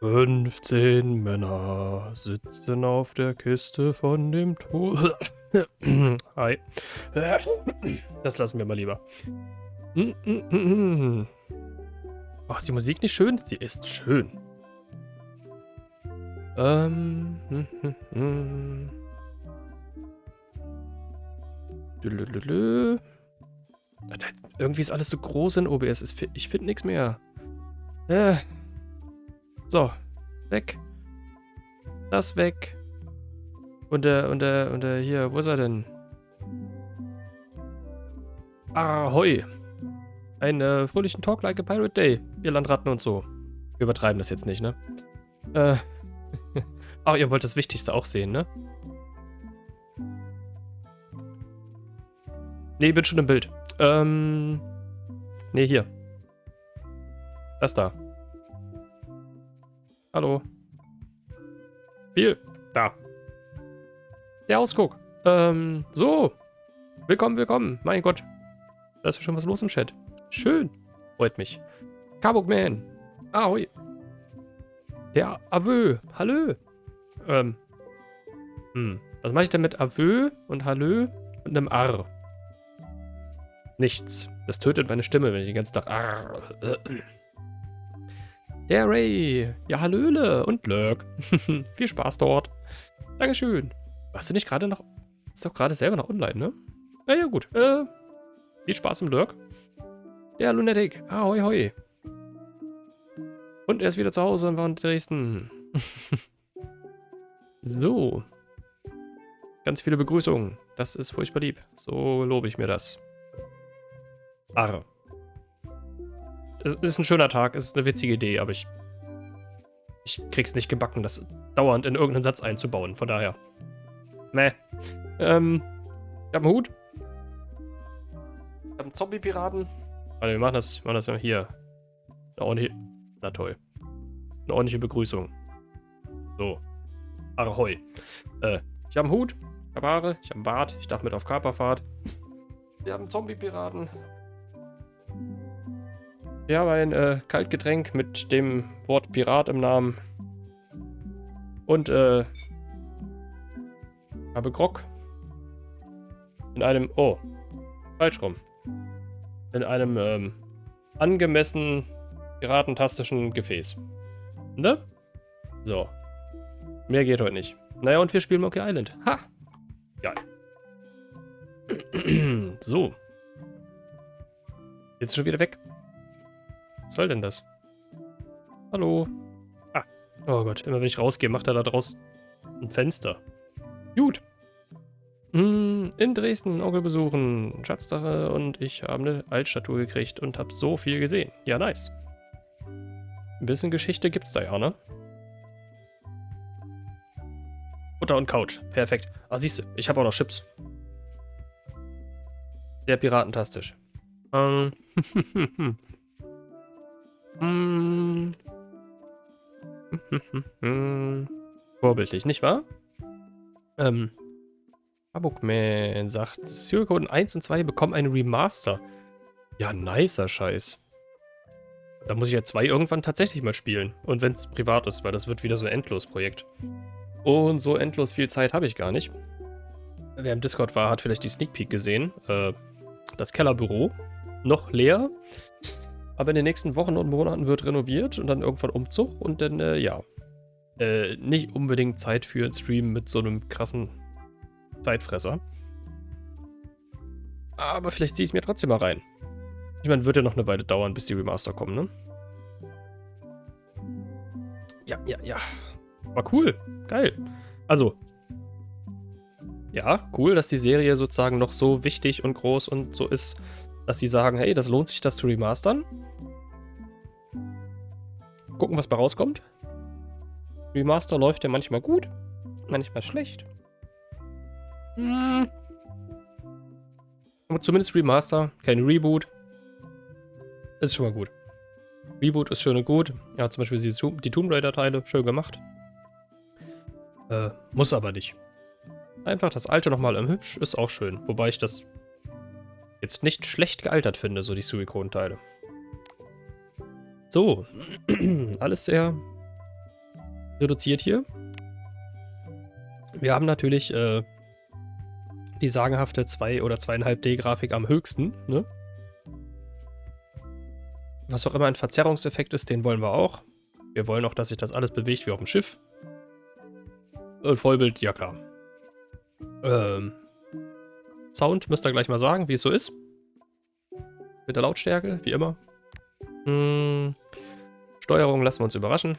15 Männer sitzen auf der Kiste von dem Tod. Hi. Das lassen wir mal lieber. Oh, ist die Musik nicht schön? Sie ist schön. Irgendwie ist alles so groß in OBS. Ich finde nichts mehr. So, weg. Das weg. Und der hier, wo ist er denn? Ahoi. Einen fröhlichen Talk like a Pirate Day. Ihr Landratten und so. Wir übertreiben das jetzt nicht, ne? Ach, ihr wollt das Wichtigste auch sehen, ne? Nee, bin schon im Bild. Nee, hier. Das da. Hallo. Spiel. Da. Der Ausguck. So. Willkommen. Mein Gott. Da ist ja schon was los im Chat. Schön. Freut mich. Kabokman. Ahoi. Der Avö. Hallo. Was mache ich denn mit Avö und Hallö und einem R? Nichts. Das tötet meine Stimme, wenn ich den ganzen Tag Der Ray. Ja, Hallöle und Lurk. Viel Spaß dort. Dankeschön. Warst du nicht gerade noch... Ist doch gerade selber noch online, ne? Ja, gut. Viel Spaß im Lurk. Der Lunatic. Ahoi, hoi. Und er ist wieder zu Hause und war in Dresden. So. Ganz viele Begrüßungen. Das ist furchtbar lieb. So lobe ich mir das. Arr. Es ist ein schöner Tag, es ist eine witzige Idee, aber ich krieg's nicht gebacken, das dauernd in irgendeinen Satz einzubauen, von daher. Nee. Ich hab einen Hut. Ich hab einen Zombie-Piraten. Warte, wir machen das mal hier. Eine ordentliche... Na toll. Eine ordentliche Begrüßung. So. Ahoi. Ich hab einen Hut, ich hab Haare, ich hab einen Bart, ich darf mit auf Kaperfahrt. Wir haben einen Zombie-Piraten. Wir haben ein Kaltgetränk mit dem Wort Pirat im Namen. Und habe Grog. In einem... Oh. Falsch rum. In einem angemessen piratentastischen Gefäß. Ne? So. Mehr geht heute nicht. Naja, und wir spielen Monkey Island. Ha! Geil. So. Jetzt schon wieder weg. Was soll denn das? Hallo? Ah. Oh Gott, immer wenn ich rausgehe, macht er da draußen ein Fenster. Gut. In Dresden Onkel besuchen. Schatzdache und ich haben eine Altstatue gekriegt und hab so viel gesehen. Ja, nice. Ein bisschen Geschichte gibt's da ja, ne? Butter und Couch. Perfekt. Ah, siehst du, ich habe auch noch Chips. Sehr piratentastisch. Vorbildlich, nicht wahr? Abokman sagt, Serialcode 1 und 2 bekommen einen Remaster. Ja, nicer Scheiß. Da muss ich ja 2 irgendwann tatsächlich mal spielen. Und wenn es privat ist, weil das wird wieder so ein Endlos-Projekt. Und so endlos viel Zeit habe ich gar nicht. Wer im Discord war, hat vielleicht die Sneak Peek gesehen. Das Kellerbüro. Noch leer. Aber in den nächsten Wochen und Monaten wird renoviert und dann irgendwann Umzug. Und dann, ja. Nicht unbedingt Zeit für einen Stream mit so einem krassen Zeitfresser. Aber vielleicht ziehe ich es mir trotzdem mal rein. Ich meine, wird ja noch eine Weile dauern, bis die Remaster kommen, ne? Ja. War cool. Geil. Also, ja, cool, dass die Serie sozusagen noch so wichtig und groß und so ist, dass sie sagen, hey, das lohnt sich, das zu remastern. Gucken, was bei rauskommt. Remaster läuft ja manchmal gut, manchmal schlecht. Aber zumindest Remaster, kein Reboot. Ist schon mal gut. Reboot ist schön und gut. Ja, zum Beispiel die Tomb Raider-Teile, schön gemacht. Muss aber nicht. Einfach das alte nochmal im Hübsch ist auch schön. Wobei ich das jetzt nicht schlecht gealtert finde, so die Suicune-Teile. So, alles sehr reduziert hier. Wir haben natürlich die sagenhafte 2 oder 2,5D Grafik am höchsten, ne? Was auch immer ein Verzerrungseffekt ist, den wollen wir auch. Wir wollen auch, dass sich das alles bewegt wie auf dem Schiff. Und Vollbild, ja klar. Sound müsst ihr gleich mal sagen, wie es so ist. Mit der Lautstärke, wie immer. Steuerung lassen wir uns überraschen.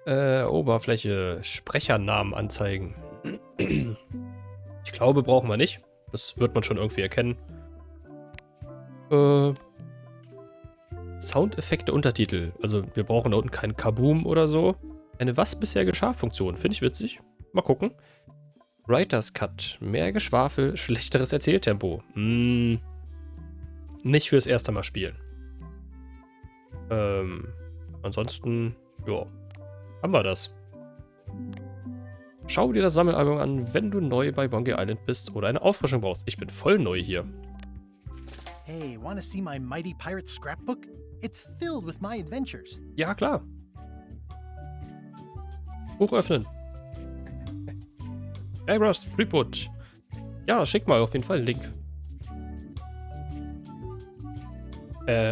Oberfläche, Sprechernamen anzeigen. Ich glaube, brauchen wir nicht. Das wird man schon irgendwie erkennen. Soundeffekte, Untertitel. Also wir brauchen da unten keinen Kaboom oder so. Eine was bisher geschah Funktion. Finde ich witzig. Mal gucken. Writers Cut. Mehr Geschwafel, schlechteres Erzähltempo. Nicht fürs erste Mal spielen. Ansonsten, ja, haben wir das. Schau dir das Sammelalbum an, wenn du neu bei Monkey Island bist oder eine Auffrischung brauchst. Ich bin voll neu hier. Hey, wanna see my mighty pirate scrapbook? It's filled with my adventures. Ja, klar. Buch öffnen. Hey, Ross, Freeput. Ja, schick mal auf jeden Fall einen Link.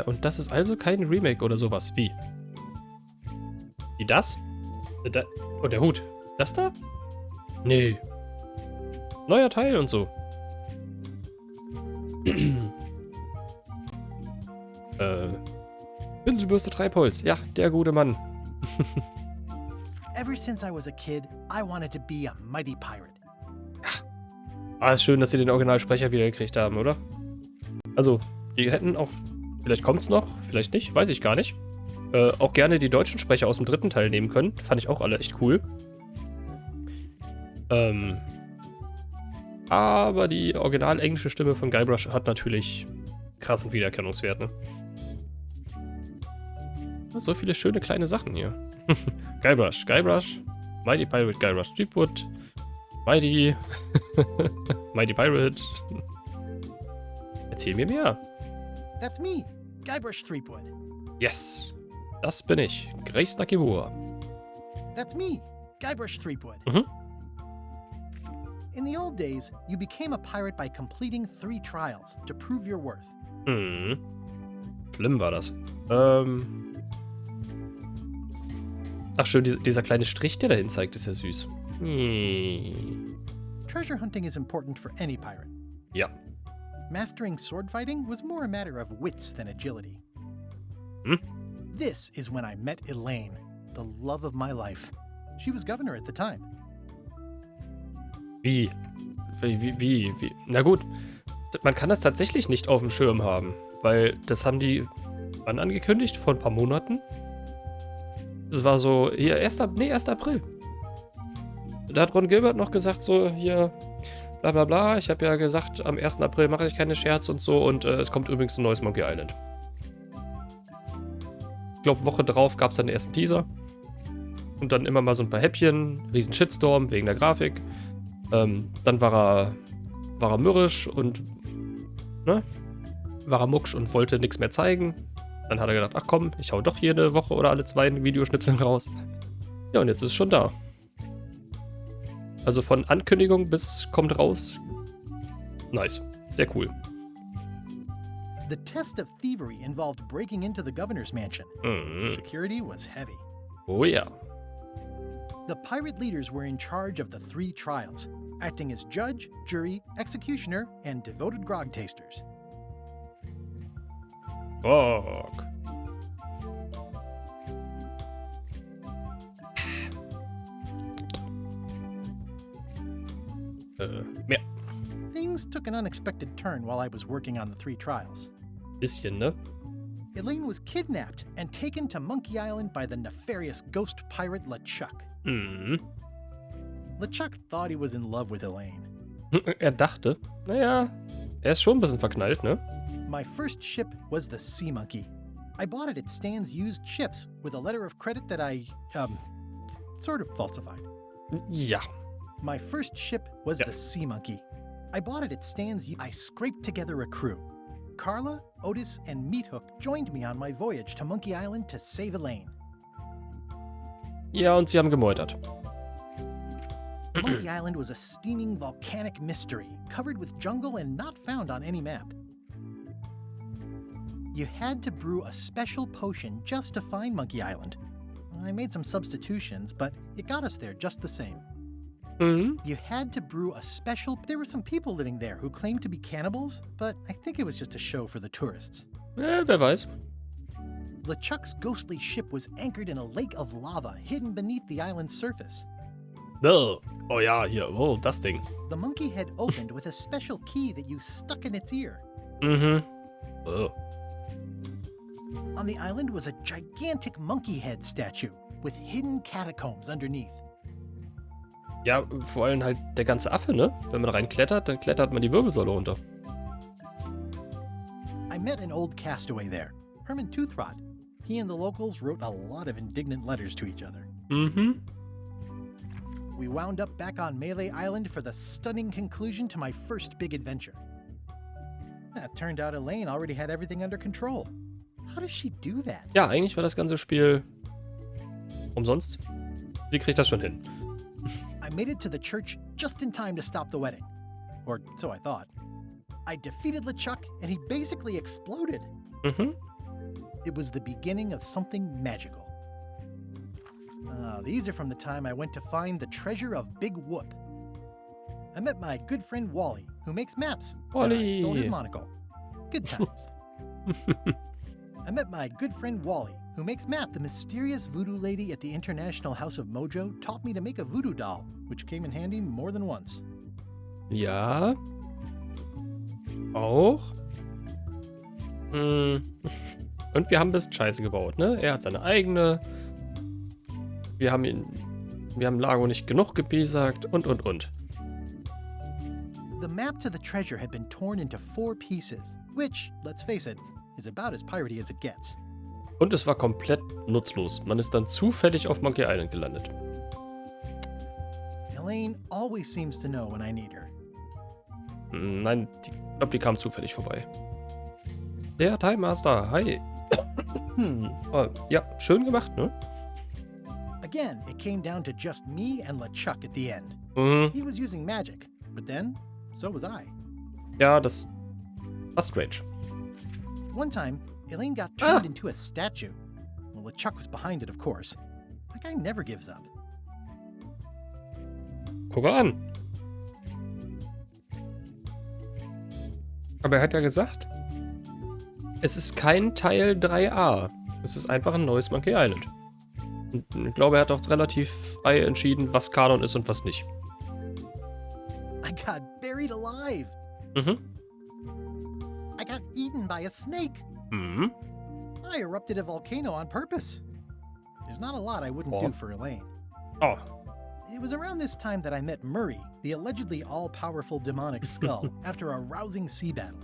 Und das ist also kein Remake oder sowas. Wie? Wie das? Oh, der Hut. Das da? Nee. Neuer Teil und so. Pinselbürste Treibholz. Ja, der gute Mann. Ever since I was a kid, I wanted to be a mighty pirate. Ah, ist schön, dass sie den Originalsprecher wieder gekriegt haben, oder? Also, die hätten auch... Vielleicht kommt's noch, vielleicht nicht, weiß ich gar nicht. Auch gerne die deutschen Sprecher aus dem dritten Teil nehmen können. Fand ich auch alle echt cool. Aber die original englische Stimme von Guybrush hat natürlich krassen Wiedererkennungswert, ne? So viele schöne kleine Sachen hier. Guybrush, Mighty Pirate Guybrush Streetwood, Mighty Pirate. Erzähl mir mehr. That's me, Guybrush Threepwood. Yes, das bin ich, Grace Nakimura. That's me, Guybrush Threepwood. Mhm. In the old days, you became a pirate by completing 3 trials to prove your worth. Mhm. Schlimm war das. Ach schön, dieser kleine Strich, der dahin zeigt, ist ja süß. Treasure hunting is important for any pirate. Ja. Mastering sword fighting was more a matter of wits than agility. Hm? This is when I met Elaine, the love of my life. She was governor at the time. Wie? Na gut, man kann das tatsächlich nicht auf dem Schirm haben, weil das haben die wann angekündigt? Vor ein paar Monaten? Das war so, hier, 1. April. Da hat Ron Gilbert noch gesagt, so, hier, bla bla bla. Ich habe ja gesagt, am 1. April mache ich keine Scherze und so und es kommt übrigens ein neues Monkey Island. Ich glaube, Woche drauf gab es dann den ersten Teaser. Und dann immer mal so ein paar Häppchen, riesen Shitstorm wegen der Grafik. Dann war er mürrisch und, ne? War er mucksch und wollte nichts mehr zeigen. Dann hat er gedacht, ach komm, ich hau doch jede Woche oder alle 2 Videoschnipsel raus. Ja, und jetzt ist es schon da. Also von Ankündigung bis kommt raus. Nice. Sehr cool. The test of thievery involved breaking into the governor's mansion. Security was heavy. Oh ja. The pirate leaders were in charge of the 3 trials, acting as judge, jury, executioner, and devoted grog tasters. Fuck. Mehr. Things took an unexpected turn while I was working on the 3 trials. Bisschen, ne? Elaine was kidnapped and taken to Monkey Island by the nefarious ghost pirate LeChuck. LeChuck thought he was in love with Elaine. Er dachte, naja, er ist schon ein bisschen verknallt, ne? My first ship was the Sea Monkey. I bought it at Stan's used ships with a letter of credit that I, sort of falsified. Ja. My first ship was the Sea Monkey. I bought it at Stan's. I scraped together a crew. Carla, Otis, and Meathook joined me on my voyage to Monkey Island to save Elaine. Ja, und sie haben gemeutert. Monkey Island was a steaming volcanic mystery, covered with jungle and not found on any map. You had to brew a special potion just to find Monkey Island. I made some substitutions, but it got us there just the same. Mhm. You had to brew a special... There were some people living there who claimed to be cannibals, but I think it was just a show for the tourists. Wer weiß. LeChuck's ghostly ship was anchored in a lake of lava hidden beneath the island's surface. Oh ja, hier. Oh, das Ding. The monkey head opened with a special key that you stuck in its ear. Mhm. Oh. On the island was a gigantic monkey head statue with hidden catacombs underneath. Ja, vor allem halt der ganze Affe, ne? Wenn man reinklettert, dann klettert man die Wirbelsäule runter. I met an old castaway there, Herman Toothrot. He and the locals wrote a lot of indignant letters to each other. Mhm. We wound up back on Melee Island for the stunning conclusion to my first big adventure. It turned out Elaine already had everything under control. How does she do that? Ja, eigentlich war das ganze Spiel umsonst. Sie kriegt das schon hin. I made it to the church just in time to stop the wedding. Or so I thought. I defeated LeChuck and he basically exploded. Mhm. It was the beginning of something magical. These are from the time I went to find the treasure of Big Whoop. I met my good friend Wally, who makes maps. And I stole his Wally. monocle. Good times. I met my good friend Wally, who makes maps. The mysterious voodoo lady at the International House of Mojo taught me to make a voodoo doll, which came in handy more than once. Ja. Auch. Und wir haben das Scheiße gebaut, ne? Er hat seine eigene. Wir haben Lago nicht genug gepiesackt und. The map to the treasure had been torn into 4 pieces, which, let's face it, is about as piratey as it gets. Und es war komplett nutzlos. Man ist dann zufällig auf Monkey Island gelandet. Elaine always seems to know when I need her. Nein, ich glaube, die kam zufällig vorbei. Der Time Master, hi. Ja, schön gemacht, ne? Again, it came down to just me and LeChuck at the end. Mhm. He was using magic, but then, so was I. Ja, das war strange. One time, Elaine got turned into a statue. Well, LeChuck was behind it, of course. That guy never gives up. Guck mal an. Aber er hat ja gesagt, es ist kein Teil 3a. Es ist einfach ein neues Monkey Island. Und ich glaube, er hat auch relativ frei entschieden, was Kanon ist und was nicht. I got buried alive. Mhm. I got eaten by a snake. Mhm. I erupted a volcano on purpose. There's not a lot I wouldn't do for Elaine. Oh. It was around this time that I met Murray, the allegedly all-powerful demonic skull, after a rousing sea battle.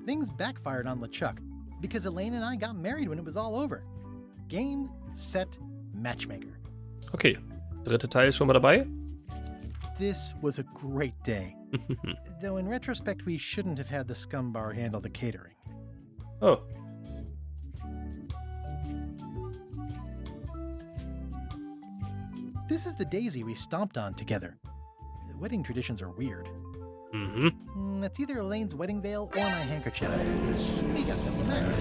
Things backfired on LeChuck because Elaine and I got married when it was all over. Game, set, matchmaker. Okay, dritte Teil ist schon mal dabei. This was a great day. Though in retrospect, we shouldn't have had the scumbar handle the catering. Oh. This is the daisy we stomped on together. The wedding traditions are weird. Mhm. It's either Elaine's wedding veil or my handkerchief. We got double married.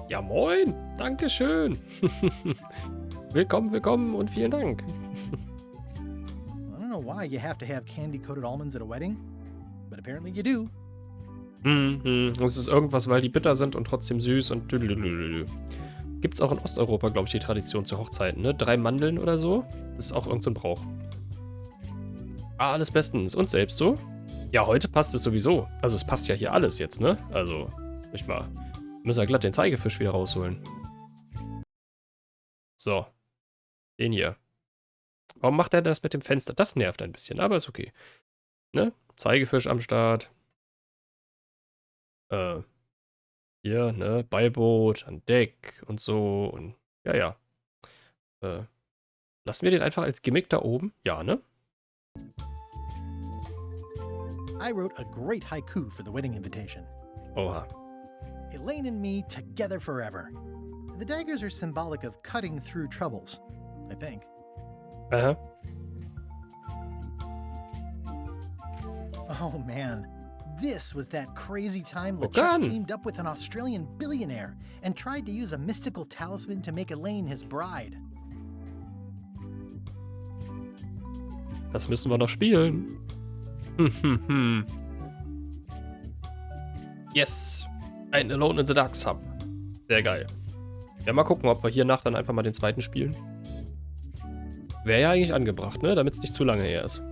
Ja, moin. Dankeschön. Willkommen, willkommen und vielen Dank. I don't know why you have to have candy-coated almonds at a wedding, but apparently you do. Das ist irgendwas, weil die bitter sind und trotzdem süß und gibt's auch in Osteuropa, glaube ich, die Tradition zu Hochzeiten, ne? 3 Mandeln oder so. Das ist auch irgend so ein Brauch. Ah, alles bestens. Und selbst so? Ja, heute passt es sowieso. Also es passt ja hier alles jetzt, ne? Also, nicht mal. Müssen wir glatt den Zeigefisch wieder rausholen. So. Den hier. Warum macht er das mit dem Fenster? Das nervt ein bisschen, aber ist okay. Ne? Zeigefisch am Start. Hier, ne? Beiboot, an Deck und so. Und ja. Lassen wir den einfach als Gimmick da oben? Ja, ne? I wrote a great haiku for the wedding invitation. Oha. Elaine and me together forever. The daggers are symbolic of cutting through troubles, I think. Aha. Oh man, this was that crazy time Oh, LeChuck God. teamed up with an Australian billionaire and tried to use a mystical talisman to make Elaine his bride. Das müssen wir noch spielen. Yes. Ein Alone in the Dark Sub. Sehr geil. Ja, mal gucken, ob wir hier nach dann einfach mal den zweiten spielen. Wäre ja eigentlich angebracht, ne? Damit es nicht zu lange her ist.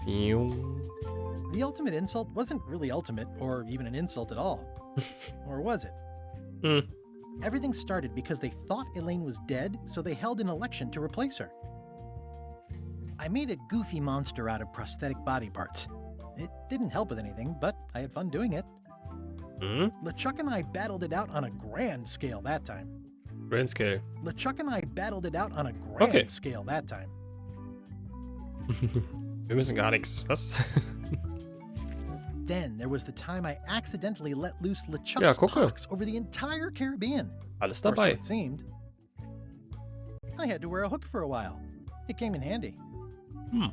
The ultimate insult wasn't really ultimate, or even an insult at all. Or was it? Hm. Everything started because they thought Elaine was dead, so they held an election to replace her. I made a goofy monster out of prosthetic body parts. It didn't help with anything, but I had fun doing it. Hm? LeChuck and I battled it out on a grand scale that time. Grand Scale. LeChuck and I battled it out on a grand Okay. scale that time. Wir müssen gar nichts. Was? Then there was the time I accidentally let loose Ja, LeChuck's gucke. pox over the entire Caribbean. Alles Or so dabei. it seemed. I had to wear a hook for a while. It came in handy. Hm.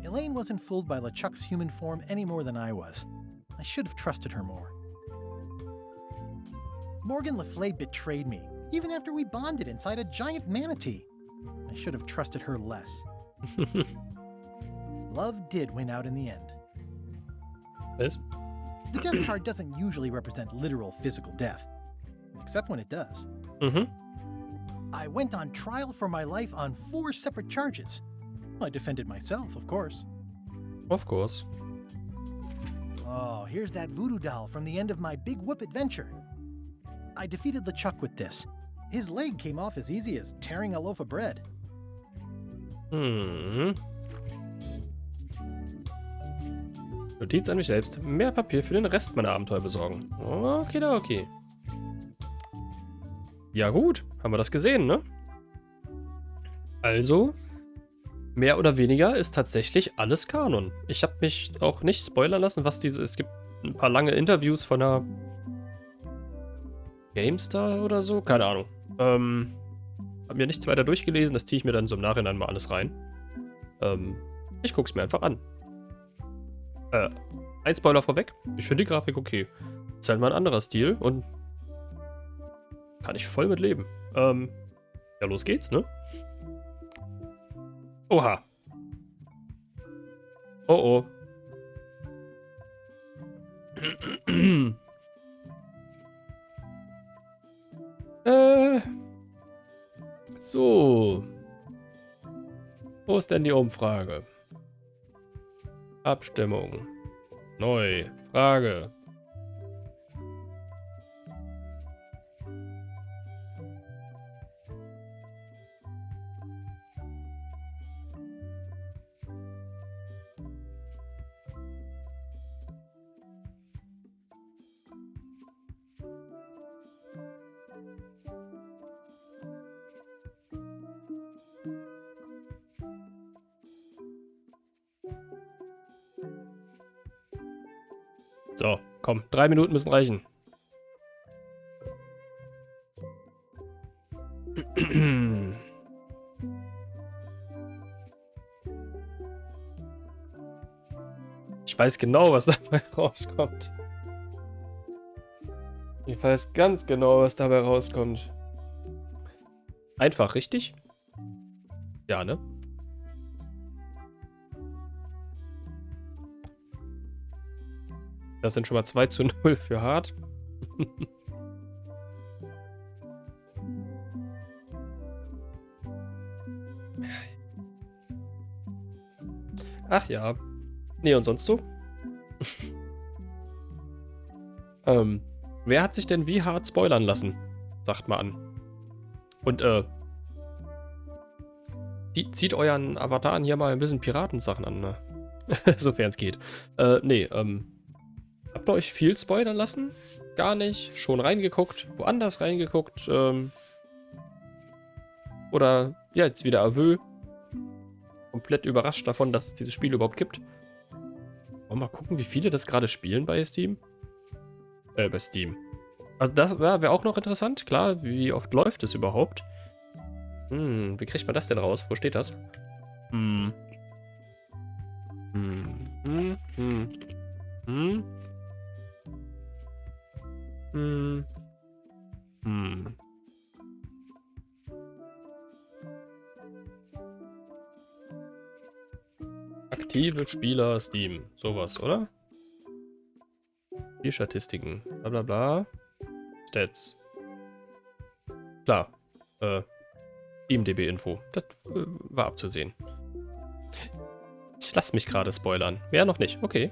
Elaine wasn't fooled by LeChuck's human form any more than I was. I should have trusted her more. Morgan Le Fay betrayed me, even after we bonded inside a giant manatee. I should have trusted her less. Love did win out in the end. Was? The death card doesn't usually represent literal physical death, except when it does. Mhm. I went on trial for my life on 4 separate charges. I defended myself, of course. Of course. Oh, here's that voodoo doll from the end of my Big Whoop adventure. I defeated LeChuck with this. His leg came off as easy as tearing a loaf of bread. Hm. Notiz an mich selbst. Mehr Papier für den Rest meiner Abenteuer besorgen. Okay, da okay. Ja gut, haben wir das gesehen, ne? Also, mehr oder weniger ist tatsächlich alles Kanon. Ich habe mich auch nicht spoilern lassen, was diese... Es gibt ein paar lange Interviews von einer GameStar oder so, keine Ahnung. Hab mir nichts weiter durchgelesen, das ziehe ich mir dann so im Nachhinein mal alles rein. Ich guck's mir einfach an. Ein Spoiler vorweg, ich finde die Grafik okay. Ist halt mal ein anderer Stil und kann ich voll mit leben. Ja, los geht's, ne? Oha. Oh oh. So. Wo ist denn die Umfrage? Abstimmung. Neu. Frage. So, komm, 3 Minuten müssen reichen. Ich weiß genau, was dabei rauskommt. Ich weiß ganz genau, was dabei rauskommt. Einfach, richtig? Ja, ne? Das sind schon mal 2:0 für hart. Ach ja. Nee, und sonst so? Wer hat sich denn wie hart spoilern lassen? Sagt mal an. Und, zieht euren Avataren hier mal ein bisschen Piratensachen an, ne? Sofern es geht. Nee, habt ihr euch viel spoilern lassen? Gar nicht? Schon reingeguckt? Woanders reingeguckt? Oder, ja, jetzt wieder Avö? komplett überrascht davon, dass es dieses Spiel überhaupt gibt. Wollen wir mal gucken, wie viele das gerade spielen bei Steam? Bei Steam. Also das wäre auch noch interessant, klar. Wie oft läuft es überhaupt? Wie kriegt man das denn raus? Wo steht das? Aktive Spieler Steam. Sowas, oder? Statistiken. Bla bla bla. Stats. Klar. IMDb-Info. Das war abzusehen. Ich lasse mich gerade spoilern. Mehr noch nicht. Okay.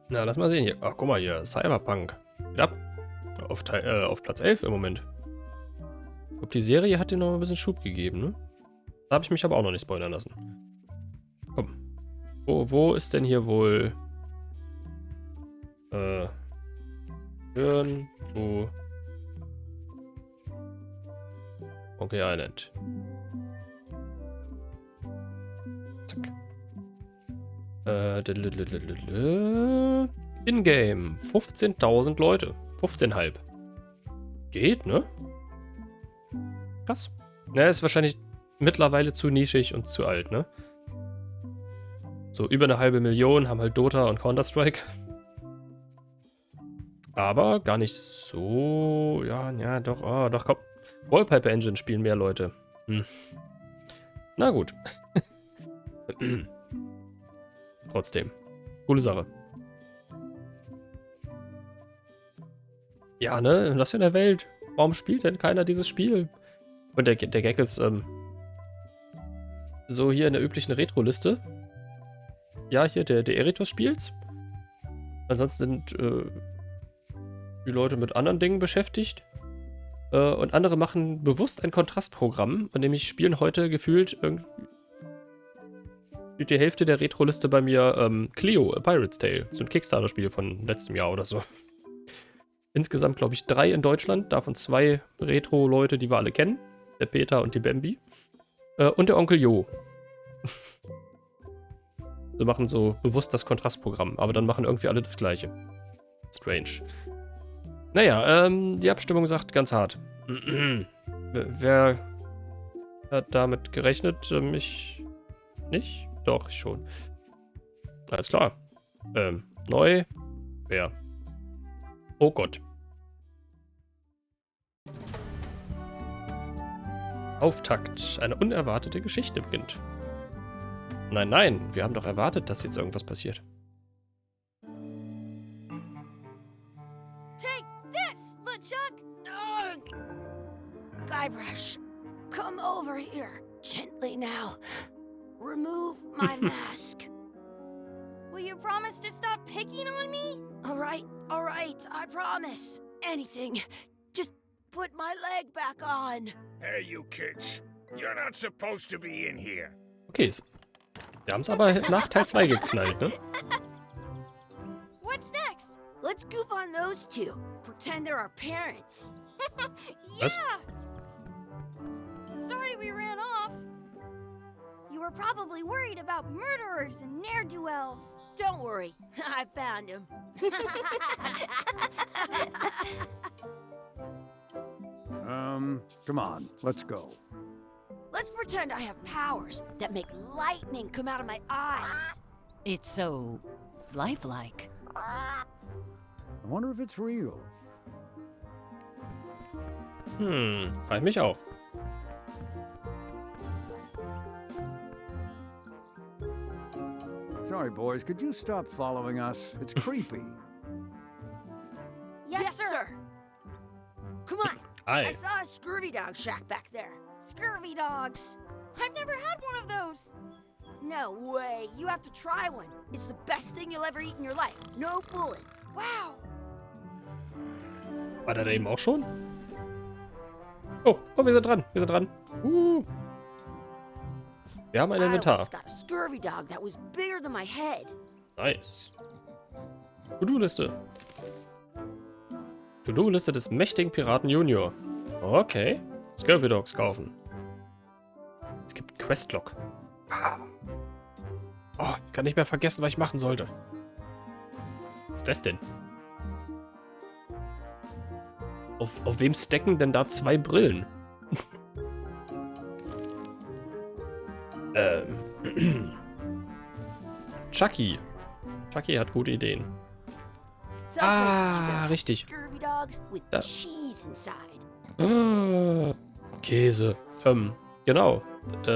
Na, lass mal sehen hier. Ach, guck mal hier. Cyberpunk. Geht ab. Auf Platz 11 im Moment. Ich glaube, die Serie hat dir noch ein bisschen Schub gegeben, ne? Da habe ich mich aber auch noch nicht spoilern lassen. Komm. Wo ist denn hier wohl... Hören zu... Okay, Island. Zack. In-game. 15.000 Leute. 15,5. Geht, ne? Krass. Ja, ist wahrscheinlich mittlerweile zu nischig und zu alt, ne? So über 500.000 haben halt Dota und Counter-Strike. Aber gar nicht so... Ja, doch. Oh, doch, komm. Wallpaper Engine spielen mehr Leute. Na gut. Trotzdem. Coole Sache. Ja, ne? Was in der Welt? Warum spielt denn keiner dieses Spiel? Und der Gag ist, so hier in der üblichen Retro-Liste. Ja, hier der Eritos spielt's. Ansonsten sind die Leute mit anderen Dingen beschäftigt. Und andere machen bewusst ein Kontrastprogramm, an dem ich spielen heute gefühlt die Hälfte der Retro-Liste bei mir Cleo, A Pirate's Tale. So ein Kickstarter-Spiel von letztem Jahr oder so. Insgesamt, glaube ich, 3 in Deutschland. Davon 2 Retro-Leute, die wir alle kennen. Der Peter und die Bambi. Und der Onkel Jo. Wir machen so bewusst das Kontrastprogramm, aber dann machen irgendwie alle das Gleiche. Strange. Naja, die Abstimmung sagt ganz hart. Wer hat damit gerechnet? Ich nicht? Doch, ich schon. Alles klar. Neu. Wer? Oh Gott. Auftakt. Eine unerwartete Geschichte beginnt. Nein, nein. Wir haben doch erwartet, dass jetzt irgendwas passiert. Guybrush, come over here. Gently now. Remove my mask. Will you promise to stop picking on me? All right, I promise. Anything. Just put my leg back on. Hey, you kids. You're not supposed to be in here. Okay, wir haben es aber nach Teil 2 geknallt, ne? What's next? Let's goof on those two. Pretend they're our parents. Yeah! Sorry we ran off. You were probably worried about murderers and ne'er-do-wells. Don't worry, I found him. Come on, let's go. Let's pretend I have powers that make lightning come out of my eyes. It's so lifelike. I wonder if it's real. Frag mich auch. Sorry, boys, could you stop following us? It's creepy. Yes, sir. Come on. Hi. I saw a scurvy dog shack back there. Scurvy dogs. I've never had one of those. No way. You have to try one. It's the best thing you'll ever eat in your life. No fooling. Wow. War der da eben auch schon? Oh, wir sind dran. Wir sind dran. Wir haben ein Inventar. It's got a scurvy dog that was bigger than my head. Nice. To-Do-Liste. To-Do-Liste des mächtigen Piraten Junior. Okay. Scurvy Dogs kaufen. Es gibt Questlog. Oh, ich kann nicht mehr vergessen, was ich machen sollte. Was ist das denn? Auf wem stecken denn da 2 Brillen? Chucky. Chucky hat gute Ideen. Ah, richtig. Da. Käse. Genau. Die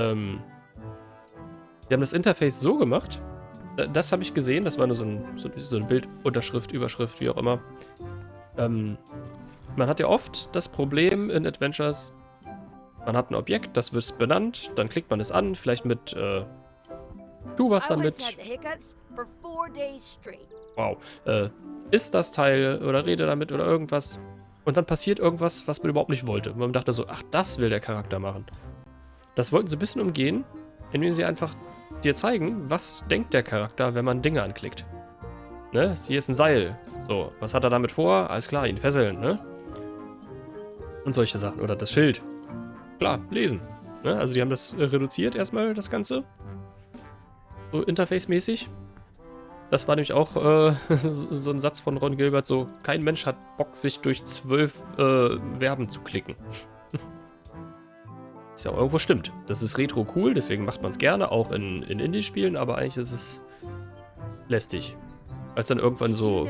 haben das Interface so gemacht. Das habe ich gesehen. Das war nur so eine Bildunterschrift, Überschrift, wie auch immer. Man hat ja oft das Problem in Adventures, man hat ein Objekt, das wird benannt, dann klickt man es an, vielleicht mit tu was damit. Wow. Ist das Teil oder rede damit oder irgendwas. Und dann passiert irgendwas, was man überhaupt nicht wollte. Man dachte so, ach, das will der Charakter machen. Das wollten sie ein bisschen umgehen, indem sie einfach dir zeigen, was denkt der Charakter, wenn man Dinge anklickt. Ne? Hier ist ein Seil. So, was hat er damit vor? Alles klar, ihn fesseln, ne? Und solche Sachen. Oder das Schild. Klar, lesen. Ne? Also die haben das reduziert erstmal, das Ganze. So interface-mäßig. Das war nämlich auch so ein Satz von Ron Gilbert, so, kein Mensch hat Bock, sich durch 12 Verben zu klicken. Was ja auch irgendwo stimmt. Das ist retro cool, deswegen macht man es gerne, auch in Indie-Spielen, aber eigentlich ist es lästig. Als dann irgendwann so...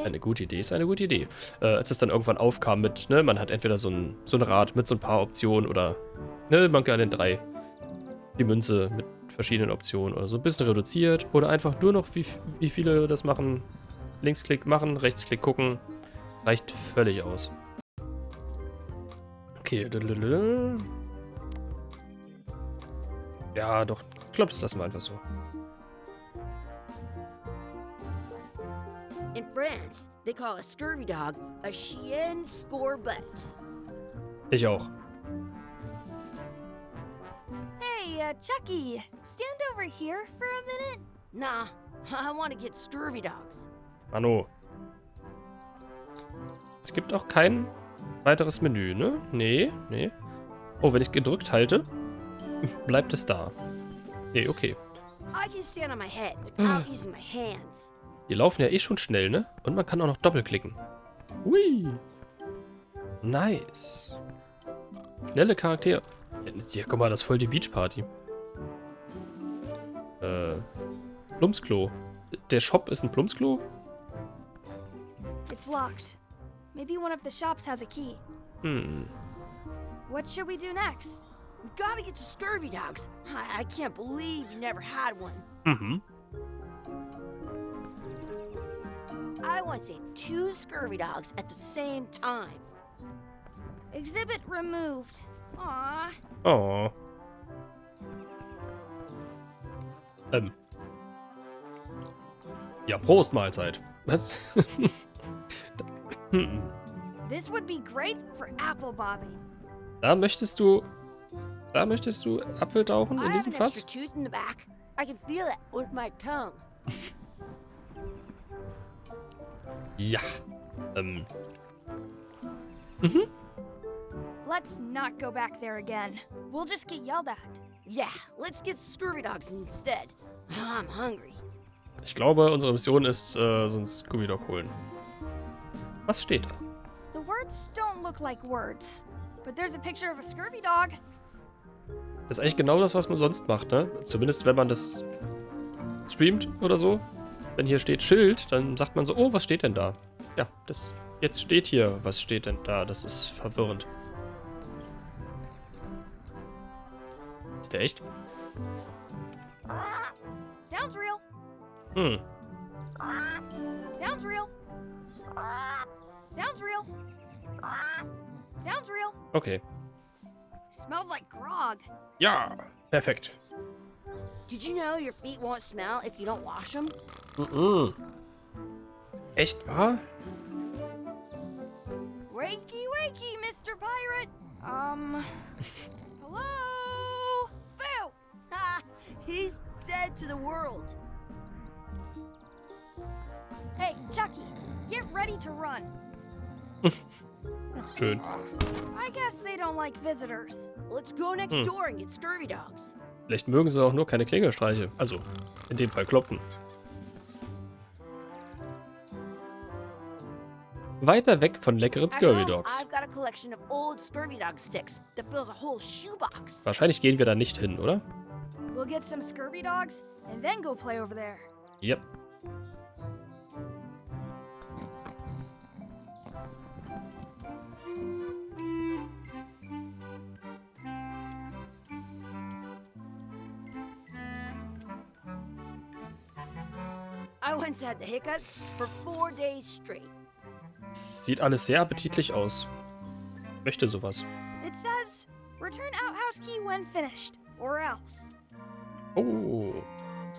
Eine gute Idee ist eine gute Idee. Als es dann irgendwann aufkam mit, ne, man hat entweder so ein Rad mit so ein paar Optionen oder, ne, man kann den 3 die Münze mit verschiedenen Optionen oder so ein bisschen reduziert oder einfach nur noch, wie viele das machen. Linksklick machen, Rechtsklick gucken. Reicht völlig aus. Okay. Ja, doch. Ich glaube, das lassen wir einfach so. In France, they call a scurvy dog a chien scorbut. Ich auch. Hey, Chucky, stand over here for a minute. Nah, I want to get scurvy dogs. Mano. Es gibt auch kein weiteres Menü, ne? Nee. Oh, wenn ich gedrückt halte, bleibt es da. Nee, okay. I can stand on my head without using my hands. Die laufen ja eh schon schnell, ne? Und man kann auch noch doppelklicken. Hui. Nice. Schnelle Charaktere. Ja, guck mal, das ist voll die Beachparty. Plumpsklo. Der Shop ist ein Plumpsklo? It's locked. Maybe one of the shops has a key. What should we do next? We gotta get to scurvy dogs. I can't believe you never had one. I want to say 2 scurvy dogs at the same time. Exhibit removed. Aww. Oh. Ja, Prost Mahlzeit. Was? This would be great for apple bobbing. Da möchtest du Apfel tauchen I in have diesem an Fass? extra tooth in the back. I can feel it with my tongue. Ja. Let's not go back there again. We'll just get yelled at. Yeah, let's get scurvy dogs instead. I'm hungry. Ich glaube, unsere Mission ist, so ein Scooby-Dog holen. Was steht da? The words don't look like words, but there's a picture of a scurvy dog. Das ist eigentlich genau das, was man sonst macht, ne? Zumindest, wenn man das streamt oder so. Wenn hier steht Schild, dann sagt man so, oh, was steht denn da? Ja, jetzt steht hier, was steht denn da? Das ist verwirrend. Ist der echt? Sounds real. Sounds real. Sounds real. Sounds real. Okay. Smells like grog. Ja, perfekt. Did you know your feet won't smell if you don't wash them? Echt wahr? Wakey, wakey, Mr. Pirate. Hello? Boo! Ha! He's dead to the world. Hey, Chucky, get ready to run. Schön. I guess they don't like visitors. Let's go next door and get scurvy dogs. Vielleicht mögen sie auch nur keine Klingelstreiche. Also, in dem Fall klopfen. Weiter weg von leckeren Scurvy Dogs. I've got a collection of old scurvy dog sticks that fills a whole shoebox. Wahrscheinlich gehen wir da nicht hin, oder? We'll get some scurvy dogs and then go play over there. Yep. I once had the hiccups for 4 days straight. Sieht alles sehr appetitlich aus. Möchte sowas. It says, return outhouse key when finished, or else. Oh.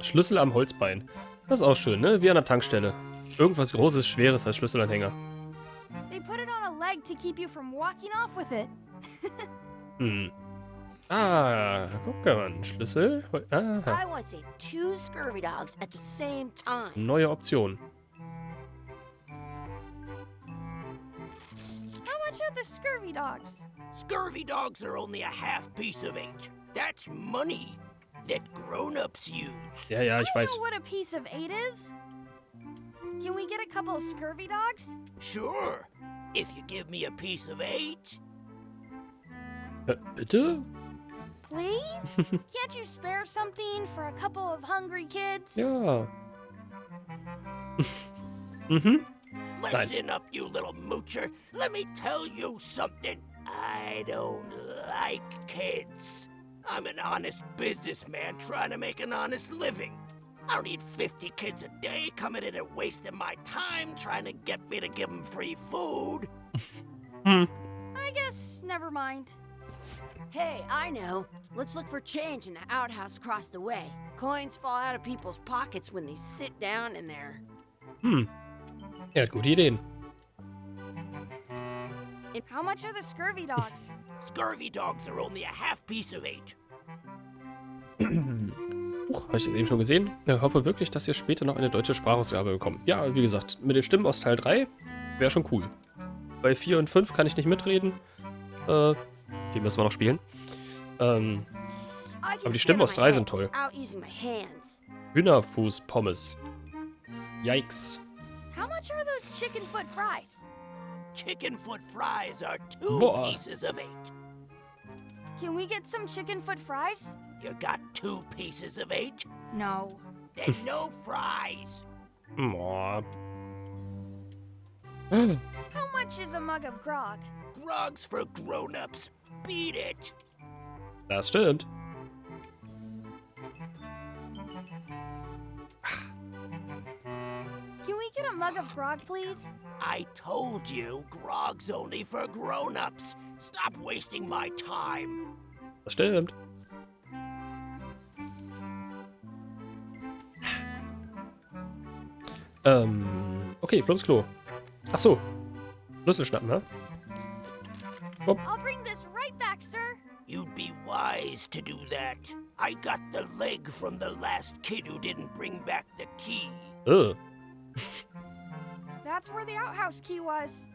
Schlüssel am Holzbein. Das ist auch schön, ne? Wie an der Tankstelle. Irgendwas Großes, Schweres als Schlüsselanhänger. They put it on a leg to keep you from walking off with it. Hm. Ah, guck mal, ein Schlüssel. Aha. I once ate 2 scurvy dogs at the same time. Neue Option. How much are the scurvy dogs? Scurvy dogs are only a half piece of 8. That's money that grown-ups use. Ja, ja, ich I weiß. know what a piece of 8 is. Can we get a couple of scurvy dogs? Sure, if you give me a piece of 8. Bitte? Please? Can't you spare something for a couple of hungry kids? Ja. Mhm. Listen up, you little moocher. Let me tell you something. I don't like kids. I'm an honest businessman trying to make an honest living. I don't need 50 kids a day coming in and wasting my time trying to get me to give them free food. I guess never mind. Hey, I know. Let's look for change in the outhouse across the way. Coins fall out of people's pockets when they sit down in there. Er hat gute Ideen. How much are the scurvy dogs? Scurvy dogs are only a half piece of 8. Habe ich das eben schon gesehen? Ich hoffe wirklich, dass wir später noch eine deutsche Sprachausgabe bekommen. Ja, wie gesagt, mit den Stimmen aus Teil 3 wäre schon cool. Bei 4 und 5 kann ich nicht mitreden. Die müssen wir noch spielen. Aber die Stimmen aus 3 sind toll. Hühnerfuß-Pommes. Yikes. How much are those chicken foot fries? Chicken foot fries are 2 Boah. pieces of 8. Can we get some chicken foot fries? You got 2 pieces of 8? No. Then no fries. Boah. How much is a mug of grog? Grog's for grown-ups. Beat it. Das stimmt. Can we get a mug of grog, please? I told you, grog's only for grown-ups. Stop wasting my time. Das stimmt. Okay, Plumpsklo. Ach so. Schlüssel schnappen, ne? I'll bring this right back, sir. You'd be wise to do that. I got the leg from the last kid who didn't bring back the key. That's where the outhouse key was.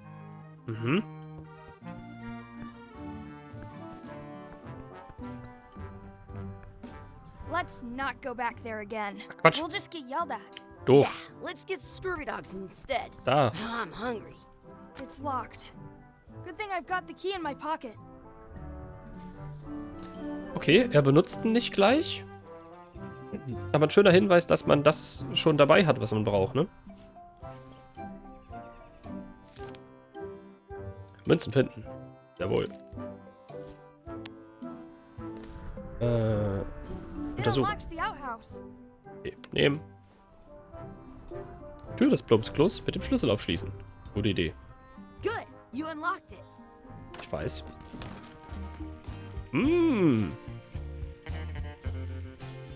Mhm. Let's not go back there again. Quatsch. We'll just get yelled at. Doof. Yeah, let's get scurvy dogs instead. Da. I'm hungry. It's locked. Good thing I've got the key in my pocket. Okay, er benutzt ihn nicht gleich. Aber ein schöner Hinweis, dass man das schon dabei hat, was man braucht, ne? Münzen finden. Jawohl. It Untersuchen. unlocks the outhouse. Okay, nehmen. Tür des Plumpsklos mit dem Schlüssel aufschließen. Gute Idee. Good, you unlocked it. Ich weiß.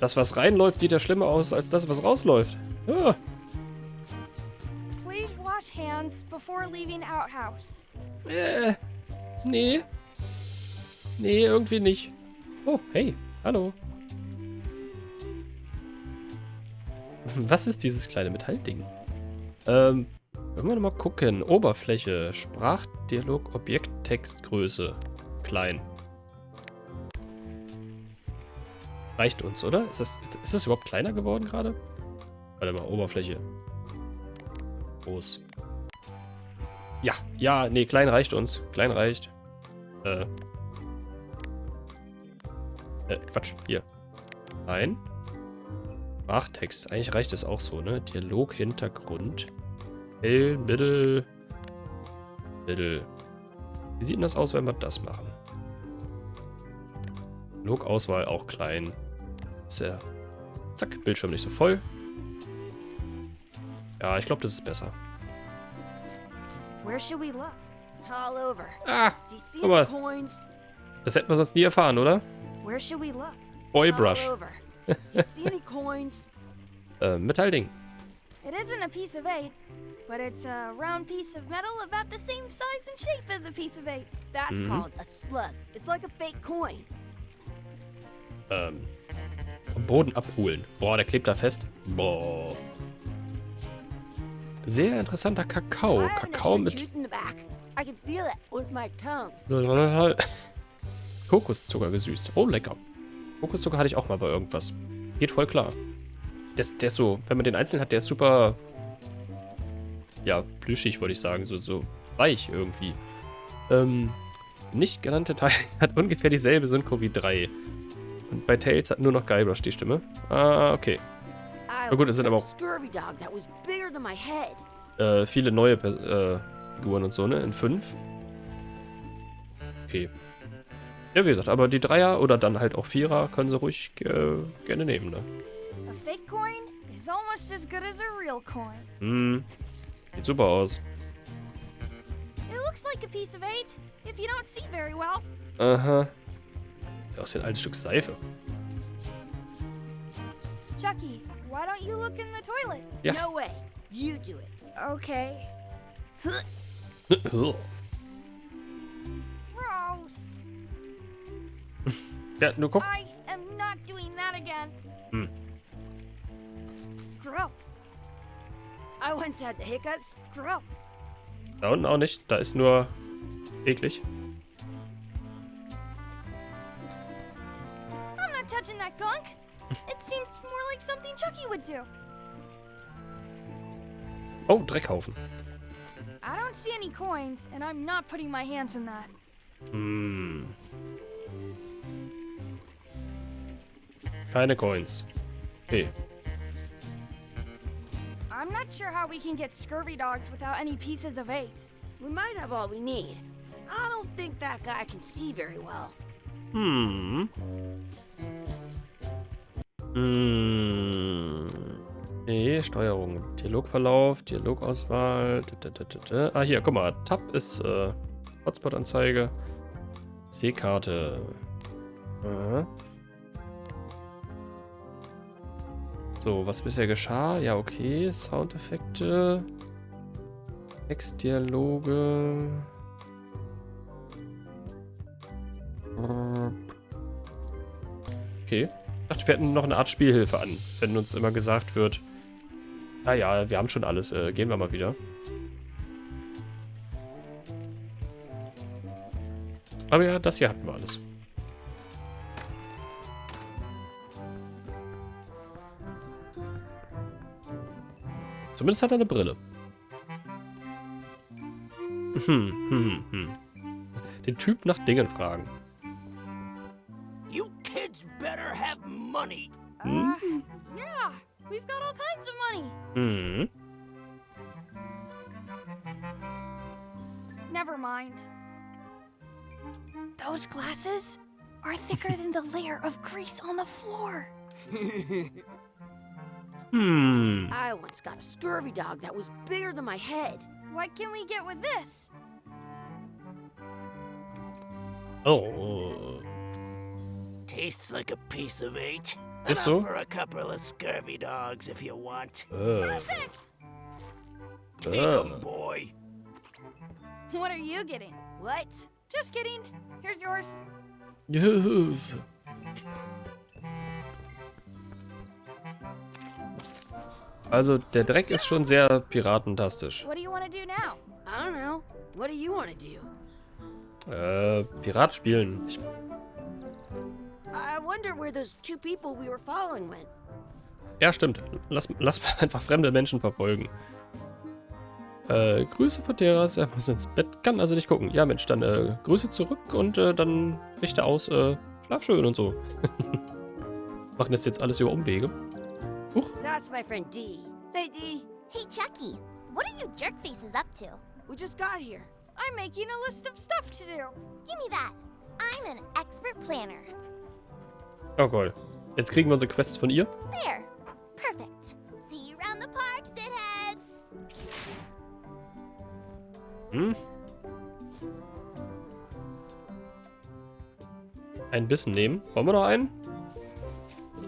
Das, was reinläuft, sieht ja schlimmer aus, als das, was rausläuft. Ah. Please wash hands before leaving outhouse. Nee. Nee, irgendwie nicht. Oh, hey. Hallo. Was ist dieses kleine Metallding? Wollen wir noch mal gucken. Oberfläche, Sprachdialog, Objekt, Textgröße. Klein. Reicht uns, oder? Ist das überhaupt kleiner geworden gerade? Warte mal, Oberfläche. Groß. Ja, nee, klein reicht uns. Klein reicht. Quatsch, hier. Klein. Sprachtext. Eigentlich reicht das auch so, ne? Dialog, Hintergrund. Hell, Mittel. Mittel. Wie sieht denn das aus, wenn wir das machen? Dialogauswahl auch klein. Sehr. Zack, Bildschirm nicht so voll. Ja, ich glaube, das ist besser. Where should we look? All over. Ah, Do you see guck any mal. coins? Das hätten wir sonst nie erfahren, oder? Where should we look? Boybrush. All over. Do you see any coins? Metallding. It isn't a piece of 8, but it's a round piece of metal about the same size and shape as a piece of 8. That's called a slug. It's like a fake coin. Vom Boden abholen. Boah, der klebt da fest. Boah. Sehr interessanter Kakao. I have an Kakao extra mit tooth in the back. I can feel it with my tongue. Kokoszucker gesüßt. Oh, lecker. Kokoszucker hatte ich auch mal bei irgendwas. Geht voll klar. Der ist so, wenn man den einzeln hat, der ist super, ja, plüschig, wollte ich sagen. So weich irgendwie. Nicht genannte Teil hat ungefähr dieselbe Synchro wie 3. Und bei Tails hat nur noch Guybrush die Stimme. Ah, okay. I gut, es sind aber once auch got a scurvy dog that was bigger than my head. viele neue Figuren und so, ne? In 5. Okay. Ja, wie gesagt, aber die 3er oder dann halt auch 4er können sie ruhig gerne nehmen, ne? A fake coin is almost as good as a real coin. Sieht super aus. It looks like a piece of 8 if you don't see very well. Aha. Sieht aus wie ein altes Stück Seife. Chucky, why don't you look in the toilet? Ja. No way. You do it. Okay. Gross. Ja, nur guck. I am not doing that again. Gross. I once had the hiccups. Gross. Da unten auch nicht. Da ist nur eklig. I'm not touching that gunk. It seems more like something Chucky would do. Oh, Dreckhaufen. I don't see any coins, and I'm not putting my hands in that. Keine Coins. Okay. I'm not sure how we can get scurvy dogs without any pieces of 8. We might have all we need. I don't think that guy can see very well. Nee, Steuerung. Dialogverlauf, Dialogauswahl. Ah, hier, guck mal. Tab ist Hotspot-Anzeige. Seekarte. Aha. So, was bisher geschah? Ja, okay. Soundeffekte. Textdialoge. Okay. Ich dachte, wir hätten noch eine Art Spielhilfe an, wenn uns immer gesagt wird, naja, wir haben schon alles, gehen wir mal wieder. Aber ja, das hier hatten wir alles. Zumindest hat er eine Brille. Den Typ nach Dingen fragen. You kids better have money. Yeah, we've got all kinds of money. Never mind. Those glasses are thicker than the layer of grease on the floor. I once got a scurvy dog that was bigger than my head. What can we get with this? Oh. Tastes like a piece of 8. Is Enough so? for a couple of scurvy dogs if you want. Perfect. Take 'em, boy. What are you getting? What? Just kidding. Here's yours. Also, der Dreck ist schon sehr piratentastisch. What do you want to do now? I don't know. What do you want to do? Pirat spielen. I wonder where those two people we were following went. Ja, stimmt. Lass mal einfach fremde Menschen verfolgen. Grüße von Teras. Er muss ins Bett, kann also nicht gucken. Ja, Mensch, dann Grüße zurück und dann richte aus, schlaf schön und so. Machen das jetzt alles über Umwege. Huch. That's my friend Dee. Hey, Dee. Hey, Chucky, what are you jerk faces up to? We just got here. I'm making a list of stuff to do. Give me that. I'm an expert planner. Oh Gott. Jetzt kriegen wir unsere Quests von ihr. There. Perfect. See you around the park, shitheads. Hm? Ein Bissen nehmen. Wollen wir noch einen?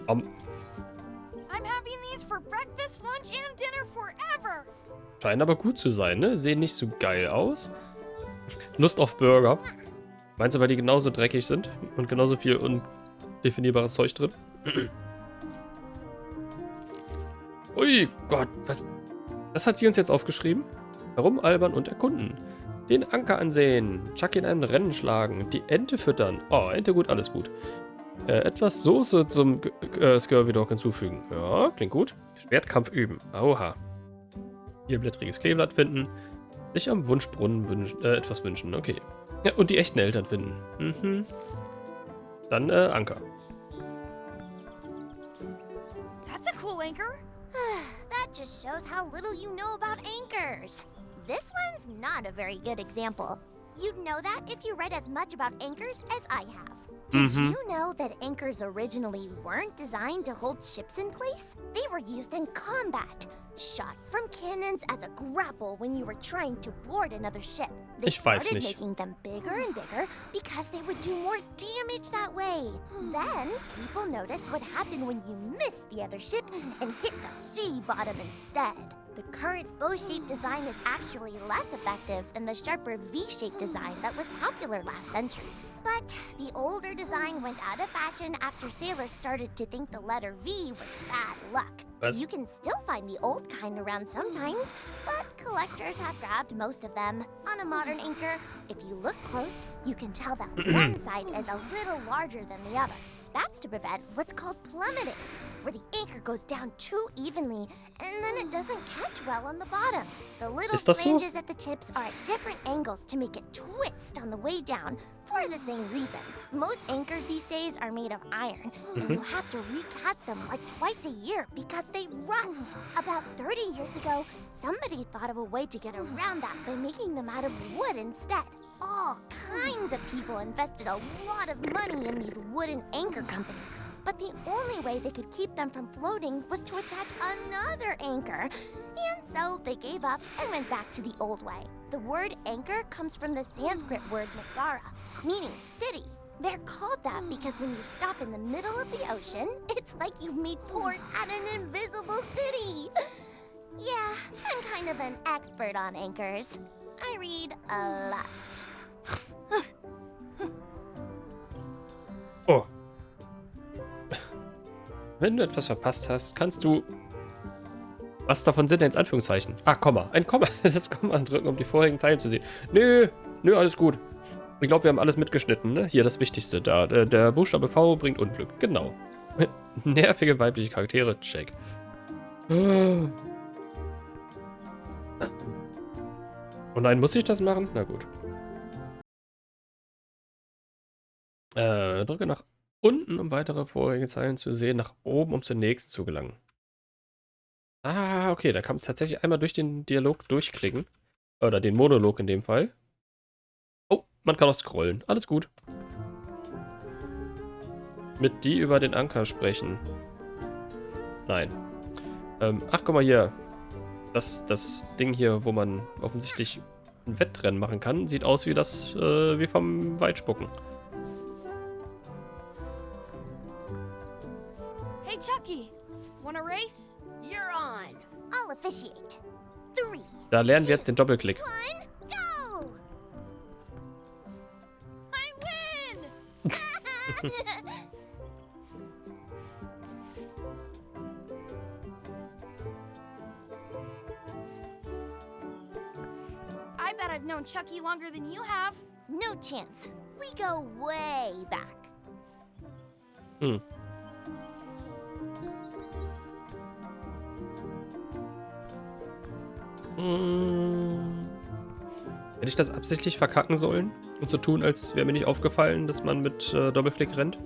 I'm having these for breakfast, lunch, and dinner forever. Scheinen aber gut zu sein, ne? Sehen nicht so geil aus. Lust auf Burger. Meinst du, weil die genauso dreckig sind und genauso viel undefinierbares Zeug drin? Ui, Gott, was hat sie uns jetzt aufgeschrieben? Herumalbern und erkunden. Den Anker ansehen. Chucky in einem Rennen schlagen. Die Ente füttern. Oh, Ente gut, alles gut. Etwas Soße zum Scurvy Dog hinzufügen. Ja, klingt gut. Schwertkampf üben. Oha. Vierblättriges Kleeblatt finden. Sich am Wunschbrunnen etwas wünschen. Okay. Ja, und die echten Eltern finden. Mhm. Dann Anker. That's a cool anchor. That just shows how little you know about anchors. This one's not a very good example. You'd know that if you read as much about anchors as I have. Did you know that anchors originally weren't designed to hold ships in place? They were used in combat, shot from cannons as a grapple when you were trying to board another ship. They Ich weiß started nicht. making them bigger and bigger because they would do more damage that way. Then people noticed what happened when you missed the other ship and hit the sea bottom instead. The current bow-shaped design is actually less effective than the sharper V-shaped design that was popular last century. But the older design went out of fashion after sailors started to think the letter V was bad luck. Was? You can still find the old kind around sometimes, but collectors have grabbed most of them. On a modern anchor, if you look close, you can tell that one side is a little larger than the other. That's to prevent what's called plummeting, where the anchor goes down too evenly and then it doesn't catch well on the bottom. The little Ist das so? flanges at the tips are at different angles to make it twist on the way down for the same reason. Most anchors these days are made of iron, and you have to recast them like twice a year because they rust. About 30 years ago, somebody thought of a way to get around that by making them out of wood instead. All kinds of people invested a lot of money in these wooden anchor companies. But the only way they could keep them from floating was to attach another anchor. And so they gave up and went back to the old way. The word anchor comes from the Sanskrit word nagara, meaning city. They're called that because when you stop in the middle of the ocean, it's like you've made port at an invisible city. Yeah, I'm kind of an expert on anchors. I read a lot. Oh. Wenn du etwas verpasst hast, kannst du... Was davon sind denn jetzt Anführungszeichen? Ah, Komma. Ein Komma. Das Komma drücken, um die vorigen Teile zu sehen. Nö, alles gut. Ich glaube, wir haben alles mitgeschnitten, ne? Hier, das Wichtigste da. Der Buchstabe V bringt Unglück. Genau. Nervige weibliche Charaktere. Check. Oh nein, muss ich das machen? Na gut. Drücke nach unten, um weitere vorherige Zeilen zu sehen. Nach oben, um zur nächsten zu gelangen. Ah, okay. Da kann man es tatsächlich einmal durch den Dialog durchklicken. Oder den Monolog in dem Fall. Oh, man kann auch scrollen. Alles gut. Mit die über den Anker sprechen. Nein. Ach, guck mal hier. Das Ding hier, wo man offensichtlich ein Wettrennen machen kann, sieht aus wie das, wie vom Weitspucken. Hey, Chucky, wanna race? You're on. I'll officiate. 3, Da lernen wir jetzt den Doppelklick. 1, go! I win! Chucky longer than you have. No chance. We go way back. Hm. Hätte ich das absichtlich verkacken sollen? Und so tun, als wäre mir nicht aufgefallen, dass man mit Doppelklick rennt?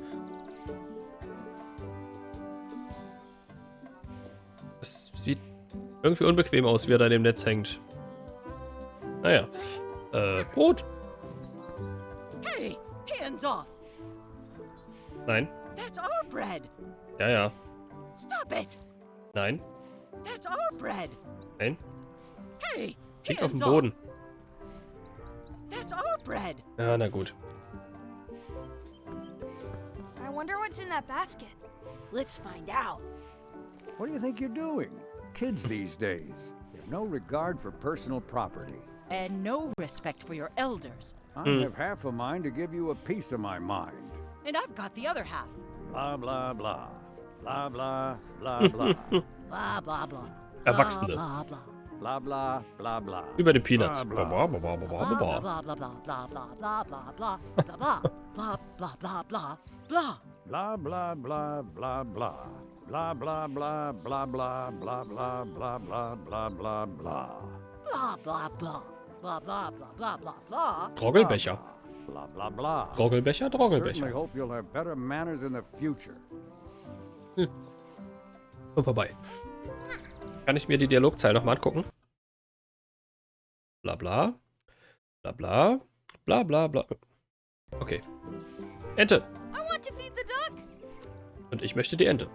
Es sieht irgendwie unbequem aus, wie er da in dem Netz hängt. Naja. Brot. Hey, hands off. Nein. That's our bread. Ja, ja. Stop it. Nein. That's our bread. Nein. Hey, Liegt auf dem hands off. Boden. That's our bread. Ja, na gut. I wonder what's in that basket. Let's find out. What do you think you're doing? Kids these days. They have no regard for personal property. And no respect for your elders. I have half a mind to give you a piece of my mind. And I've got the other half. Blah, blah, blah. Blah, blah, blah, blah. Blah, blah, blah. Erwachsene. Blah, blah. Blah, blah, blah, blah. Über die Peanuts. Blah, Blah, blah. blah, blah, blah, Blah, blah, blah, blah. blah, blah, blah, blah, blah, blah, blah, blah, blah, blah, blah, blah. Blah, blah, blah, blah, blah. Blah, blah, blah, blah, blah, blah, blah, blah, blah, blah, blah, blah. Blah, blah, blah. Blah, blah, blah, blah, blah, blah. Troggelbecher. Blah, blah, blah. Troggelbecher, Certainly Troggelbecher. hope you'll have better manners in the future. Und vorbei. Kann ich mir die Dialogzeilen nochmal angucken? Bla bla. Bla bla. Bla bla bla. Okay. Ente. I want to feed the duck. Und ich möchte die Ente.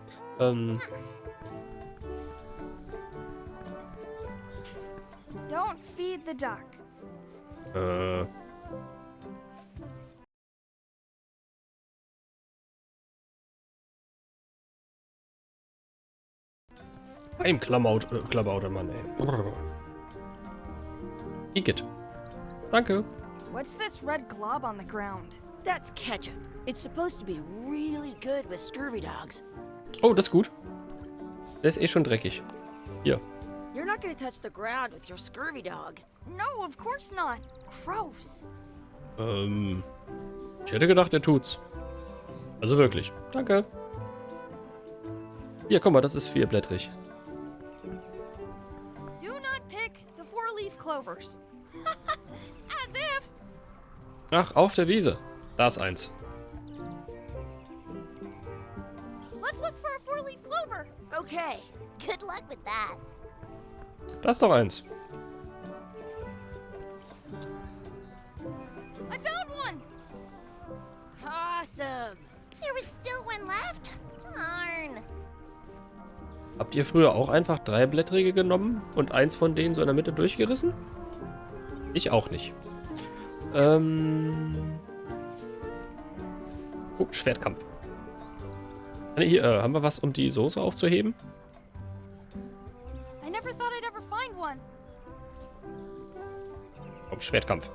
Don't feed the duck. Ein Klabauter Mann, ey. Igitt. Danke. What's this red glob on the ground? That's ketchup. It's supposed to be really good with scurvy dogs. Oh, das ist gut. Der ist eh schon dreckig. Hier. You're not gonna touch the ground with your scurvy dog. No, of course not. Gross. Ich hätte gedacht, er tut's. Also wirklich. Danke. Hier, guck mal, das ist vierblättrig. Do not pick the four-leaf clovers. As if. Ach, auf der Wiese. Da ist eins. Let's look for a four-leaf clover. Okay. Good luck with that. Da ist doch eins. I found one. Awesome. There was still one left. Darn. Habt ihr früher auch einfach dreiblättrige genommen und eins von denen so in der Mitte durchgerissen? Ich auch nicht. Oh, Schwertkampf. Hier, haben wir was, um die Soße aufzuheben? I never thought I'd ever find one. Komm, Schwertkampf.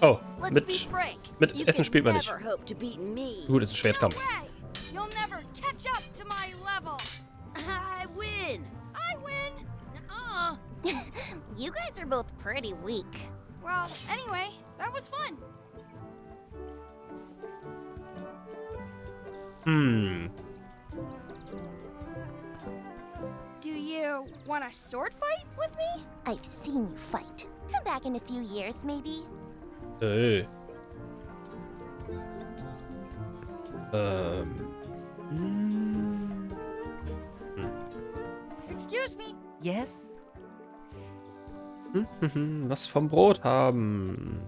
Oh, Let's be mit frank. mit You Essen can spielt man nicht. never hope to beat me. Gut, es ist ein Schwertkampf. No way. You'll never catch up to my level. I win. I win. You guys are both pretty weak. Well, anyway, that was fun. Do you want a sword fight with me? I've seen you fight. Come back in a few years, maybe. Hey. Excuse me. Yes? Was vom Brot haben.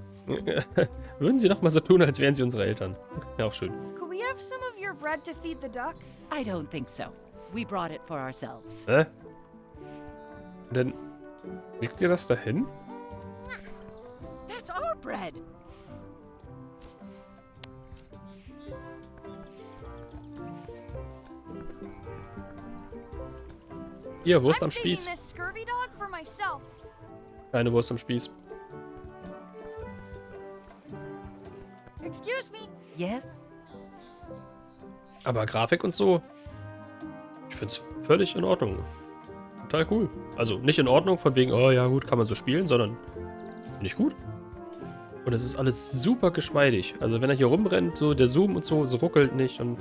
Würden Sie doch mal so tun, als wären Sie unsere Eltern. Ja, auch schön. Could we have some of your bread to feed the duck? I don't think so. We brought it for ourselves. Hä? Und dann legt ihr das dahin? That's our bread. Hier, Wurst I'm am saving Spieß. this scurvy dog for myself. Keine Wurst am Spieß. Excuse me. Yes? Aber Grafik und so. Ich find's völlig in Ordnung. total cool. Also nicht in Ordnung, von wegen, oh ja gut, kann man so spielen, sondern finde ich gut. Und es ist alles super geschmeidig. Also wenn er hier rumrennt, so der Zoom und so, es ruckelt nicht und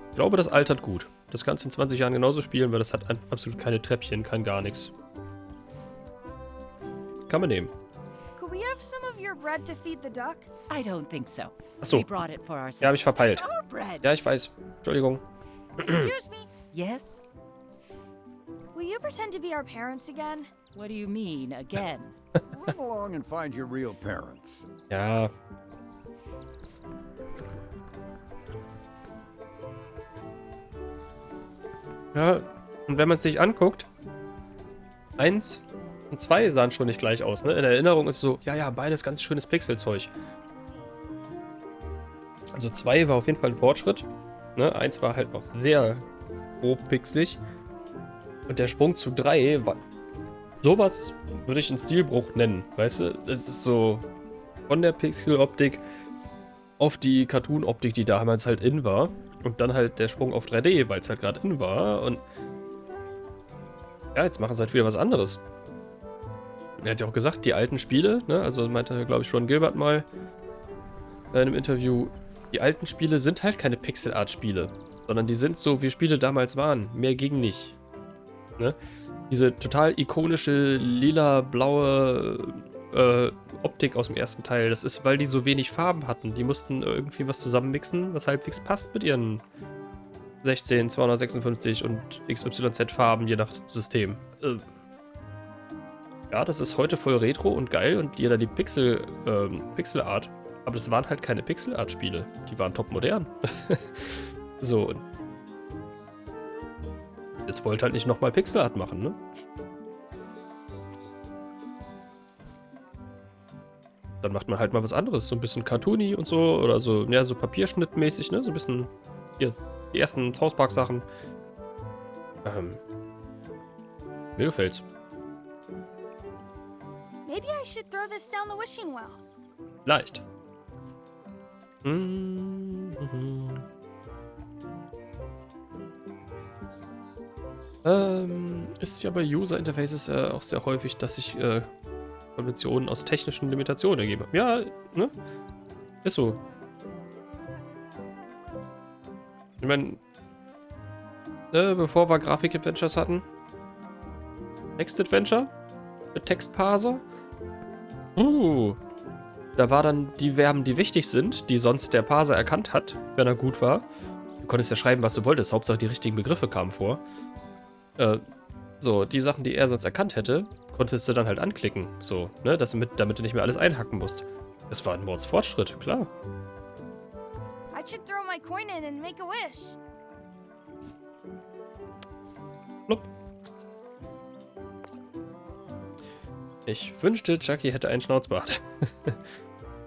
ich glaube, das altert gut. Das kannst du in 20 Jahren genauso spielen, weil das hat absolut keine Treppchen, kein gar nichts. Kann man nehmen. Could we have some of your bread to feed the duck? I don't think so. Achso, We brought it for ourselves. ja, habe ich verpeilt. Our bread. Ja, ich weiß. Entschuldigung. Excuse me. Yes? Will you pretend to be our parents again? What do you mean, again? Run along and find your real parents. Ja. Ja, und wenn man es sich anguckt, 1 und 2 sahen schon nicht gleich aus, ne? In Erinnerung ist so, ja, beides ganz schönes Pixelzeug. Also 2 war auf jeden Fall ein Fortschritt. Ne? 1 war halt noch sehr grob pixelig. Und der Sprung zu 3 war... Sowas würde ich einen Stilbruch nennen, weißt du? Es ist so von der Pixel-Optik auf die Cartoon-Optik, die damals halt in war. Und dann halt der Sprung auf 3D, weil es halt gerade in war. Und ja, jetzt machen sie halt wieder was anderes. Er hat ja auch gesagt, die alten Spiele, ne? Also meinte, glaube ich, schon Gilbert mal in einem Interview, die alten Spiele sind halt keine Pixel-Art-Spiele, sondern die sind so, wie Spiele damals waren. Mehr ging nicht. Ne? Diese total ikonische lila-blaue Optik aus dem ersten Teil, das ist, weil die so wenig Farben hatten. Die mussten irgendwie was zusammenmixen, was halbwegs passt mit ihren 16, 256 und XYZ Farben, je nach System. Ja, das ist heute voll retro und geil und jeder die Pixel-Art. Aber das waren halt keine Pixel-Art-Spiele. Die waren top modern. So. Und jetzt wollt halt nicht nochmal Pixel-Art machen, ne? Dann macht man halt mal was anderes. So ein bisschen cartoony und so. Oder so, ja, so papierschnittmäßig, ne? So ein bisschen, hier, die ersten South Park-Sachen. Mir gefällt's. Maybe I should throw this down the wishing well. Leicht. Ist ja bei User Interfaces auch sehr häufig, dass sich Konventionen aus technischen Limitationen ergeben. Ja, ne? Ist so. Ich meine, bevor wir Grafik-Adventures hatten, Text-Adventure mit Textparser. Da war dann die Verben, die wichtig sind, die sonst der Parser erkannt hat, wenn er gut war. Du konntest ja schreiben, was du wolltest. Hauptsache die richtigen Begriffe kamen vor. So, die Sachen, die er sonst erkannt hätte, konntest du dann halt anklicken. So, ne, damit du nicht mehr alles einhacken musst. Das war ein Mordsfortschritt, klar. I should throw my coin in and make a wish. Plupp. Ich wünschte, Chucky hätte einen Schnauzbart.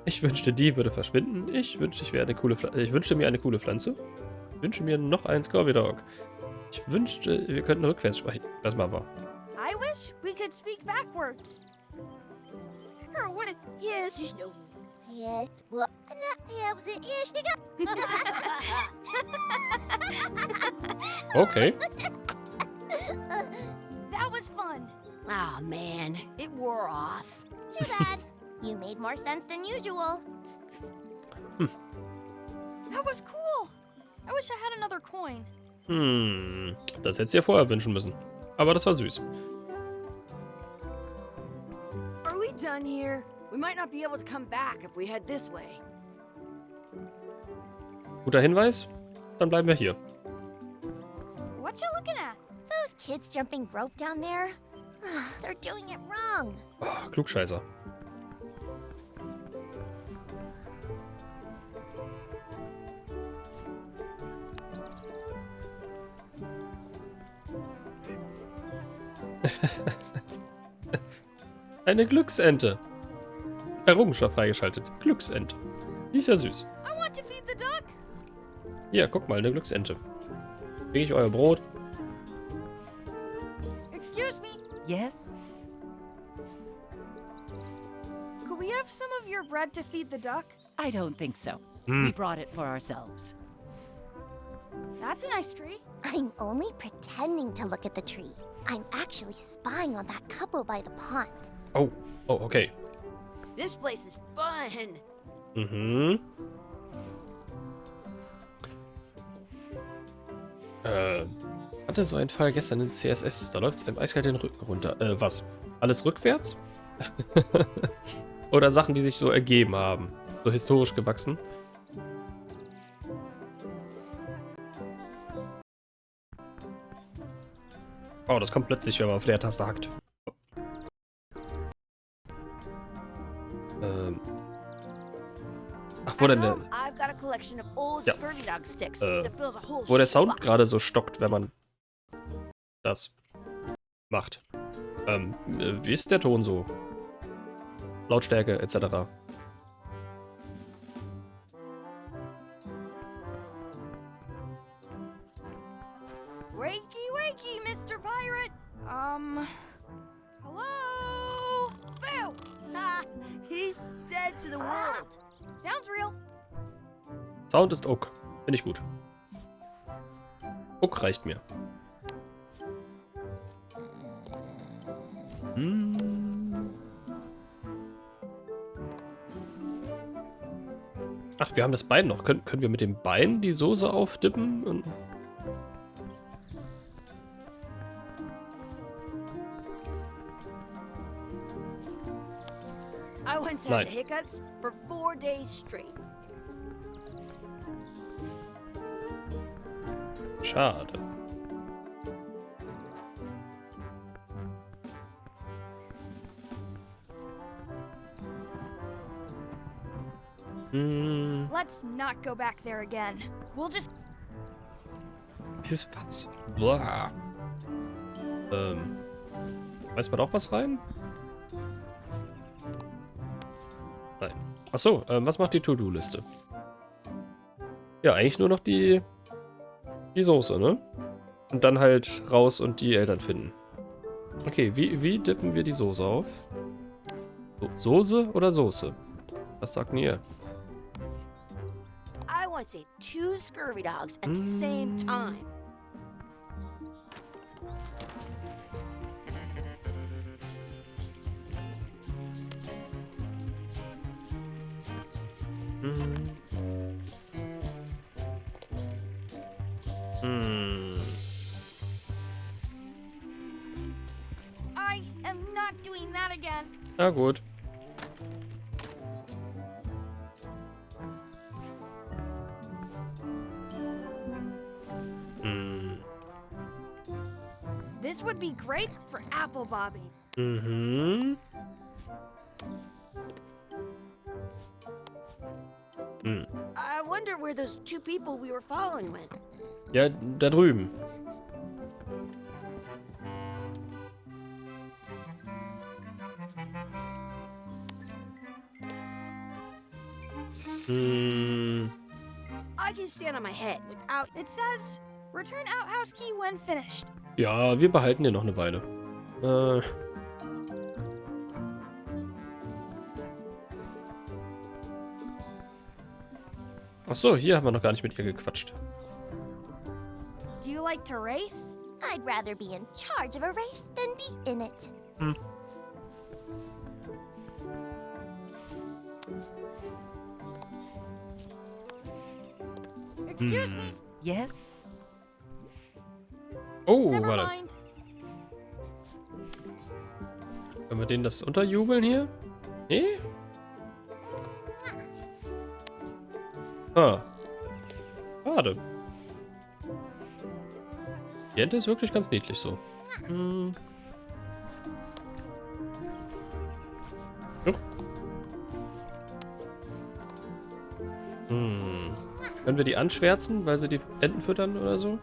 Ich wünschte, die würde verschwinden. Ich wünschte, ich wünschte mir eine coole Pflanze. Ich wünsche mir noch einen Scurvy Dog. Ich wünschte, wir könnten rückwärts sprechen. Das machen wir. I wish we could speak backwards. Or what is... Yes, you know. Yes, well, Okay. That was fun. Oh man, it wore off. too bad. You made more sense than usual. That was cool. I wish I had another coin. Das hättest du ja vorher wünschen müssen. Aber das war süß. Are we done here? We might not be able to come back if we head this way. Guter Hinweis. Dann bleiben wir hier. What you looking at? Those kids jumping rope down there? They're doing it wrong. Oh, Klugscheißer. Eine Glücksente. Errungenschaft freigeschaltet. Glücksente. Die ist ja süß. I want to feed the duck. Hier, guck mal, eine Glücksente. Kriege ich euer Brot? Excuse me. Yes? Could we have some of your bread to feed the duck? I don't think so. We brought it for ourselves. That's a nice tree. I'm only pretending to look at the tree. I'm actually spying on that couple by the pond. Oh, okay. This place is fun. Mhm. Hatte so einen Fall gestern in CSS. Da läuft es einem eiskalt den Rücken runter. Was? Alles rückwärts? Oder Sachen, die sich so ergeben haben. So historisch gewachsen. Oh, das kommt plötzlich, wenn man auf Leertaste hackt. Ach, wo denn der... Ja. Wo der Sound gerade so stockt, wenn man das macht. Wie ist der Ton so? Lautstärke etc. Wakey, wakey, Mr. Pirate. Hello? Boo! Ah, he's dead to the world. Sounds real. Sound ist ok. Finde ich gut. Ok reicht mir. Ach, wir haben das Bein noch. Können wir mit dem Bein die Soße aufdippen? Und I once had the hiccups for 4 days straight. Schade. Let's not go back there again. We'll just... Dieses Fatz. Boah. Weiß man auch was rein? Nein. Achso, was macht die To-Do-Liste? Ja, eigentlich nur noch die Soße, ne? Und dann halt raus und die Eltern finden. Okay, wie dippen wir die Soße auf? So, Soße oder Soße? Was sagt ihr? I once ate 2 scurvy dogs at the same time. I am not doing that again. Na gut. This would be great for apple bobbing. Mhm. I wonder where those 2 people we were following went. Ja, da drüben. I can stand on my head without... It says, return outhouse key when finished. Ja, wir behalten den noch eine Weile. Achso, hier haben wir noch gar nicht mit ihr gequatscht. Do you like to race? I'd rather be in charge of a race than be in it. Excuse me. Yes? Oh, Never warte. mind. Können wir denen das unterjubeln hier? Nee? Ah. Schade. Die Ente ist wirklich ganz niedlich so. Können wir die anschwärzen, weil sie die Enten füttern oder so?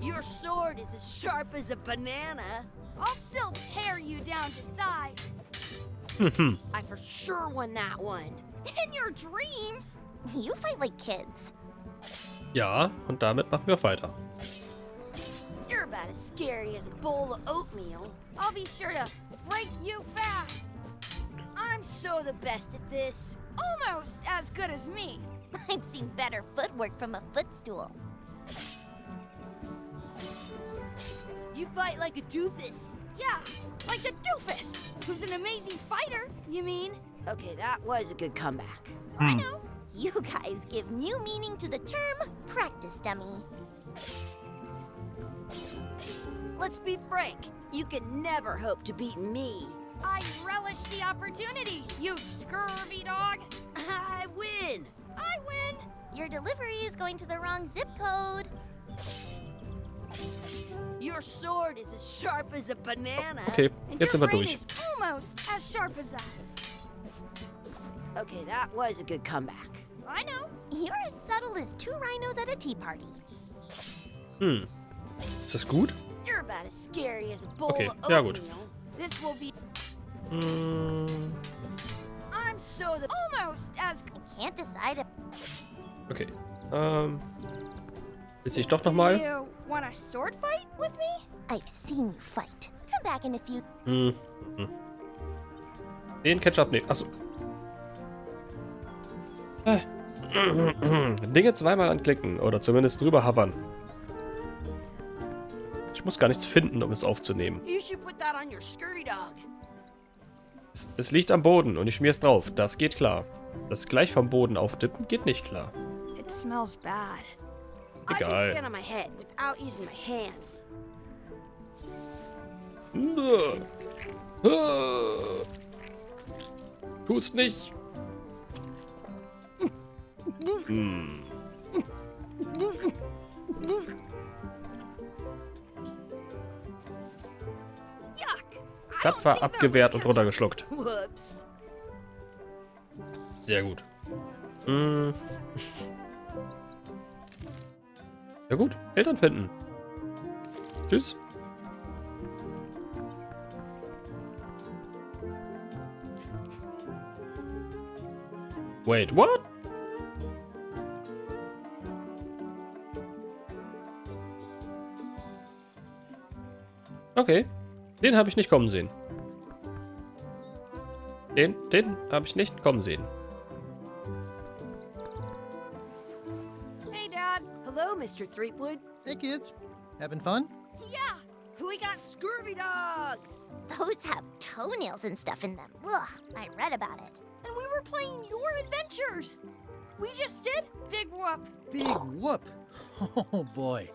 Your sword is as sharp as a banana. I'll still tear you down to size. I for sure won that one. In your dreams. You fight like kids. Ja, und damit machen wir weiter. You're about as scary as a bowl of oatmeal. I'll be sure to break you fast. I'm I'm so the best at this. Almost as good as me. I've seen better footwork from a footstool. You fight like a doofus. Yeah, like a doofus, who's an amazing fighter, you mean? Okay, that was a good comeback. I know. You guys give new meaning to the term practice dummy. Let's be frank. You can never hope to beat me. I relish the opportunity, you scurvy dog. I win. I win. Your delivery is going to the wrong zip code. Your sword is as sharp as a banana. Okay, And jetzt sind your wir brain durch. is almost as sharp as that. Okay, that was a good comeback. I know. You're as subtle as two rhinos at a tea party. Hm. Ist das gut? You're about as scary as a bowl Okay, of ja oatmeal. gut. This will be Hm. I'm so the almost as I can't decide if Okay. Will ich doch nochmal? You want a sword fight with me? I've seen you fight. Come back in a few. Hm. Den Ketchup nehmen. Achso. Dinge zweimal anklicken oder zumindest drüber hovern. Ich muss gar nichts finden, um es aufzunehmen. You should put that on your scurvy dog. Es liegt am Boden und ich schmier's drauf. Das geht klar. Das gleich vom Boden auftippen geht nicht klar. It smells bad. I can Egal. stand on my head without using my hands. Tust nicht. Hm. Yuck. Tapfer abgewehrt und runtergeschluckt. Whoops. Sehr gut. Hm. Ja gut, Eltern finden. Tschüss. Wait, what? Okay, den habe ich nicht kommen sehen. Den habe ich nicht kommen sehen. Hey, Dad. Hello, Mr. Threepwood. Hey, kids. Having fun? Yeah. We got scurvy dogs. Those have toenails and stuff in them. Ugh, I read about it. And we were playing your adventures. We just did. Big whoop. Big whoop. Oh, boy.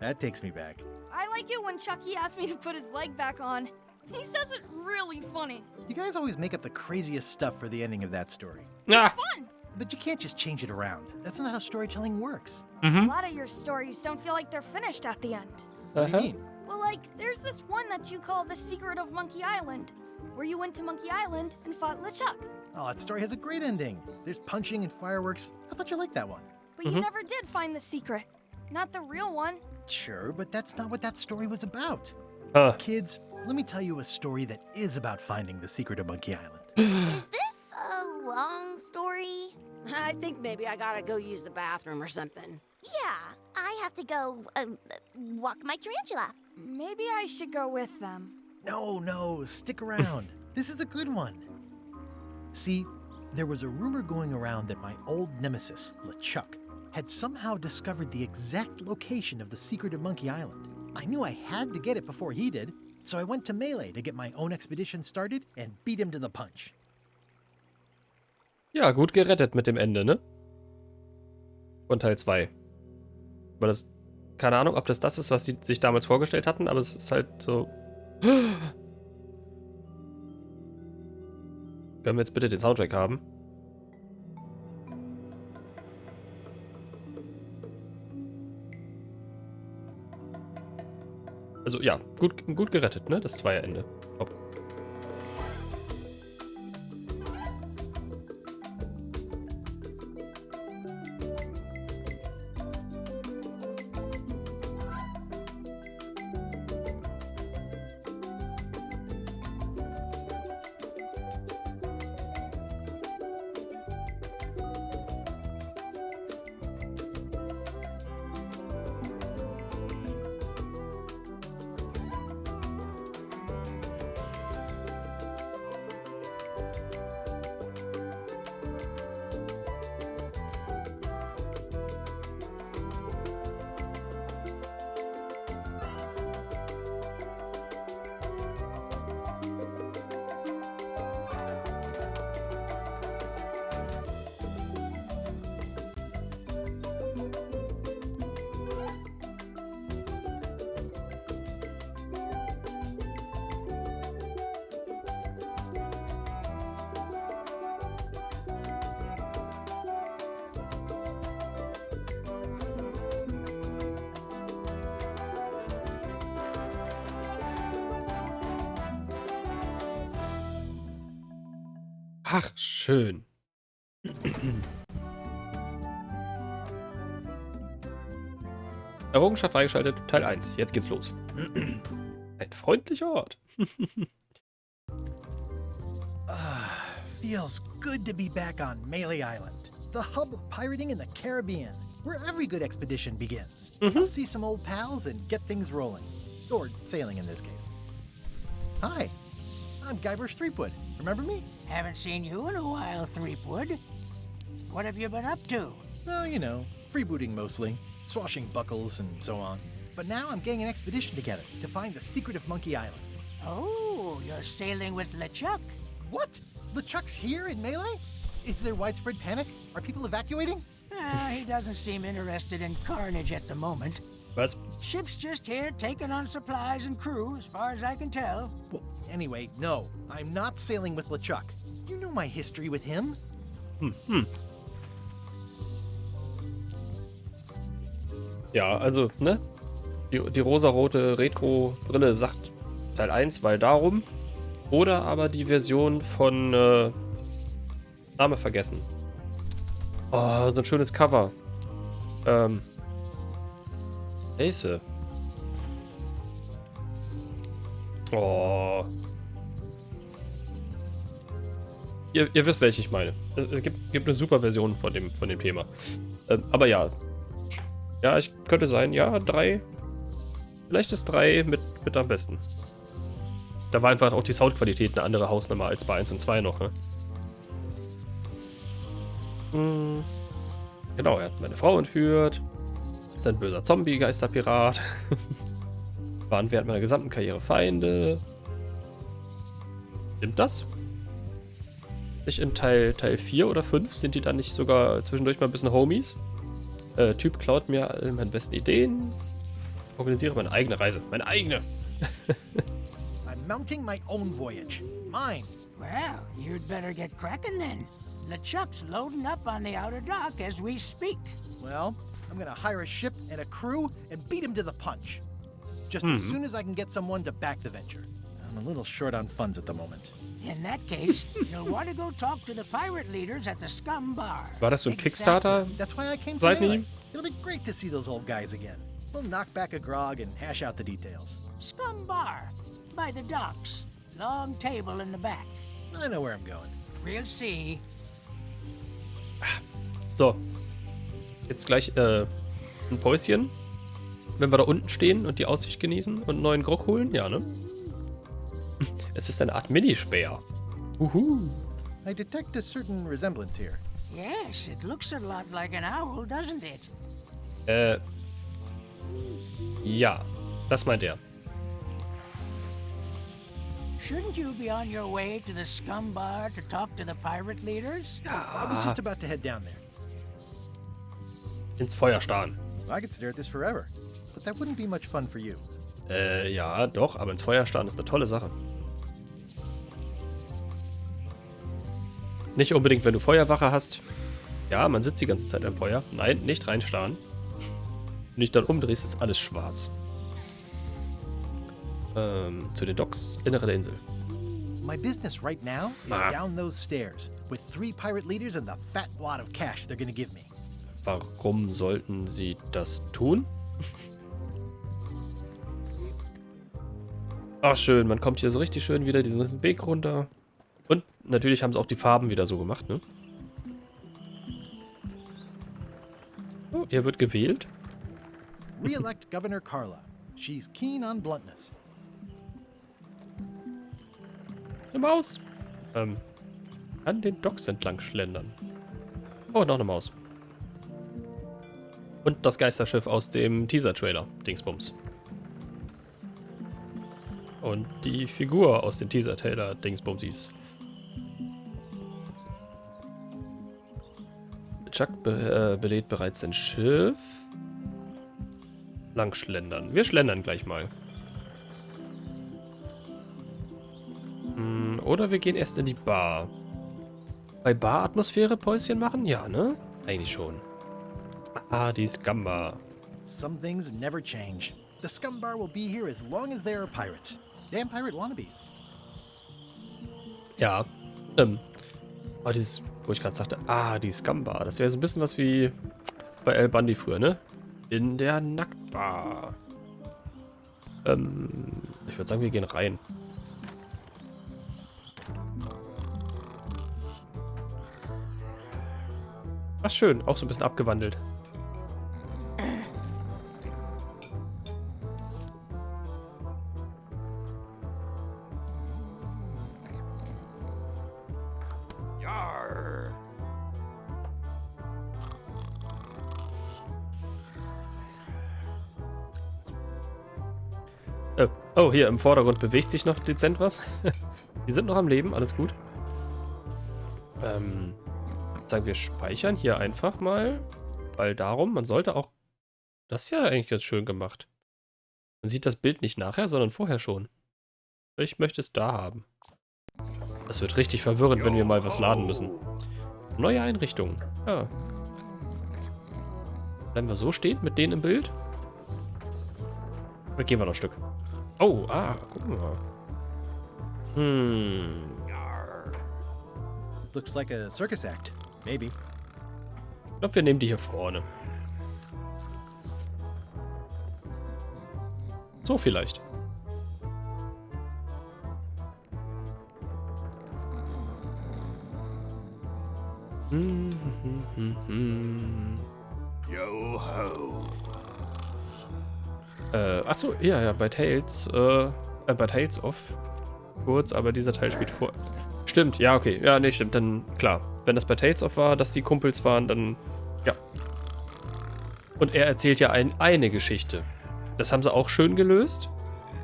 That takes me back. I like it when Chucky asked me to put his leg back on. He says it really funny. You guys always make up the craziest stuff for the ending of that story. Ah! Fun. But you can't just change it around. That's not how storytelling works. A lot of your stories don't feel like they're finished at the end. What do you mean? Well, like, there's this one that you call The Secret of Monkey Island, where you went to Monkey Island and fought LeChuck. Oh, that story has a great ending. There's punching and fireworks. I thought you liked that one. But you never did find the secret. Not the real one. Sure, but that's not what that story was about. Kids, let me tell you a story that is about finding the secret of Monkey Island. Is this a long story? I think maybe I gotta go use the bathroom or something. Yeah, I have to go walk my tarantula. Maybe I should go with them. No, stick around. This is a good one. See, there was a rumor going around that my old nemesis, LeChuck, had somehow discovered the exact location of the secret of Monkey Island. I knew I had to get it before he did, so I went to Melee to get my own expedition started and beat him to the punch. Ja, gut gerettet mit dem Ende, ne? Von Teil 2. Weil das, keine Ahnung, ob das ist, was sie sich damals vorgestellt hatten, aber es ist halt so... Können wir jetzt bitte den Soundtrack haben? Also ja, gut gerettet, ne? Das Zweierende. Top. Ach, schön. Errungenschaft freigeschaltet, Teil 1. Jetzt geht's los. Ein freundlicher Ort. Feels good to be back on Melee Island, the hub of pirating in the Caribbean, where every good expedition begins. I'll see some old pals and get things rolling. Or sailing in this case. Hi, I'm Guybrush Threepwood. Remember me? Haven't seen you in a while, Threepwood. What have you been up to? Oh, you know, freebooting mostly, swashing buckles and so on. But now I'm getting an expedition together to find the secret of Monkey Island. Oh, you're sailing with LeChuck. What? LeChuck's here in Melee? Is there widespread panic? Are people evacuating? He doesn't seem interested in carnage at the moment. Was? Ship's just here taking on supplies and crew, as far as I can tell. Well, anyway, no, I'm not sailing with LeChuck. You know my history with him. Ja, also, ne? Die rosarote Retro-Brille sagt Teil 1, weil darum. Oder aber die Version von Name vergessen. Oh, so ein schönes Cover. Ace. Oh. Ihr wisst, welche ich meine. Es gibt eine super Version von dem Thema. Aber ja. Ja, ich könnte sein, ja, 3. Vielleicht ist 3 mit am besten. Da war einfach auch die Soundqualität eine andere Hausnummer als bei 1 und 2 noch, ne? Genau, er hat meine Frau entführt. Ist ein böser Zombie-Geisterpirat. Waren während meiner gesamten Karriere Feinde. Stimmt das? Nicht in Teil 4 oder 5 sind die dann nicht sogar zwischendurch mal ein bisschen Homies? Typ klaut mir all meine besten Ideen. Organisiere meine eigene Reise. Meine eigene! I'm mounting my own voyage. Mine. Well, you'd better get cracking then. LeChuck's loading up on the outer dock as we speak. Well, I'm gonna hire a ship and a crew and beat him to the punch. Just as soon as I can get someone to back the venture. I'm a little short on funds at the moment. In that case, you'll want to go talk to the pirate leaders at the Scum Bar. War das so ein Exactly. Kickstarter? That's why I came to Seid Melee. nie? It'll be great to see those old guys again. We'll knock back a grog and hash out the details. Scum Bar, by the docks. Long table in the back. I know where I'm going. We'll see. So. Jetzt gleich ein Päuschen. Wenn wir da unten stehen und die Aussicht genießen und einen neuen Grog holen? Ja, ne? Es ist eine Art Minispeer. I detect a certain resemblance here. Yes, it looks a lot like an owl, doesn't it? Ja. Das meint er. Shouldn't you be on your way to the Scum Bar to talk to the pirate leaders? I was just about to head down there. Ins Feuer starren. I could stare at this forever. But that wouldn't be much fun for you. Ja, doch, aber ins Feuer starren ist eine tolle Sache. Nicht unbedingt, wenn du Feuerwache hast. Ja, man sitzt die ganze Zeit am Feuer. Nein, nicht reinstarren. Wenn du dich dann umdrehst, ist alles schwarz. Zu den Docks, Innere der Insel. My business right now is down those stairs with 3 pirate leaders and the fat wad of cash they're gonna give me. Warum sollten sie das tun? Ach, schön. Man kommt hier so richtig schön wieder diesen Weg runter. Und natürlich haben sie auch die Farben wieder so gemacht, ne? Oh, er wird gewählt. Re-elect Governor Carla. She's keen on bluntness. Eine Maus. An den Docks entlang schlendern. Oh, noch eine Maus. Und das Geisterschiff aus dem Teaser-Trailer. Dingsbums. Und die Figur aus dem Teaser-Trailer. Dingsbumsies. Chuck belädt bereits sein Schiff. Langschlendern. Wir schlendern gleich mal. Oder wir gehen erst in die Bar. Bei Bar-Atmosphäre Päuschen machen? Ja, ne? Eigentlich schon. Ah, die Scum Bar. Some things never change. The Scum Bar will be here as long as there are pirates. Damn pirate wannabes. Ja. Oh, dieses, wo ich gerade sagte, die Scumbar. Das wäre so ein bisschen was wie bei El Bundy früher, ne? In der Nacktbar. Ich würde sagen, wir gehen rein. Ach, schön. Auch so ein bisschen abgewandelt. Yarr. Oh, hier im Vordergrund bewegt sich noch dezent was. Die sind noch am Leben, alles gut. Sagen wir speichern hier einfach mal. Weil darum, man sollte auch... Das ist ja eigentlich ganz schön gemacht. Man sieht das Bild nicht nachher, sondern vorher schon. Ich möchte es da haben. Das wird richtig verwirrend, wenn wir mal was laden müssen. Neue Einrichtungen. Ja. Bleiben wir so stehen mit denen im Bild? Oder gehen wir noch ein Stück? Oh, gucken wir mal. Looks like a circus act. Maybe. Ich glaube, wir nehmen die hier vorne. So vielleicht. Yo ho. Achso, ja, bei Tales of. Kurz, aber dieser Teil spielt vor. Stimmt, ja, okay. Ja, nee, stimmt, dann klar. Wenn das bei Tales of war, dass die Kumpels waren, dann ja. Und er erzählt ja eine Geschichte. Das haben sie auch schön gelöst.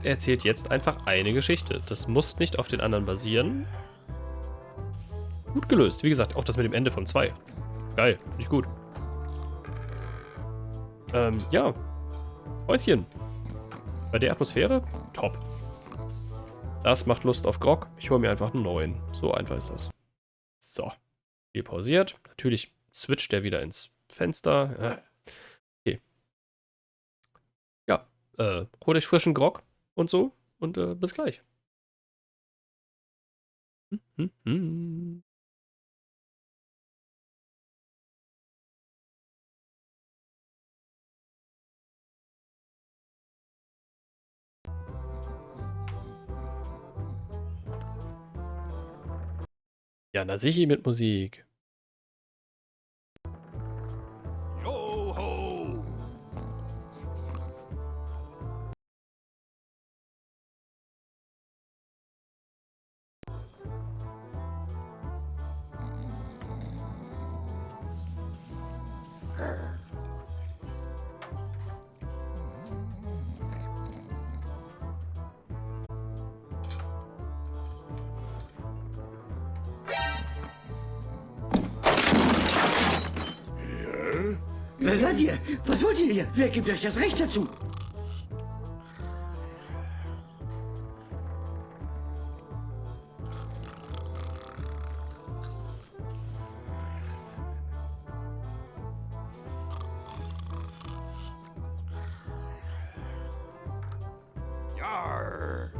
Er erzählt jetzt einfach eine Geschichte. Das muss nicht auf den anderen basieren. Gut gelöst. Wie gesagt, auch das mit dem Ende von 2. Geil, nicht gut. Ja. Häuschen. Bei der Atmosphäre? Top. Das macht Lust auf Grog. Ich hole mir einfach einen neuen. So einfach ist das. So. Hier pausiert. Natürlich switcht der wieder ins Fenster. Okay. Ja. Holt euch frischen Grog und so. Und bis gleich. Ja, na sicher mit Musik. Yo ho. Wer seid ihr? Was wollt ihr hier? Wer gibt euch das Recht dazu? Yarr.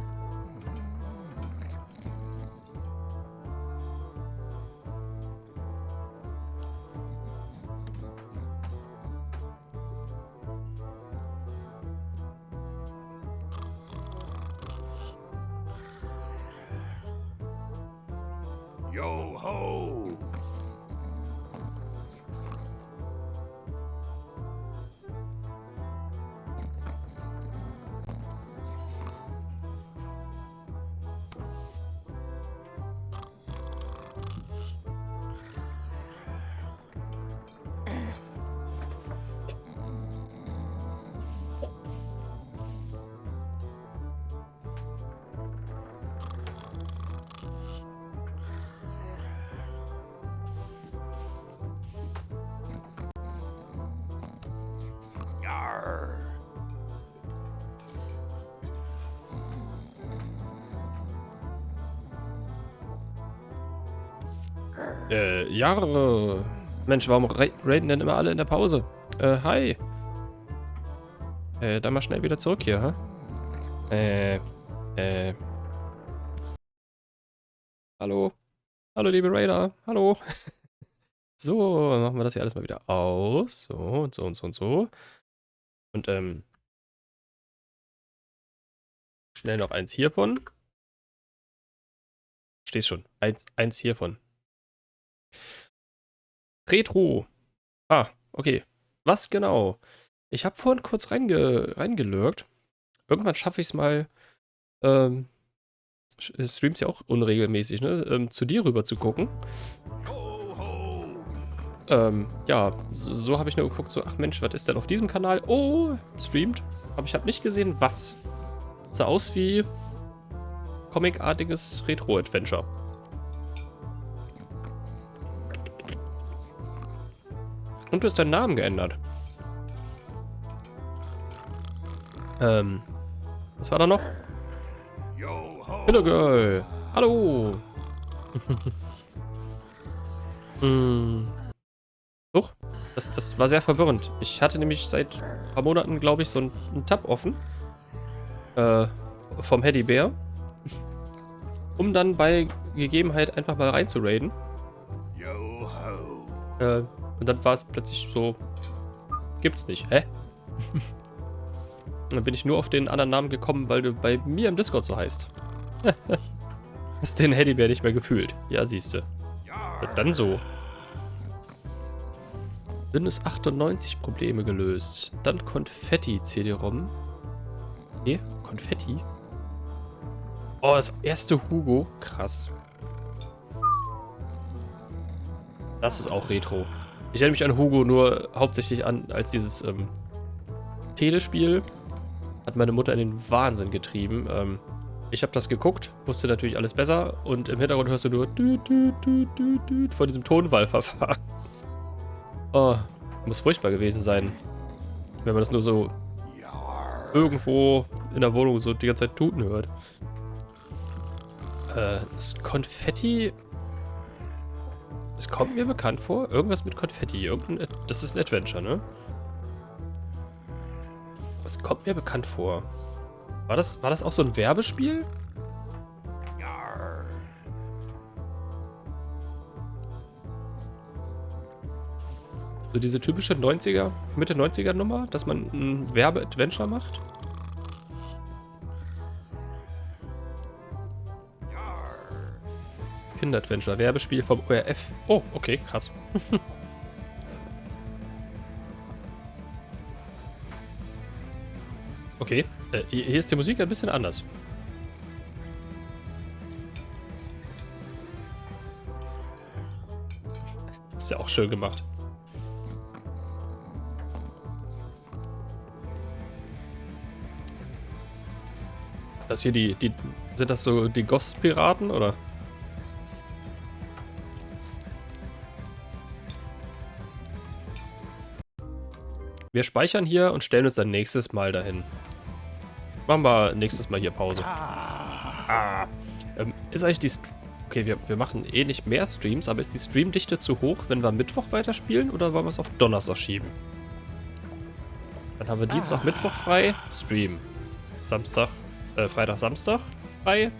Yo ho. Yarr. Jahre. Mensch, warum raiden denn immer alle in der Pause? Hi. Dann mal schnell wieder zurück hier, hä? Hallo? Hallo, liebe Raider. Hallo. So, machen wir das hier alles mal wieder aus. So und so und so und so. Und, schnell noch eins hiervon. Stehst schon. Eins hiervon. Retro. Ah, okay. Was genau? Ich habe vorhin kurz reingelurkt. Irgendwann schaffe ich es mal, Streams ja auch unregelmäßig, ne? Zu dir rüber zu gucken. Ja, so habe ich nur geguckt, so, ach Mensch, was ist denn auf diesem Kanal? Oh, streamt. Aber ich habe nicht gesehen, was. Sah aus wie comicartiges Retro-Adventure. Und du hast deinen Namen geändert. Was war da noch? Hello Girl. Hallo. Doch, das war sehr verwirrend. Ich hatte nämlich seit ein paar Monaten, glaube ich, so einen Tab offen. Vom Headybär. Um dann bei Gegebenheit einfach mal reinzuraiden. Und dann war es plötzlich so, gibt's nicht. Hä? Dann bin ich nur auf den anderen Namen gekommen, weil du bei mir im Discord so heißt. Hast den Headybär nicht mehr gefühlt. Ja, siehste. Dann so. Windows 98 Probleme gelöst. Dann Konfetti CD-ROM. Nee, Konfetti? Oh, das erste Hugo. Krass. Das ist auch Retro. Ich erinnere mich an Hugo nur hauptsächlich an, als dieses Telespiel hat meine Mutter in den Wahnsinn getrieben. Ich habe das geguckt, wusste natürlich alles besser und im Hintergrund hörst du nur von diesem Tonwahlverfahren. Oh, muss furchtbar gewesen sein, wenn man das nur so irgendwo in der Wohnung so die ganze Zeit tuten hört. Das Konfetti, es kommt mir bekannt vor. Irgendwas mit Konfetti. Das ist ein Adventure, ne? Das kommt mir bekannt vor. War das auch so ein Werbespiel? So diese typische 90er, Mitte 90er Nummer, dass man ein Werbe-Adventure macht? Kinder-Adventure, Werbespiel vom ORF. Oh, okay, krass. Okay, hier ist die Musik ein bisschen anders. Ist ja auch schön gemacht. Das hier sind das so die Ghost-Piraten, oder? Wir speichern hier und stellen uns dann nächstes Mal dahin. Machen wir nächstes Mal hier Pause. Ist eigentlich die... Okay, wir machen eh nicht mehr Streams, aber ist die Streamdichte zu hoch, wenn wir Mittwoch weiterspielen, oder wollen wir es auf Donnerstag schieben? Dann haben wir Dienstag, Mittwoch frei, Stream. Freitag, Samstag frei,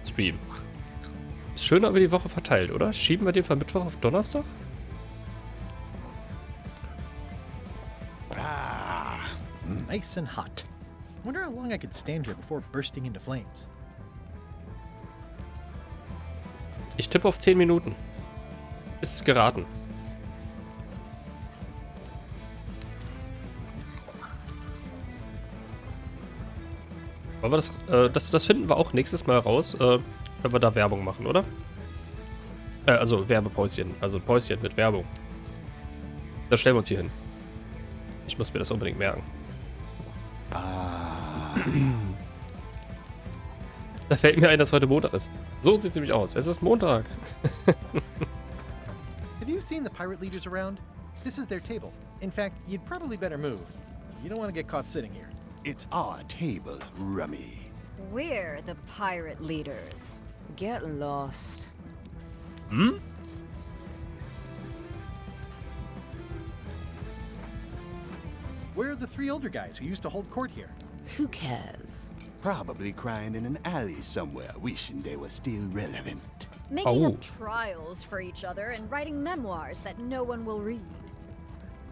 Stream. Ist schöner über die Woche verteilt, oder? Schieben wir den von Mittwoch auf Donnerstag? Nice and hot. Wonder how long I could stand here before bursting into flames. Ich tippe auf 10 Minuten. Ist geraten. Aber das finden wir auch nächstes Mal raus, wenn wir da Werbung machen, oder? Also Werbepäuschen. Also Päuschen mit Werbung. Da stellen wir uns hier hin. Ich muss mir das unbedingt merken. Da fällt mir ein, dass heute Montag ist. So sieht es nämlich aus. Es ist Montag. Have you seen the pirate leaders around? This is their table. In fact, you'd probably better move. You don't want to get caught sitting here. It's our table, Rummy. We're the pirate leaders. Get lost. Hm? Where are the 3 older guys who used to hold court here? Who cares? Probably crying in an alley somewhere, wishing they were still relevant. Making Oh. up trials for each other and writing memoirs that no one will read.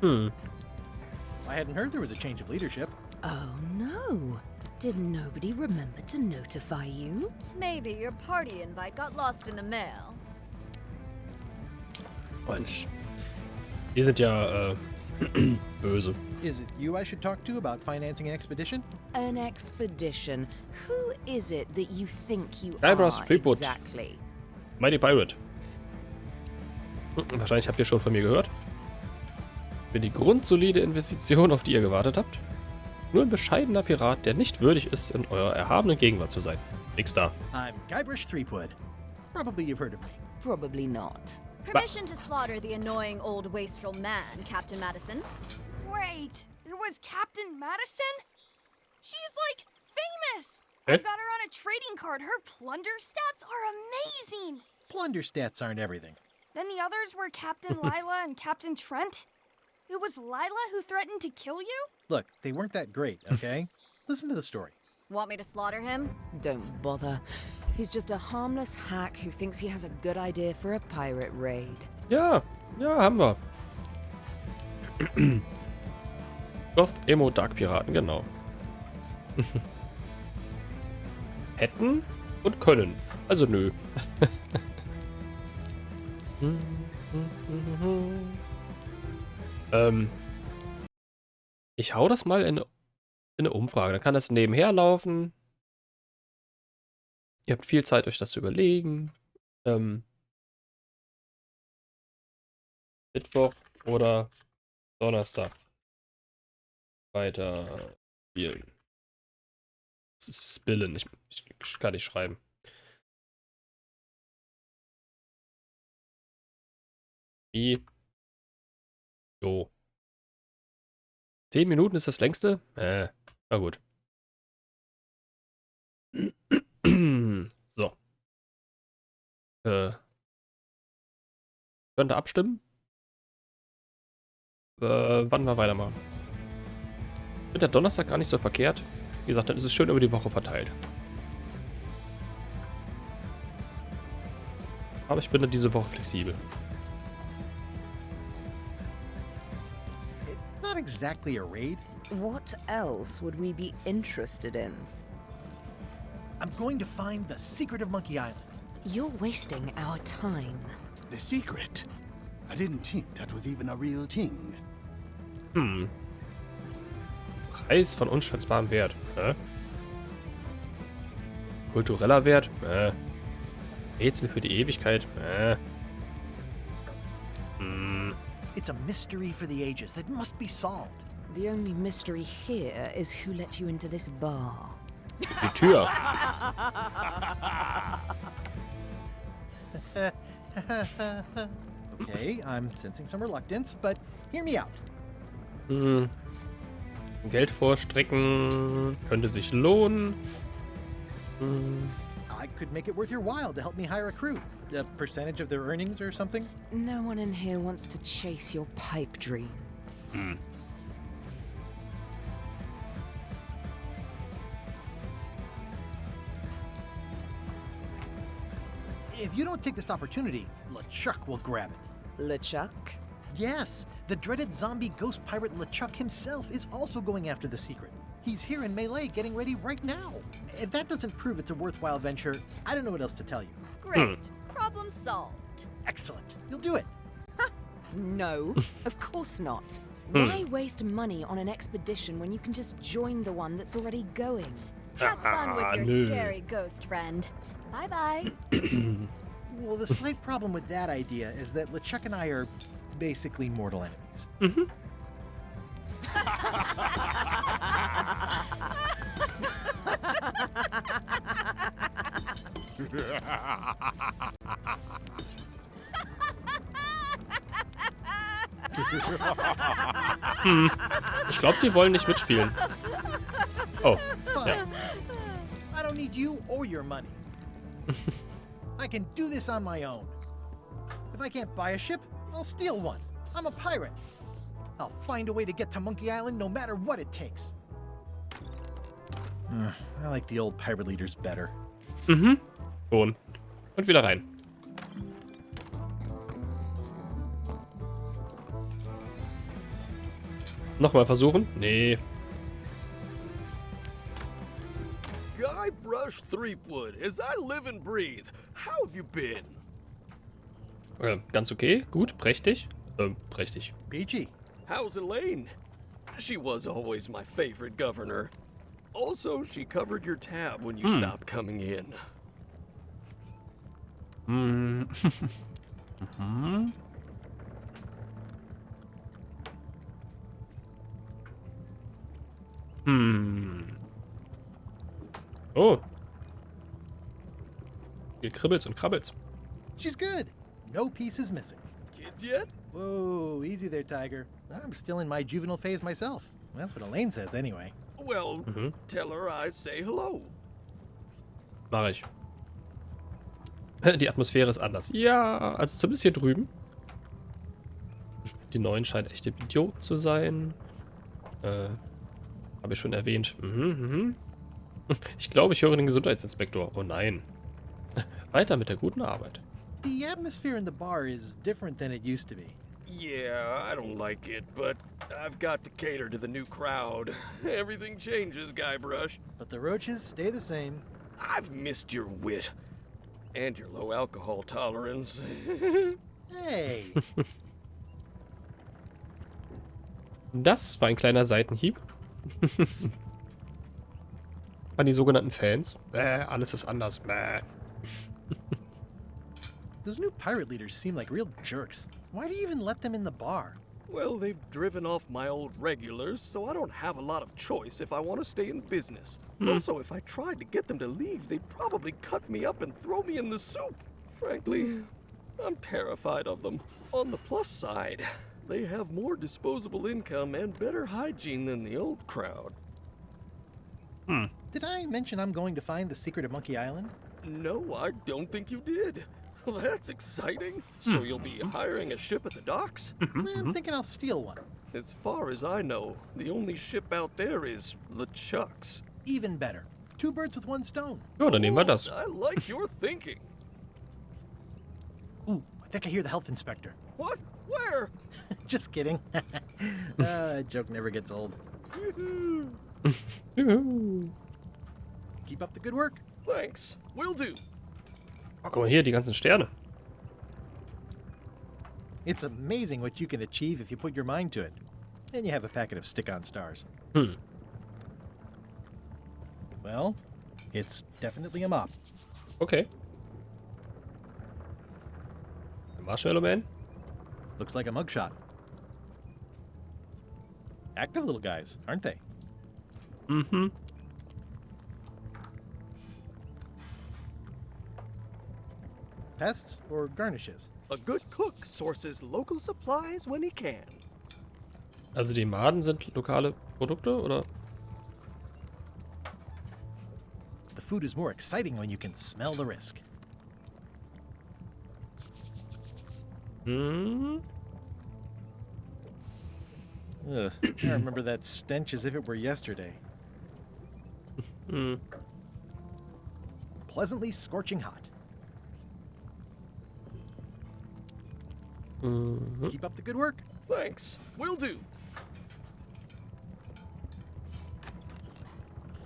I hadn't heard there was a change of leadership. Oh no. Did nobody remember to notify you? Maybe your party invite got lost in the mail. Mensch. Die sind ja böse. Is it you I should talk to about financing an expedition? An expedition. Who is it that you think you Cyber's are Freeboot. exactly? Mighty Pirate. Wahrscheinlich habt ihr schon von mir gehört. Für die grundsolide Investition, auf die ihr gewartet habt. Nur ein bescheidener Pirat, der nicht würdig ist, in eurer erhabenen Gegenwart zu sein. Nix da. I'm Guybrush Threepwood. Probably you've heard of me. Probably not. Permission to slaughter the annoying old wastrel man, Captain Madison. Wait, it was Captain Madison? She's like famous. Eh? I've got her on a trading card. Her plunder stats are amazing. Plunder stats aren't everything. Then the others were Captain Lila and Captain Trent. It was Lila who threatened to kill you? Look, they weren't that great, okay? Listen to the story. Want me to slaughter him? Don't bother. He's just a harmless hack who thinks he has a good idea for a pirate raid. Ja, ja, haben wir. Goth, Emo, Dark Piraten, genau. Hätten und können. Also nö. Ich hau das mal in eine Umfrage. Dann kann das nebenher laufen. Ihr habt viel Zeit, euch das zu überlegen. Mittwoch oder Donnerstag weiter spielen. Das ist Spillen. Ich kann nicht schreiben. Wie? Jo. 10 Minuten ist das längste? Na gut. So. Könnt ihr abstimmen? Wann wir weitermachen? Ich finde der Donnerstag gar nicht so verkehrt. Wie gesagt, dann ist es schön über die Woche verteilt. Aber ich bin dann diese Woche flexibel. It's not exactly a raid. What else would we be interested in? I'm going to find the secret of Monkey Island. You're wasting our time. The secret? I didn't think that was even a real thing. Preis von unschätzbarem Wert. Kultureller Wert. Rätsel für die Ewigkeit. It's a mystery for the ages that must be solved. The only mystery here is who let you into this bar. Die Tür. Okay, I'm sensing some reluctance, but hear me out. Geld vorstrecken könnte sich lohnen. I could make it worth your while to help me hire a crew. A percentage of their earnings or something? No one in here wants to chase your pipe dream. If you don't take this opportunity, LeChuck will grab it. LeChuck? Yes, the dreaded zombie ghost pirate LeChuck himself is also going after the secret. He's here in Melee getting ready right now. If that doesn't prove it's a worthwhile venture, I don't know what else to tell you. Great. Problem solved. Excellent. You'll do it. No, of course not. Why waste money on an expedition when you can just join the one that's already going? Have fun with your nö. scary ghost friend. Bye-bye. Well, the slight problem with that idea is that LeChuck and I are basically mortal enemies. Ich glaube, die wollen nicht mitspielen. Oh. Fine. Ja. I don't need you or your money. I can do this on my own. If I can't buy a ship, I'll steal one. I'm a pirate. I'll find a way to get to Monkey Island no matter what it takes. I like the old pirate leaders better. Schon. Und wieder rein. Nochmal versuchen? Nee. Guybrush Threepwood, as I live and breathe. How have you been? Ganz okay. Gut. Prächtig. Prächtig. Peachy. How's Elaine? She was always my favorite governor. Also, she covered your tab when you stopped coming in. Oh. Hier kribbelt's und krabbelt's. She's good. No pieces missing. Kids yet? Whoa, easy there, Tiger. I'm still in my juvenile phase myself. That's what Elaine says anyway. Well, tell her I say hello. Mach ich. Die Atmosphäre ist anders. Ja, also zumindest hier drüben. Die neuen scheinen echte Idioten zu sein. Habe ich schon erwähnt. Ich glaube, ich höre den Gesundheitsinspektor. Oh nein. Weiter mit der guten Arbeit. The atmosphere in the bar is different than it used to be. Yeah, I don't like it, but I've got to cater to the new crowd. Everything changes, Guybrush. But the roaches stay the same. I've missed your wit. And your low alcohol tolerance. Hey. Das war ein kleiner Seitenhieb. An die sogenannten Fans. Alles ist anders. Those new pirate leaders seem like real jerks. Why do you even let them in the bar? Well, they've driven off my old regulars, so I don't have a lot of choice if I want to stay in business. Also, if I tried to get them to leave, they'd probably cut me up and throw me in the soup. Frankly, I'm terrified of them. On the plus side, they have more disposable income and better hygiene than the old crowd. Did I mention I'm going to find the secret of Monkey Island? No, I don't think you did. Well, that's exciting. So you'll be hiring a ship at the docks? I'm thinking I'll steal one. As far as I know, the only ship out there is LeChuck's. Even better. 2 birds with 1 stone. Ja, dann nehmen wir das. I like your thinking. Ooh, I think I hear the health inspector. What? Where? Just kidding. That joke never gets old. Keep up the good work. Thanks. Will do. Oh, guck mal hier, die ganzen Sterne. It's amazing what you can achieve if you put your mind to it. And you have a packet of stick-on stars. Well, it's definitely a mop. Okay. Marshmallow Man? Looks like a mugshot. Active little guys, aren't they? Pests or garnishes? A good cook sources local supplies when he can. Also die Maden sind lokale Produkte, oder? The food is more exciting when you can smell the risk. Ugh, I remember that stench as if it were yesterday. Pleasantly scorching hot. Keep up the good work. Thanks. Will do.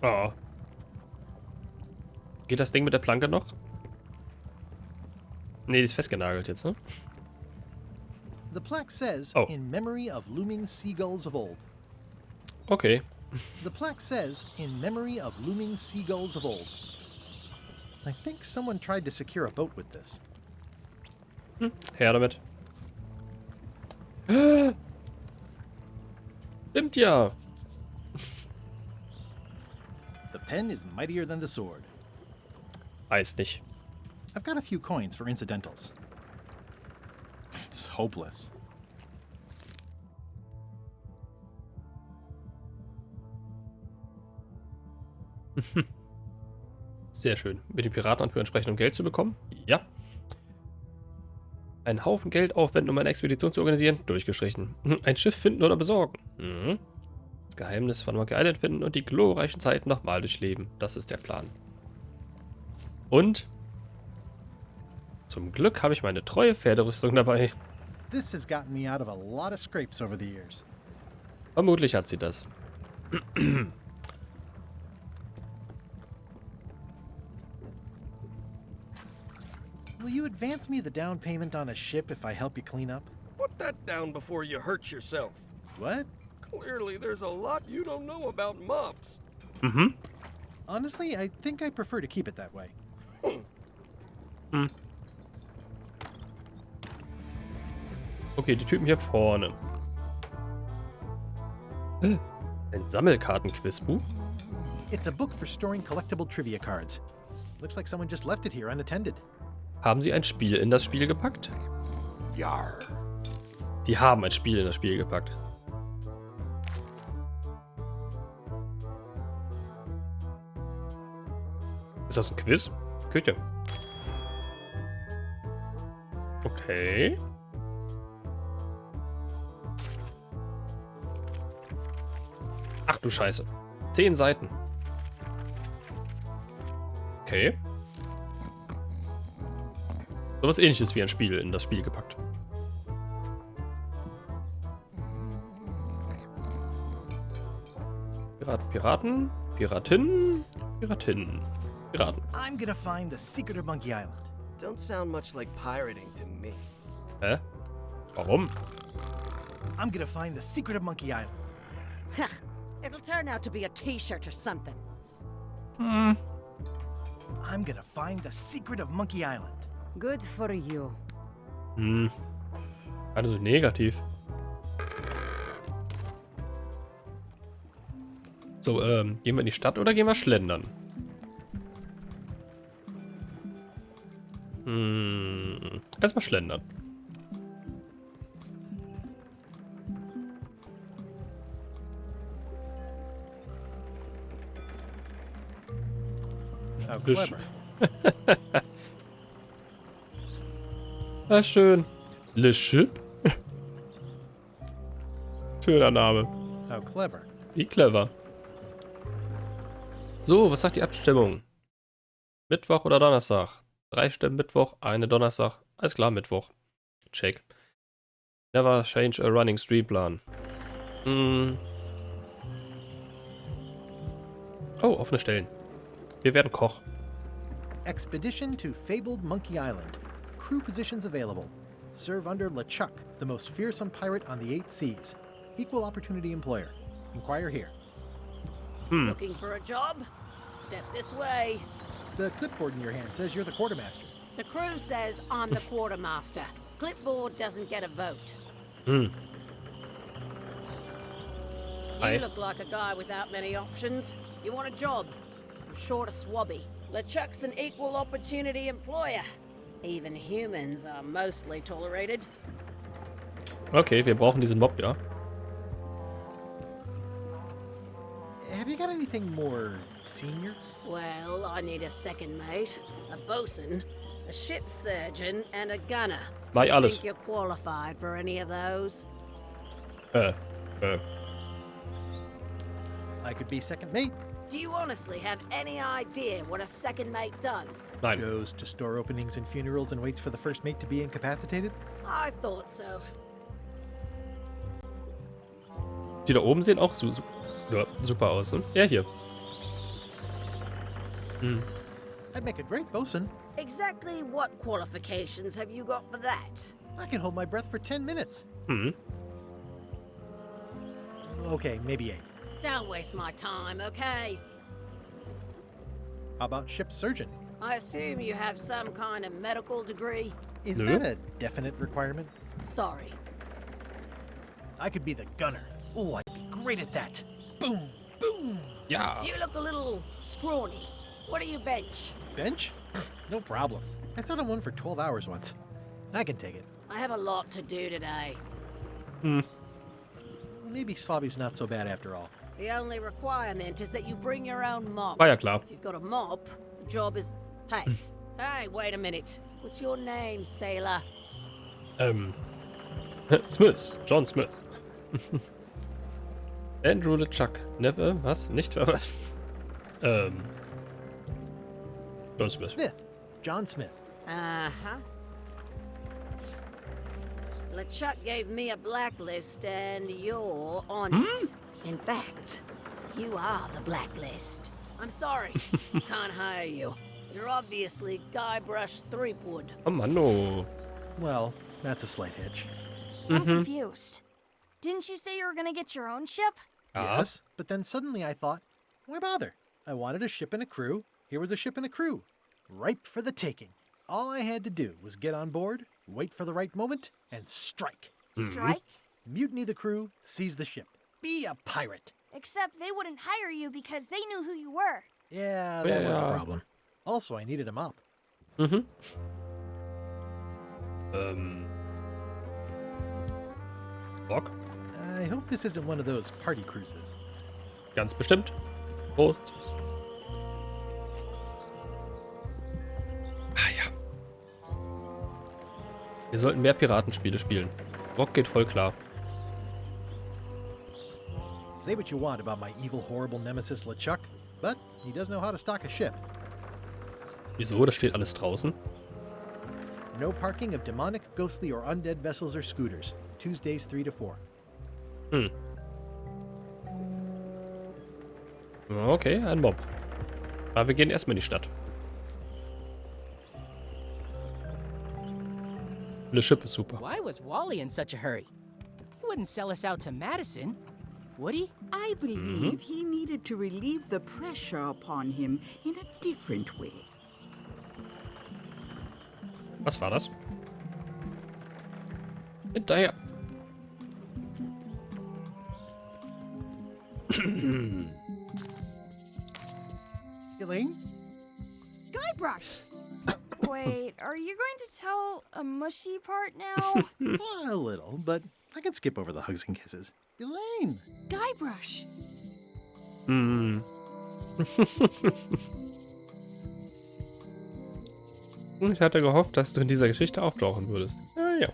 Oh. Geht das Ding mit der Planke noch? Nee, die ist festgenagelt jetzt, ne? The plaque says, in memory of looming seagulls of old. Okay. The plaque says, in memory of looming seagulls of old. I think someone tried to secure a boat with this. Her damit. Stimmt ja. The pen is mightier than the sword. Weiß nicht. I've got a few coins for incidentals. It's hopeless. Sehr schön. Mit den Piratenanführer entsprechend um Geld zu bekommen? Ja. Einen Haufen Geld aufwenden, um eine Expedition zu organisieren? Durchgestrichen. Ein Schiff finden oder besorgen? Das Geheimnis von Monkey Island finden und die glorreichen Zeiten nochmal durchleben. Das ist der Plan. Und zum Glück habe ich meine treue Pferderüstung dabei. This has gotten me out of a lot of scrapes over the years. Vermutlich hat sie das. Will you advance me the down payment on a ship if I help you clean up? Put that down before you hurt yourself. What? Clearly, there's a lot you don't know about mops. Mhm. Honestly, I think I prefer to keep it that way. Hm. Okay, die Typen hier vorne. Ein Sammelkarten-Quizbuch? It's a book for storing collectible trivia cards. Looks like someone just left it here unattended. Haben sie ein Spiel in das Spiel gepackt? Yarr. Sie haben ein Spiel in das Spiel gepackt. Ist das ein Quiz? Küche. Okay. Ach du Scheiße. 10 Seiten. Okay. Sowas Ähnliches wie ein Spiel in das Spiel gepackt. Piraten, Piratinnen, Piratinnen, Piraten. I'm gonna find the secret of Monkey Island. Don't sound much like pirating to me. Hä? Warum? I'm gonna find the secret of Monkey Island. It'll turn out to be a t-shirt or something. I'm gonna find the secret of Monkey Island. Good for you. Hm. Also negativ. So, gehen wir in die Stadt oder gehen wir schlendern? Erstmal schlendern. How clever. Ah, schön. Le Chip? Schöner Name. How clever. Wie clever. So, was sagt die Abstimmung? Mittwoch oder Donnerstag? 3 Stimmen Mittwoch, eine Donnerstag. Alles klar, Mittwoch. Check. Never change a running streamplan. Oh, offene Stellen. Wir werden Koch. Expedition to fabled Monkey Island. Crew positions available. Serve under LeChuck, the most fearsome pirate on the 8 seas. Equal opportunity employer. Inquire here. Looking for a job? Step this way. The clipboard in your hand says you're the quartermaster. The crew says I'm the quartermaster. Clipboard doesn't get a vote. You look like a guy without many options. You want a job? I'm short a swabby. LeChuck's an equal opportunity employer. Even humans are mostly tolerated. Okay, wir brauchen diesen Mob, ja. Have you got anything more senior? Well, I need a second mate, a bosun, a ship surgeon, and a gunner. Bei alles. Think you're qualified for any of those? I could be second mate. Do you honestly have any idea what a second mate does? Nein. Goes to store openings and funerals and waits for the first mate to be incapacitated? I thought so. Die da oben sehen auch super aus, ne? Ja, hier. I'd make a great bosun. Exactly what qualifications have you got for that? I can hold my breath for 10 minutes. Okay, maybe 8. Don't waste my time, okay? How about ship surgeon? I assume you have some kind of medical degree? Is that a definite requirement? Sorry. I could be the gunner. Oh, I'd be great at that. Boom, boom. Ja. You look a little scrawny. What do you bench? Bench? No problem. I sat on one for 12 hours once. I can take it. I have a lot to do today. Maybe Swabby's not so bad after all. The only requirement is that you bring your own mop. War ja klar. If you've got a mop, the job is... Hey, hey, wait a minute. What's your name, sailor? Smith. John Smith. Andrew LeChuck. Never, was? Nicht verwandt. John Smith. Smith. John Smith. Uh-huh. LeChuck gave me a blacklist and you're on it. In fact, you are the blacklist. I'm sorry, can't hire you. You're obviously Guybrush Threepwood. Oh Mann, oh. Well, that's a slight hitch. I'm confused. Didn't you say you were gonna get your own ship? Yes, but then suddenly I thought, why bother? I wanted a ship and a crew. Here was a ship and a crew. Ripe for the taking. All I had to do was get on board, wait for the right moment, and strike. Strike? Mutiny the crew, seize the ship. Be a pirate. Except they wouldn't hire you because they knew who you were. Yeah, that was a problem. Also, I needed a mop. Bock? I hope this isn't one of those party cruises. Ganz bestimmt. Prost. Ah ja. Wir sollten mehr Piratenspiele spielen. Rock geht voll klar. Say what you want about my evil, horrible nemesis LeChuck, but he does know how to stock a ship. Wieso? Das steht alles draußen. No parking of demonic, ghostly, or undead vessels or scooters. Tuesdays 3 to 4. Okay, ein Mob. Aber wir gehen erstmal in die Stadt. Le Ship ist super. Why was Wally in such a hurry? He wouldn't sell us out to Madison, would he? I believe he needed to relieve the pressure upon him in a different way. Was war das? Hinterher. Elaine? Guybrush! Wait, are you going to tell a mushy part now? A little, but I can skip over the hugs and kisses. Elaine! Guybrush! Ich hatte gehofft, dass du in dieser Geschichte auftauchen würdest. Ja.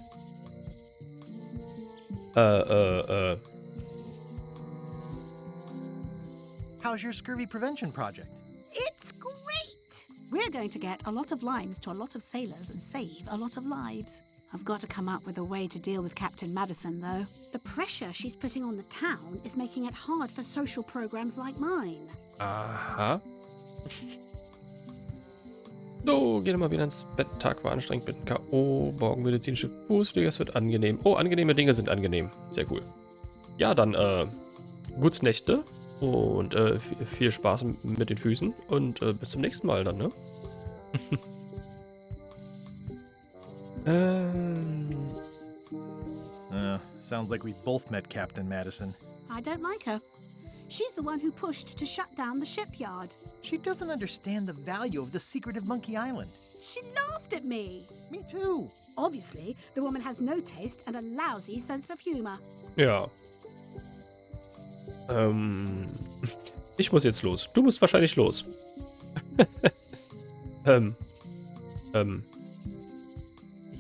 How's your scurvy prevention project? It's great! We're going to get a lot of limes to a lot of sailors and save a lot of lives. I've got to come up with a way to deal with Captain Madison, though. The pressure she's putting on the town is making it hard for social programs like mine. Aha. So, gehen wir mal wieder ins Bett. Tag war anstrengend, bin K.O. Morgen medizinische Fußpflege, es wird angenehm. Oh, angenehme Dinge sind angenehm. Sehr cool. Ja, dann, gutes Nächte und viel Spaß mit den Füßen und bis zum nächsten Mal dann, ne? Sounds like we both met Captain Madison. I don't like her. She's the one who pushed to shut down the shipyard. She doesn't understand the value of the secretive Monkey Island. She laughed at me. Me too. Obviously, the woman has no taste and a lousy sense of humor. Ja. Ich muss jetzt los. Du musst wahrscheinlich los.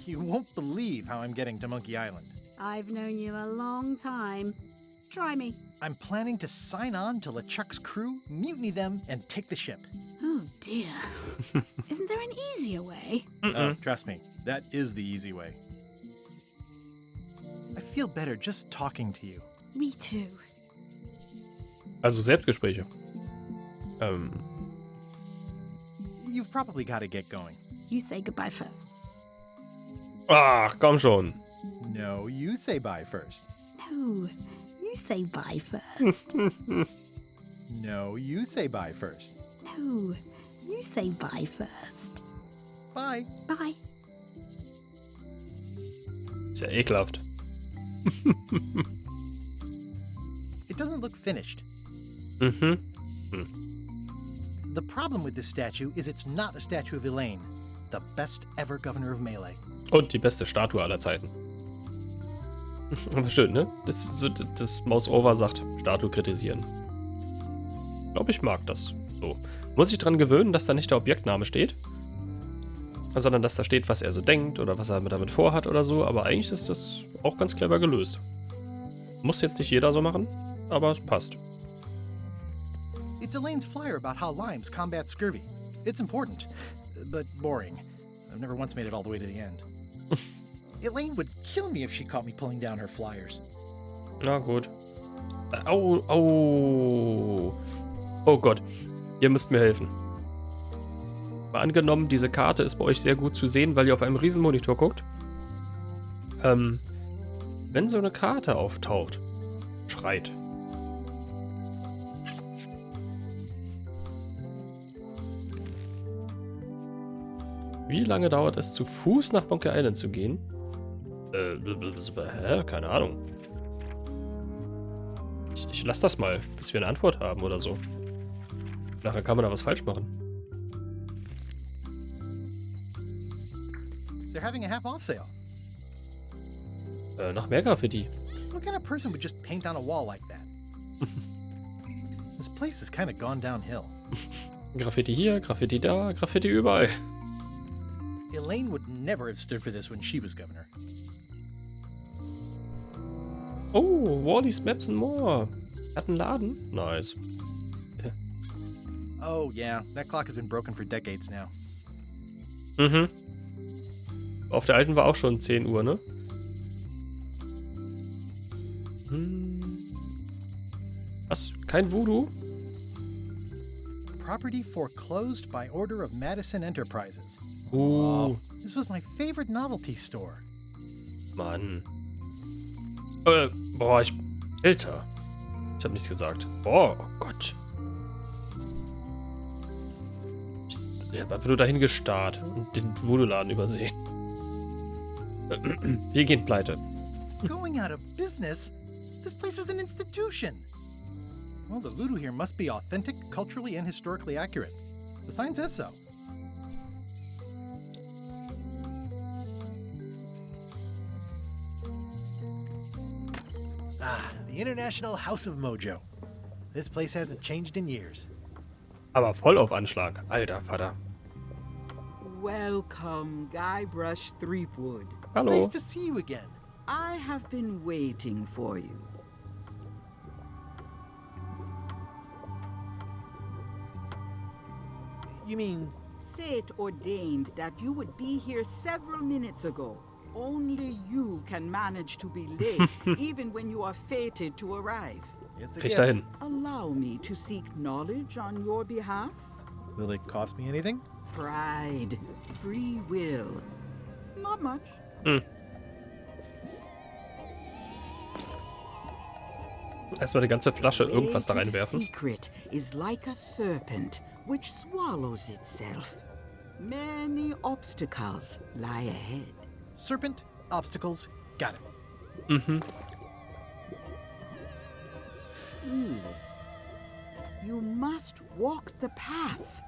You won't believe how I'm getting to Monkey Island. I've known you a long time. Try me. I'm planning to sign on to LeChuck's crew, mutiny them, and take the ship. Oh dear. Isn't there an easier way? Oh, trust me, that is the easy way. I feel better just talking to you. Me too. Also Selbstgespräche. You've probably got to get going. You say goodbye first. Ach, komm schon. No, you say bye first. No, you say bye first. No, you say bye first. No, you say bye first. Bye. Bye. Ist ja ekelhaft. It doesn't look finished. The problem with this statue is it's not a statue of Elaine, the best ever governor of Melee. Und die beste Statue aller Zeiten. Aber schön, ne? Das Mouse-Over sagt, Statue kritisieren. Ich glaube, ich mag das. So. Muss ich dran gewöhnen, dass da nicht der Objektname steht, sondern dass da steht, was er so denkt oder was er damit vorhat oder so. Aber eigentlich ist das auch ganz clever gelöst. Muss jetzt nicht jeder so machen, aber es passt. It's Elaine's flyer about how limes combat scurvy. It's important, but boring. I've never once made it all the way to the end. Elaine would kill me if she caught me pulling down her flyers. Na gut. Au, au. Oh Gott. Ihr müsst mir helfen. Mal angenommen, diese Karte ist bei euch sehr gut zu sehen, weil ihr auf einem riesen Monitor guckt. Wenn so eine Karte auftaucht, schreit. Wie lange dauert es, zu Fuß nach Monkey Island zu gehen? Keine Ahnung. Ich lasse das mal, bis wir eine Antwort haben oder so. Nachher kann man da was falsch machen. They're having a half-off sale. Noch mehr Graffiti. What kind of person would just paint on a wall like that? This place has kind of gone downhill. Graffiti hier, Graffiti da, Graffiti überall. Elaine would never have stood for this when she was governor. Oh, Wally's Maps and More. Hat einen Laden? Nice. Oh yeah, that clock has been broken for decades now. Mhm. Auf der alten war auch schon 10 Uhr, ne? Was? Kein Voodoo? Property foreclosed by order of Madison Enterprises. Oh, This was my favorite novelty store. Mann. Boah, Alter. Ich hab nichts gesagt. Boah, oh Gott. Ich hab einfach nur dahin gestarrt und den Voodoo-Laden übersehen. Wir gehen pleite. Going out of business? This place is an institution. Well, the voodoo here must be authentic, culturally, and historically accurate. The sign says so. The International House of Mojo. This place hasn't changed in years. Aber voll auf Anschlag. Alter Vater. Welcome, Guybrush Threepwood. Hallo. Nice to see you again. I have been waiting for you. You mean... Fate ordained that you would be here several minutes ago. Only you can manage to be late, even when you are fated to arrive. Krieg dahin. Allow me to seek knowledge on your behalf. Will it cost me anything? Pride, free will. Not much. Erstmal eine ganze Flasche irgendwas da reinwerfen. Secret is like a serpent which swallows itself. Many obstacles lie ahead. Serpent, obstacles, got it. Mhm. You must walk the path.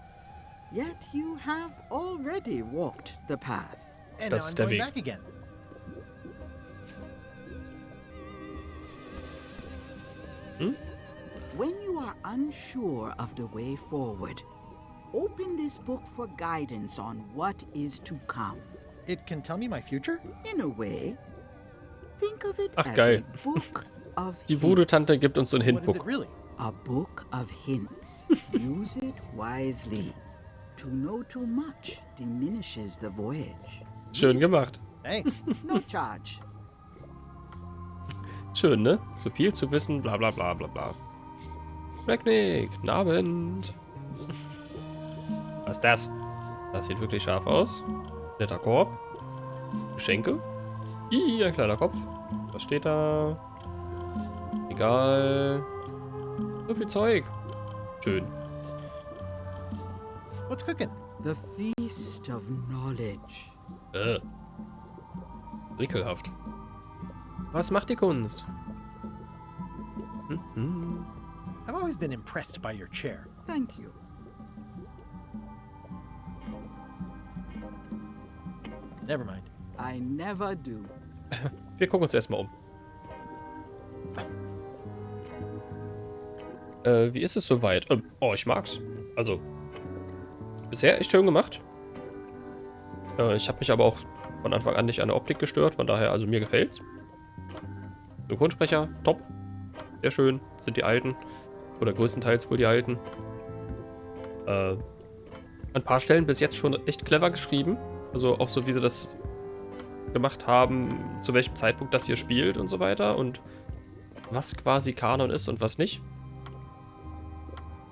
Yet you have already walked the path. And now I'm going back again. When you are unsure of the way forward, open this book for guidance on what is to come. It can tell me my future? In a way. Think of it Ach, as geil. a book of Die Voodoo-Tante gibt uns so ein What is it Hintbook. really? A book of hints. Use it wisely. To know too much diminishes the voyage. Schön gemacht. Thanks. No charge. Schön, ne? Zu viel zu wissen, bla bla bla bla bla. Blacknick, guten Abend. Was ist das? Das sieht wirklich scharf aus. Netter Korb. Geschenke. Ih, ein kleiner Kopf. Was steht da? Egal. So viel Zeug. Schön. What's cooking? The feast of knowledge. Ekelhaft. Was macht die Kunst? I've always been impressed by your chair. Thank you. Never mind. I never do. Wir gucken uns erstmal um. Wie ist es soweit? Oh, ich mag's. Also, bisher echt schön gemacht. Ich habe mich aber auch von Anfang an nicht an der Optik gestört. Von daher, also mir gefällt's. Synchronsprecher, top. Sehr schön. Das sind die alten. Oder größtenteils wohl die alten. Ein paar Stellen bis jetzt schon echt clever geschrieben. Also auch so, wie sie das gemacht haben, zu welchem Zeitpunkt das hier spielt und so weiter und was quasi Kanon ist und was nicht.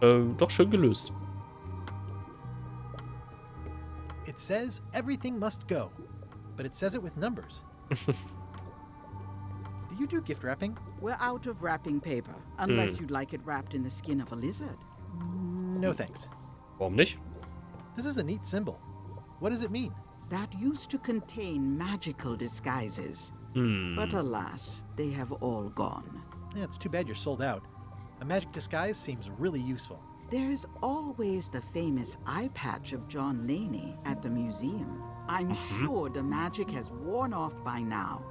Doch schön gelöst. It says everything must go, but it says it with numbers. Do you do gift wrapping? We're out of wrapping paper, unless you'd like it wrapped in the skin of a lizard. No thanks. Warum nicht? This is a neat symbol. What does it mean? That used to contain magical disguises. But alas, they have all gone. Yeah, it's too bad you're sold out. A magic disguise seems really useful. There's always the famous eye patch of John Laney at the museum. I'm sure the magic has worn off by now,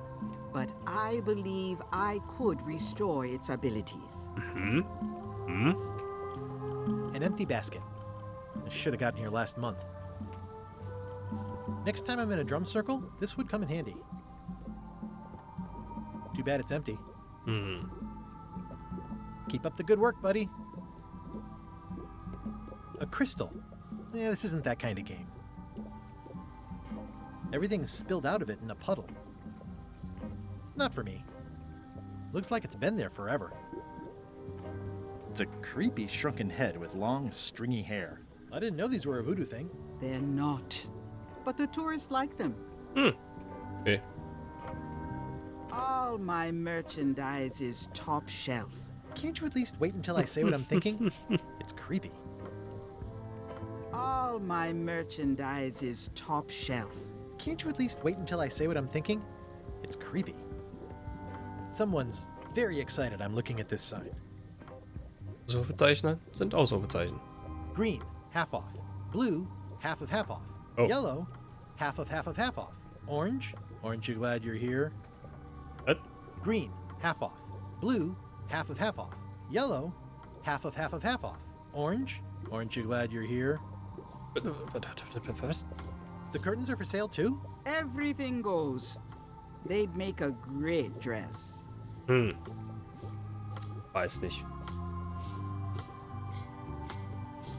but I believe I could restore its abilities. An empty basket. I should have gotten here last month. Next time I'm in a drum circle, this would come in handy. Too bad it's empty. Keep up the good work, buddy. A crystal. Yeah, this isn't that kind of game. Everything's spilled out of it in a puddle. Not for me. Looks like it's been there forever. It's a creepy shrunken head with long, stringy hair. I didn't know these were a voodoo thing. They're not. But the tourists like them. Okay. All my merchandise is top shelf. Can't you at least wait until I say what I'm thinking? It's creepy. All my merchandise is top shelf. Can't you at least wait until I say what I'm thinking? It's creepy. Someone's very excited I'm looking at this sign. Ausrufezeichen sind Ausrufezeichen. Green, half off. Blue, half off. Oh. Yellow, half off. Orange, aren't you glad you're here? What? Green, half off. Blue, half off. Yellow, half off. Orange, aren't you glad you're here? Was? The curtains are for sale too? Everything goes. They'd make a great dress. Weiß nicht.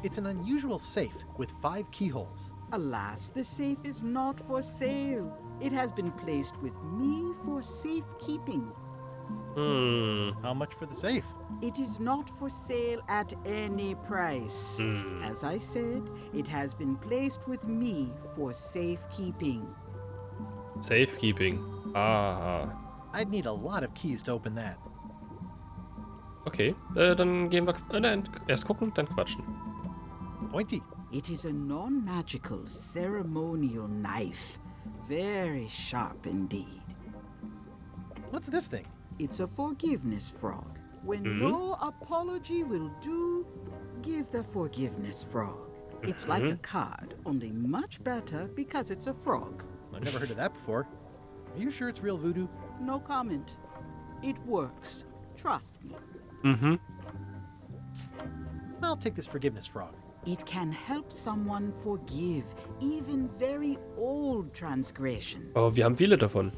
It's an unusual safe with 5 keyholes. Alas, the safe is not for sale. It has been placed with me for safekeeping. How much for the safe? It is not for sale at any price. As I said, it has been placed with me for safekeeping. Safekeeping. Aha. I'd need a lot of keys to open that. Okay, dann gehen wir... nein, erst gucken, dann quatschen. Pointy. It is a non-magical ceremonial knife. Very sharp indeed. What's this thing? It's a forgiveness frog. When no apology will do, give the forgiveness frog. It's like a card, only much better because it's a frog. I've never heard of that before. Are you sure it's real voodoo? No comment. It works. Trust me. I'll take this forgiveness frog. It can help someone forgive even very old transgressions. Oh, wir haben viele davon.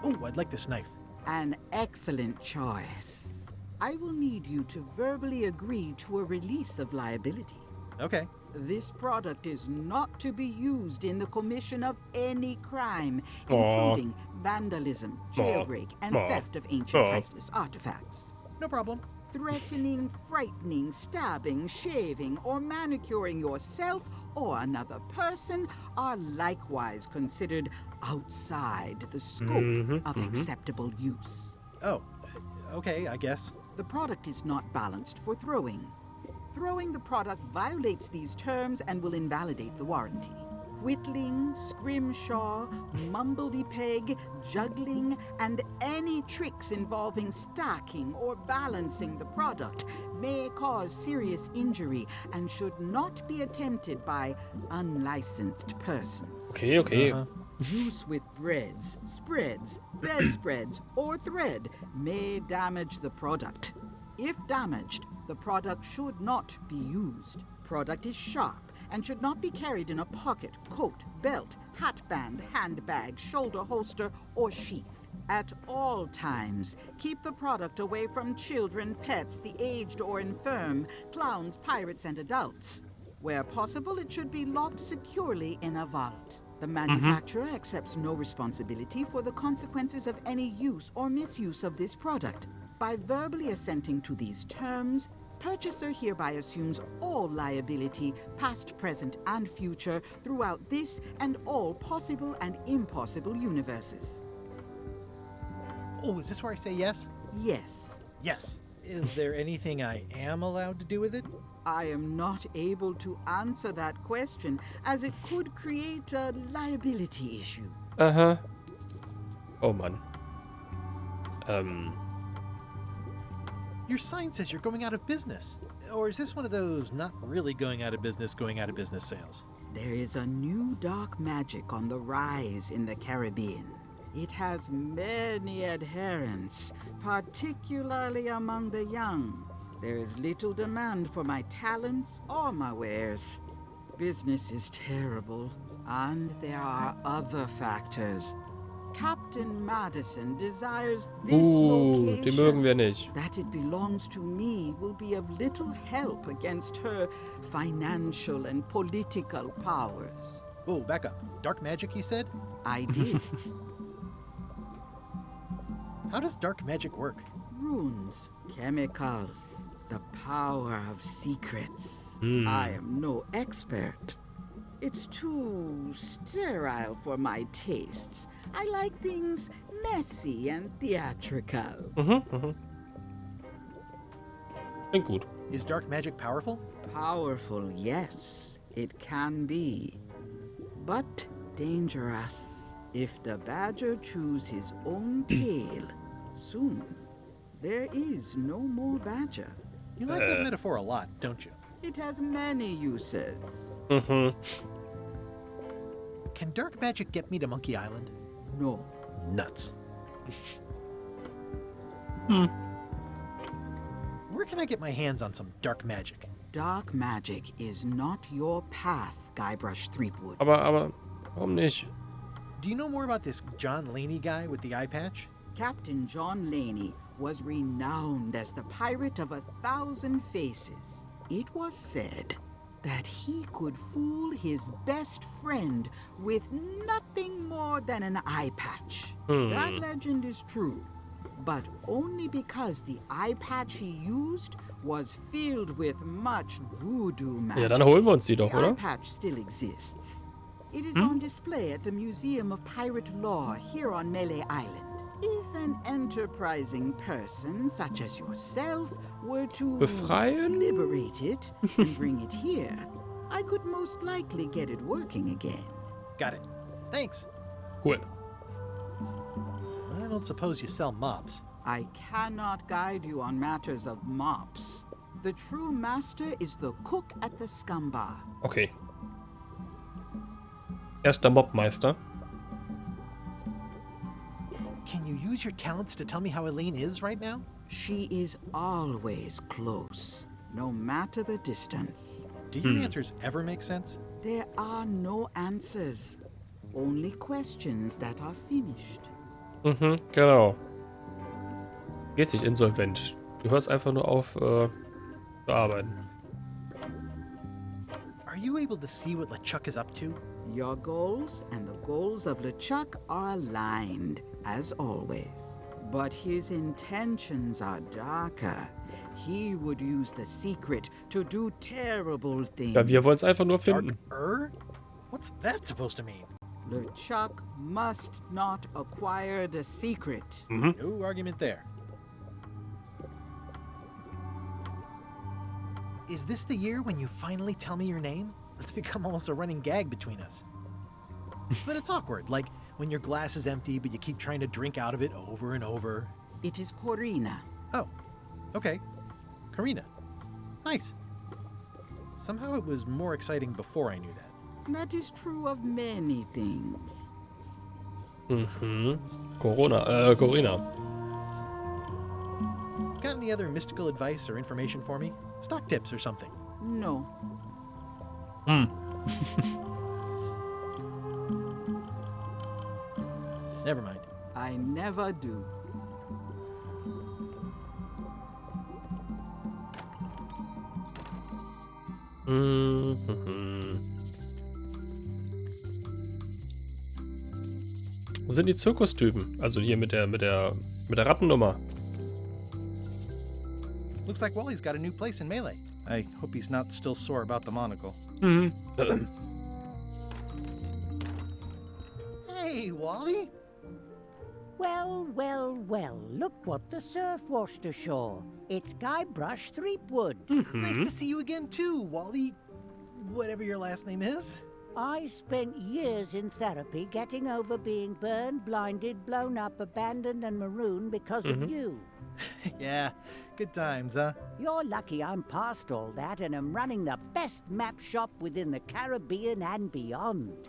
Oh, I'd like this knife. An excellent choice. I will need you to verbally agree to a release of liability. Okay. This product is not to be used in the commission of any crime, including vandalism, jailbreak, and theft of ancient priceless artifacts. No problem. Threatening, frightening, stabbing, shaving, or manicuring yourself or another person are likewise considered outside the scope of acceptable use. Oh, okay, I guess. The product is not balanced for throwing. Throwing the product violates these terms and will invalidate the warranty. Whittling, scrimshaw, mumbledy-peg, juggling, and any tricks involving stacking or balancing the product may cause serious injury and should not be attempted by unlicensed persons. Okay. Use with breads, spreads, bedspreads, or thread may damage the product. If damaged, the product should not be used. Product is sharp and should not be carried in a pocket, coat, belt, hatband, handbag, shoulder holster, or sheath. At all times, keep the product away from children, pets, the aged or infirm, clowns, pirates, and adults. Where possible, it should be locked securely in a vault. The manufacturer accepts no responsibility for the consequences of any use or misuse of this product. By verbally assenting to these terms, purchaser hereby assumes all liability, past, present, and future, throughout this and all possible and impossible universes. Oh, is this where I say yes? Yes. Yes. Is there anything I am allowed to do with it? I am not able to answer that question, as it could create a liability issue. Aha. Oh Mann. Your sign says you're going out of business. Or is this one of those not really going out of business sales? There is a new dark magic on the rise in the Caribbean. It has many adherents, particularly among the young. There is little demand for my talents or my wares. Business is terrible, and there are other factors. Captain Madison desires this location. Den mögen wir nicht. That it belongs to me will be of little help against her financial and political powers. Oh, back up. Dark magic, you said? I did. How does dark magic work? Runes, chemicals, the power of secrets. I am no expert. It's too sterile for my tastes. I like things messy and theatrical. Klingt gut. Is dark magic powerful? Powerful, yes, it can be. But dangerous. If the badger chews his own tail, soon there is no more badger. You like that metaphor a lot, don't you? It has many uses. Can dark magic get me to Monkey Island? No. Nuts. Where can I get my hands on some dark magic? Dark magic is not your path, Guybrush Threepwood. Aber, warum nicht? Do you know more about this John Laney guy with the eye patch? Captain John Laney was renowned as the pirate of 1,000 faces. It was said that he could fool his best friend with nothing more than an eye patch. That legend is true, but only because the eye patch he used was filled with much voodoo magic. Ja, dann holen wir uns die doch, The oder? eye patch still exists. It is on display at the Museum of Pirate Lore here on Melee Island. If an enterprising person such as yourself were to Befreien? liberate it and bring it here, I could most likely get it working again. Got it. Thanks. Cool. I don't suppose you sell mops. I cannot guide you on matters of mops. The true master is the cook at the scum bar. Okay. Erster Mobmeister. Can you use your talents to tell me how Elaine is right now? She is always close, no matter the distance. Do your answers ever make sense? There are no answers, only questions that are finished. Genau. Du gehst nicht insolvent. Du hörst einfach nur auf zu arbeiten. Are you able to see what LeChuck is up to? Your goals and the goals of LeChuck are aligned, as always. But his intentions are darker. He would use the secret to do terrible things. Ja, wir wollen es einfach nur finden. What's that supposed to mean? LeChuck must not acquire the secret. No argument there. Is this the year when you finally tell me your name? It's become almost a running gag between us. But it's awkward, like when your glass is empty but you keep trying to drink out of it over and over. It is Corina. Oh, okay. Karina. Nice. Somehow it was more exciting before I knew that. That is true of many things. Corina. Got any other mystical advice or information for me? Stock tips or something? No. Never mind. I never do. Wo sind die Zirkustypen? Also hier mit der Rattennummer. Looks like Wally's got a new place in Melee. I hope he's not still sore about the monocle. Hey, Wally! Well, well, well, look what the surf washed ashore. It's Guybrush Threepwood. Nice to see you again too, Wally. Whatever your last name is. I spent years in therapy getting over being burned, blinded, blown up, abandoned, and marooned because of you. Yeah, good times, huh? You're lucky I'm past all that and am running the best map shop within the Caribbean and beyond.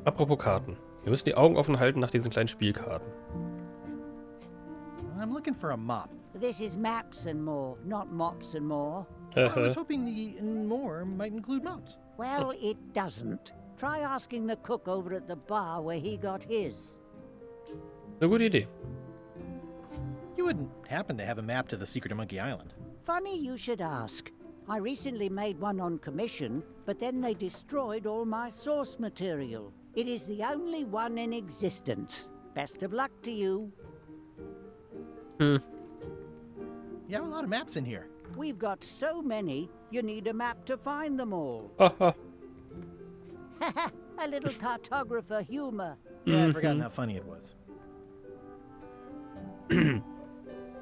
Apropos Karten. Wir müssen die Augen offen halten nach diesen kleinen Spielkarten. I'm looking for a mop. This is maps and more, not mops and more. I was hoping the and more might include mops. Well, it doesn't. Try asking the cook over at the bar where he got his. Eine gute Idee. You wouldn't happen to have a map to the secret of Monkey Island. Funny you should ask. I recently made one on commission, but then they destroyed all my source material. It is the only one in existence. Best of luck to you. You have a lot of maps in here. We've got so many, you need a map to find them all. A little cartographer humor. Yeah, I've forgotten how funny it was.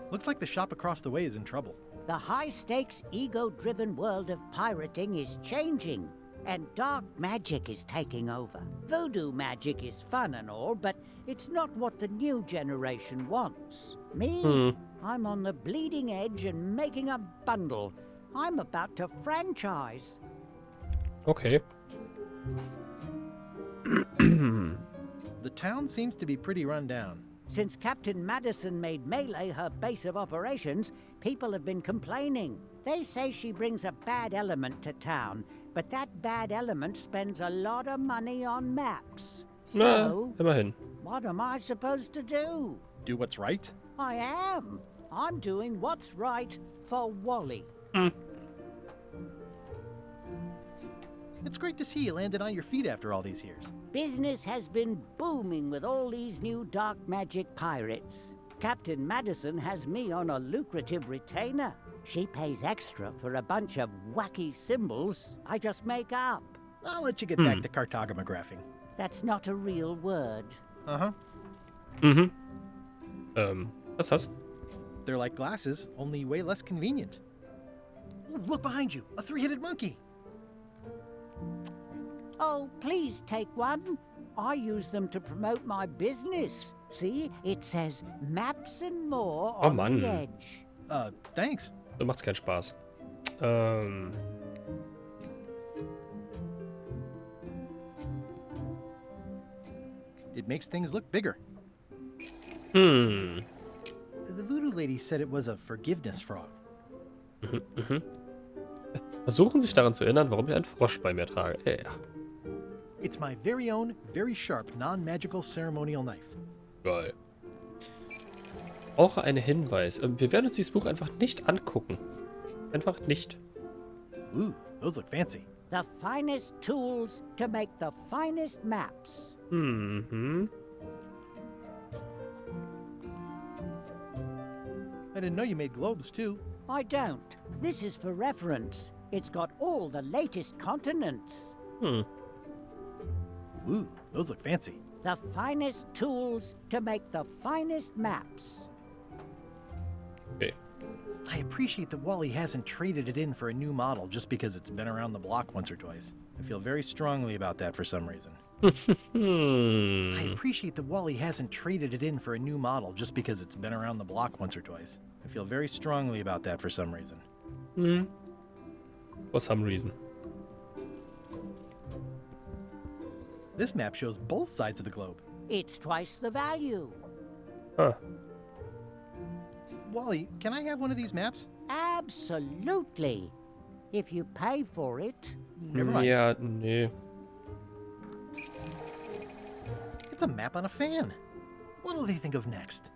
Looks like the shop across the way is in trouble. The high-stakes, ego-driven world of pirating is changing, and dark magic is taking over. Voodoo magic is fun and all, but it's not what the new generation wants. Me? I'm on the bleeding edge and making a bundle. I'm about to franchise. Okay. The town seems to be pretty run down. Since Captain Madison made Melee her base of operations, people have been complaining. They say she brings a bad element to town, but that bad element spends a lot of money on maps. So, immerhin. What am I supposed to do? Do what's right? I am. I'm doing what's right for Wally. It's great to see you landed on your feet after all these years. Business has been booming with all these new dark magic pirates. Captain Madison has me on a lucrative retainer. She pays extra for a bunch of wacky symbols I just make up. I'll let you get back to cartographing. That's not a real word. Was ist das? They're like glasses, only way less convenient. Ooh, look behind you, a three-headed monkey. Oh, please take one. I use them to promote my business. See, it says maps and more on the edge. Thanks. So macht's keinen Spaß. It makes things look bigger. The voodoo lady said it was a forgiveness frog. Versuchen sich daran zu erinnern, warum ich einen Frosch bei mir trage. Ja. It's my very own, very sharp, non-magical ceremonial knife. Geil. Auch ein Hinweis. Wir werden uns dieses Buch einfach nicht angucken. Einfach nicht. Ooh, those look fancy. The finest tools to make the finest maps. I didn't know you made globes, too. I don't. This is for reference. It's got all the latest continents. Ooh, those look fancy. The finest tools to make the finest maps. Okay. I appreciate that Wally hasn't traded it in for a new model just because it's been around the block once or twice. I feel very strongly about that for some reason. I appreciate that Wally hasn't traded it in for a new model just because it's been around the block once or twice. I feel very strongly about that for some reason. For some reason. This map shows both sides of the globe. It's twice the value. Huh. Wally, can I have one of these maps? Absolutely. If you pay for it. Never mind. Ja, nee. It's a map on a fan. What'll they think of next?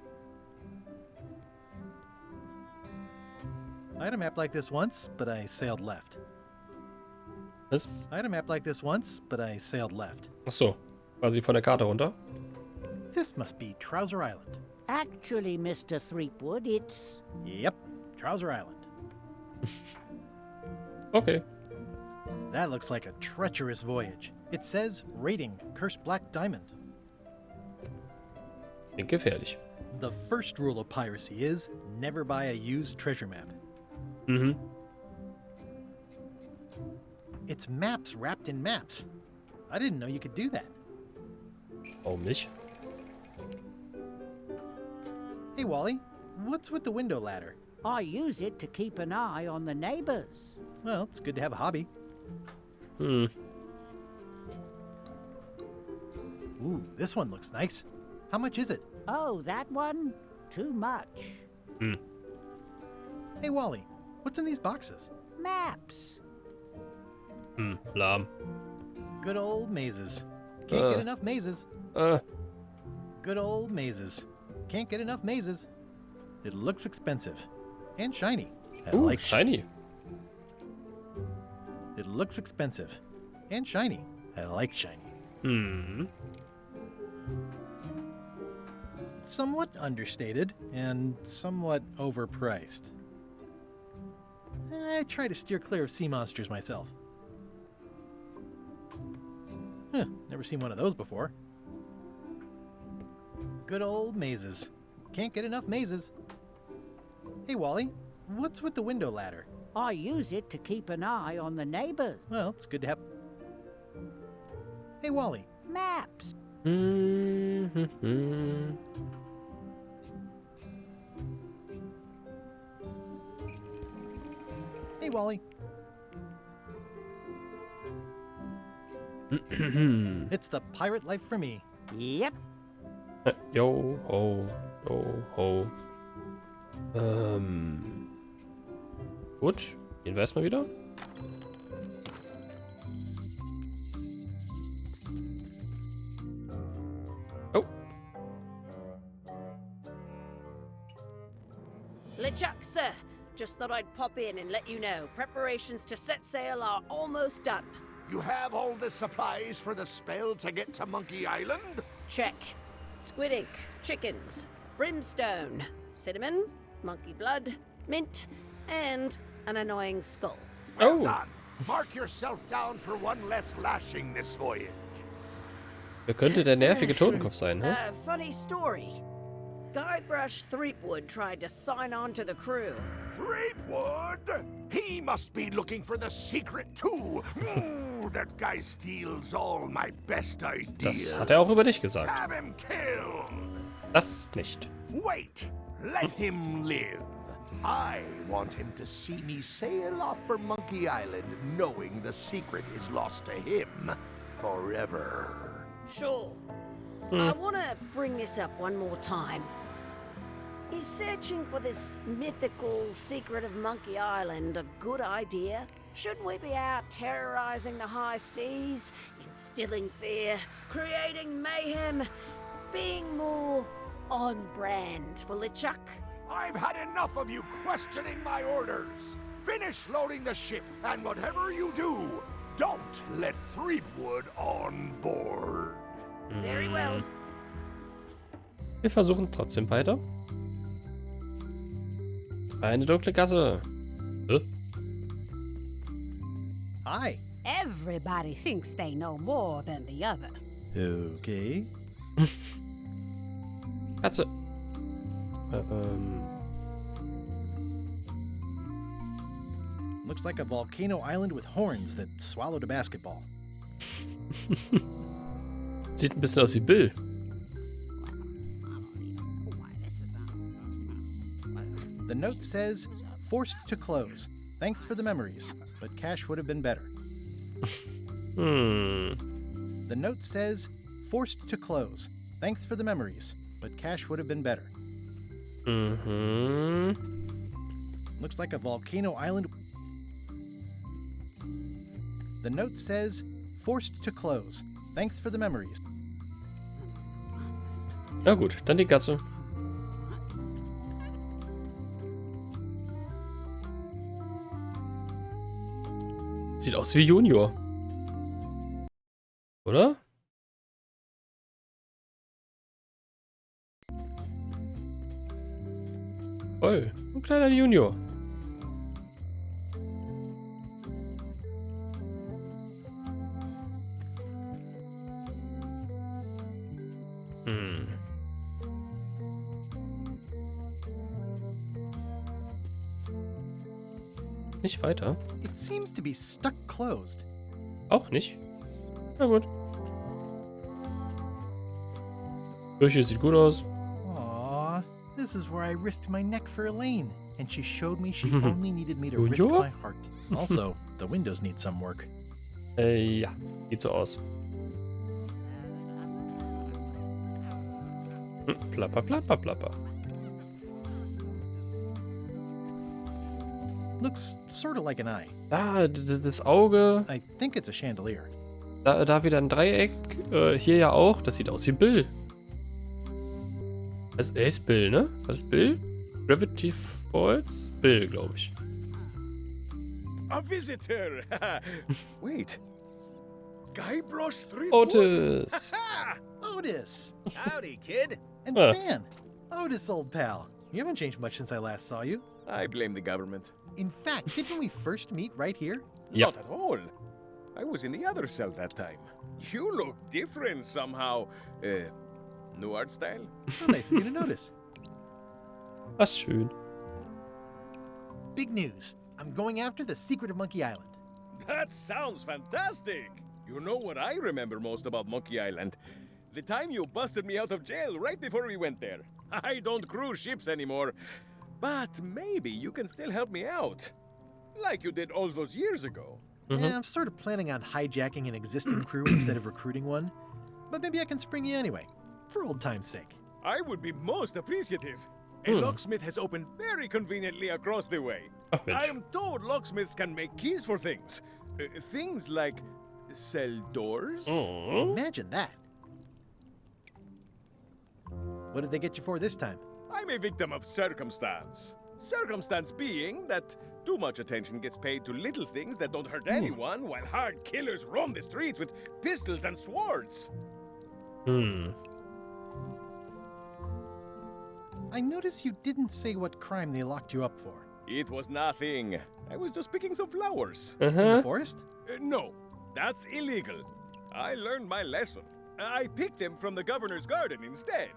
I had a map like this once, but I sailed left. Was? I had a map like this once, but I sailed left. Ach so, quasi von der Karte runter. This must be Trouser Island. Actually, Mr. Threepwood, it's... Yep, Trouser Island. Okay. That looks like a treacherous voyage. It says, rating, cursed black diamond. Klingt gefährlich. The first rule of piracy is, never buy a used treasure map. Mhm. It's maps wrapped in maps. I didn't know you could do that. Warum nicht? Hey, Wally, what's with the window ladder? I use it to keep an eye on the neighbors. Well, it's good to have a hobby. Hm. Ooh, this one looks nice. How much is it? Oh, that one? Too much. Hm. Hey, Wally, what's in these boxes? Maps. Hm, lahm. Good old mazes. Can't get enough mazes. Good old mazes. Can't get enough mazes. It looks expensive. And shiny. I Ooh, like shiny. It looks expensive. And shiny. I like shiny. Hmm. Somewhat understated and somewhat overpriced. I try to steer clear of sea monsters myself. Huh, never seen one of those before. Good old mazes. Can't get enough mazes. Hey, Wally, what's with the window ladder? I use it to keep an eye on the neighbors. Well, it's good to have... Hey, Wally. Maps. Hey, Wally. It's the pirate life for me. Yep. Yo, ho, yo, ho. Gut, gehen wir erstmal wieder. Oh. LeChuck, sir. Just thought I'd pop in and let you know. Preparations to set sail are almost done. You have all the supplies for the spell to get to Monkey Island? Check. Squid ink, chickens, brimstone, cinnamon, monkey blood, mint, and an annoying skull. Well done. Mark yourself down for one less lashing this voyage. Wer könnte der nervige Totenkopf sein, ne? Funny story. Guybrush Threepwood tried to sign on to the crew. Threepwood? He must be looking for the secret too. That guy steals all my best ideas. Das hat er auch über dich gesagt. Have him killed. Das nicht. Wait, let him live. I want him to see me sail off for Monkey Island knowing the secret is lost to him forever. Sure. I want to bring this up one more time. Is searching for this mythical secret of Monkey Island a good idea? Shouldn't we be out terrorizing the high seas, instilling fear, creating mayhem, being more on brand for LeChuck? I've had enough of you questioning my orders. Finish loading the ship, and whatever you do, don't let Threepwood on board. Very well. Wir versuchen es trotzdem weiter. Eine dunkle Gasse. Hi. Everybody thinks they know more than the other. Okay. Katze. Looks like a volcano island with horns that swallowed a basketball. Sieht ein bisschen aus wie Bill. The note says, forced to close. Thanks for the memories, but cash would have been better. The note says, forced to close. Thanks for the memories, but cash would have been better. Looks like a volcano island. The note says, forced to close. Thanks for the memories. Na gut, dann die Gasse. sieht aus wie Junior. Oder? Voll. Ein kleiner Junior. Nicht weiter. It seems to be stuck closed. Auch nicht. Na gut. Kirche sieht gut aus. Aww, this is where I risked my neck for Elaine, and she showed me she only needed me to risk Junior? my heart. Also, the windows need some work. Ja, sieht so aus. Plapper, plapper, plapper. Looks sort of like an eye. Ah, das Auge. I think it's a chandelier. Da wieder ein Dreieck. Hier ja auch. Das sieht aus wie Bill. Das ist Bill, ne? War das Bill? Gravity Falls? Bill, glaube ich. A visitor! Wait. Guybrush 3. Otis! Otis! Howdy, kid. And Stan! Otis, old pal. You haven't changed much since I last saw you. I blame the government. In fact, didn't we first meet right here? Yep. Not at all. I was in the other cell that time. You look different somehow. New art style? Oh, nice of you to notice. Was schön. Big news. I'm going after the secret of Monkey Island. That sounds fantastic. You know what I remember most about Monkey Island? The time you busted me out of jail right before we went there. I don't cruise ships anymore. But maybe you can still help me out. Like you did all those years ago. Yeah, I'm sort of planning on hijacking an existing crew instead of recruiting one. But maybe I can spring you anyway, for old time's sake. I would be most appreciative. A locksmith has opened very conveniently across the way. I am told locksmiths can make keys for things. Things like cell doors. Imagine that. What did they get you for this time? I'm a victim of circumstance. Circumstance being that too much attention gets paid to little things that don't hurt anyone, while hard killers roam the streets with pistols and swords. I notice you didn't say what crime they locked you up for. It was nothing. I was just picking some flowers. In the forest? No, that's illegal. I learned my lesson. I picked them from the governor's garden instead.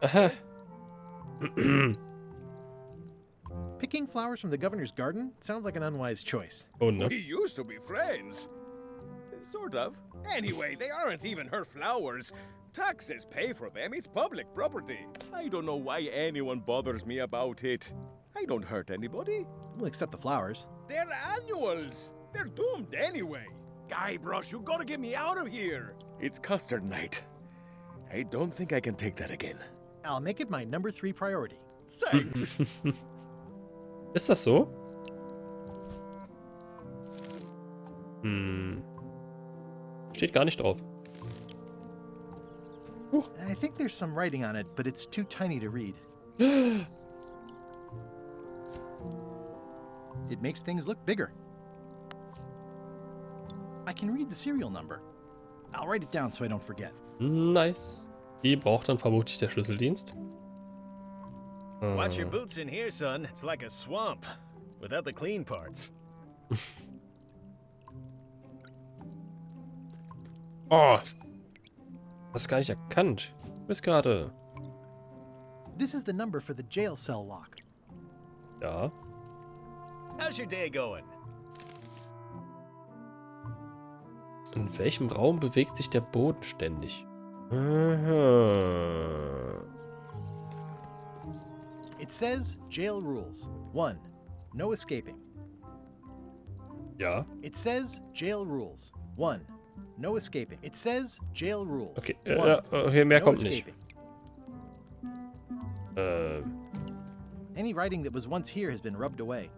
Picking flowers from the governor's garden sounds like an unwise choice. Oh no. We used to be friends. Sort of. Anyway, they aren't even her flowers. Taxes pay for them. It's public property. I don't know why anyone bothers me about it. I don't hurt anybody. Well, except the flowers. They're annuals. They're doomed anyway. Guybrush, you gotta get me out of here. It's custard night. I don't think I can take that again. I'll make it my number 3 priority. Thanks. Ist das so? Steht gar nicht drauf. I think there's some writing on it, but it's too tiny to read. It makes things look bigger. I can read the serial number. I'll write it down so I don't forget. Nice. Die braucht dann vermutlich der Schlüsseldienst. Watch your boots in here, son. It's like a swamp. Without the clean parts. Oh. Das gar nicht erkannt. Bis gerade. This is the number for the jail cell lock. Ja. How's your day going? In welchem Raum bewegt sich der Boden ständig? Aha. It says jail rules. 1. No escaping. Ja. It says jail rules. 1. No escaping. It says jail rules. Okay, 1. okay, mehr no kommt nicht. escaping. Any writing that was once here has been rubbed away.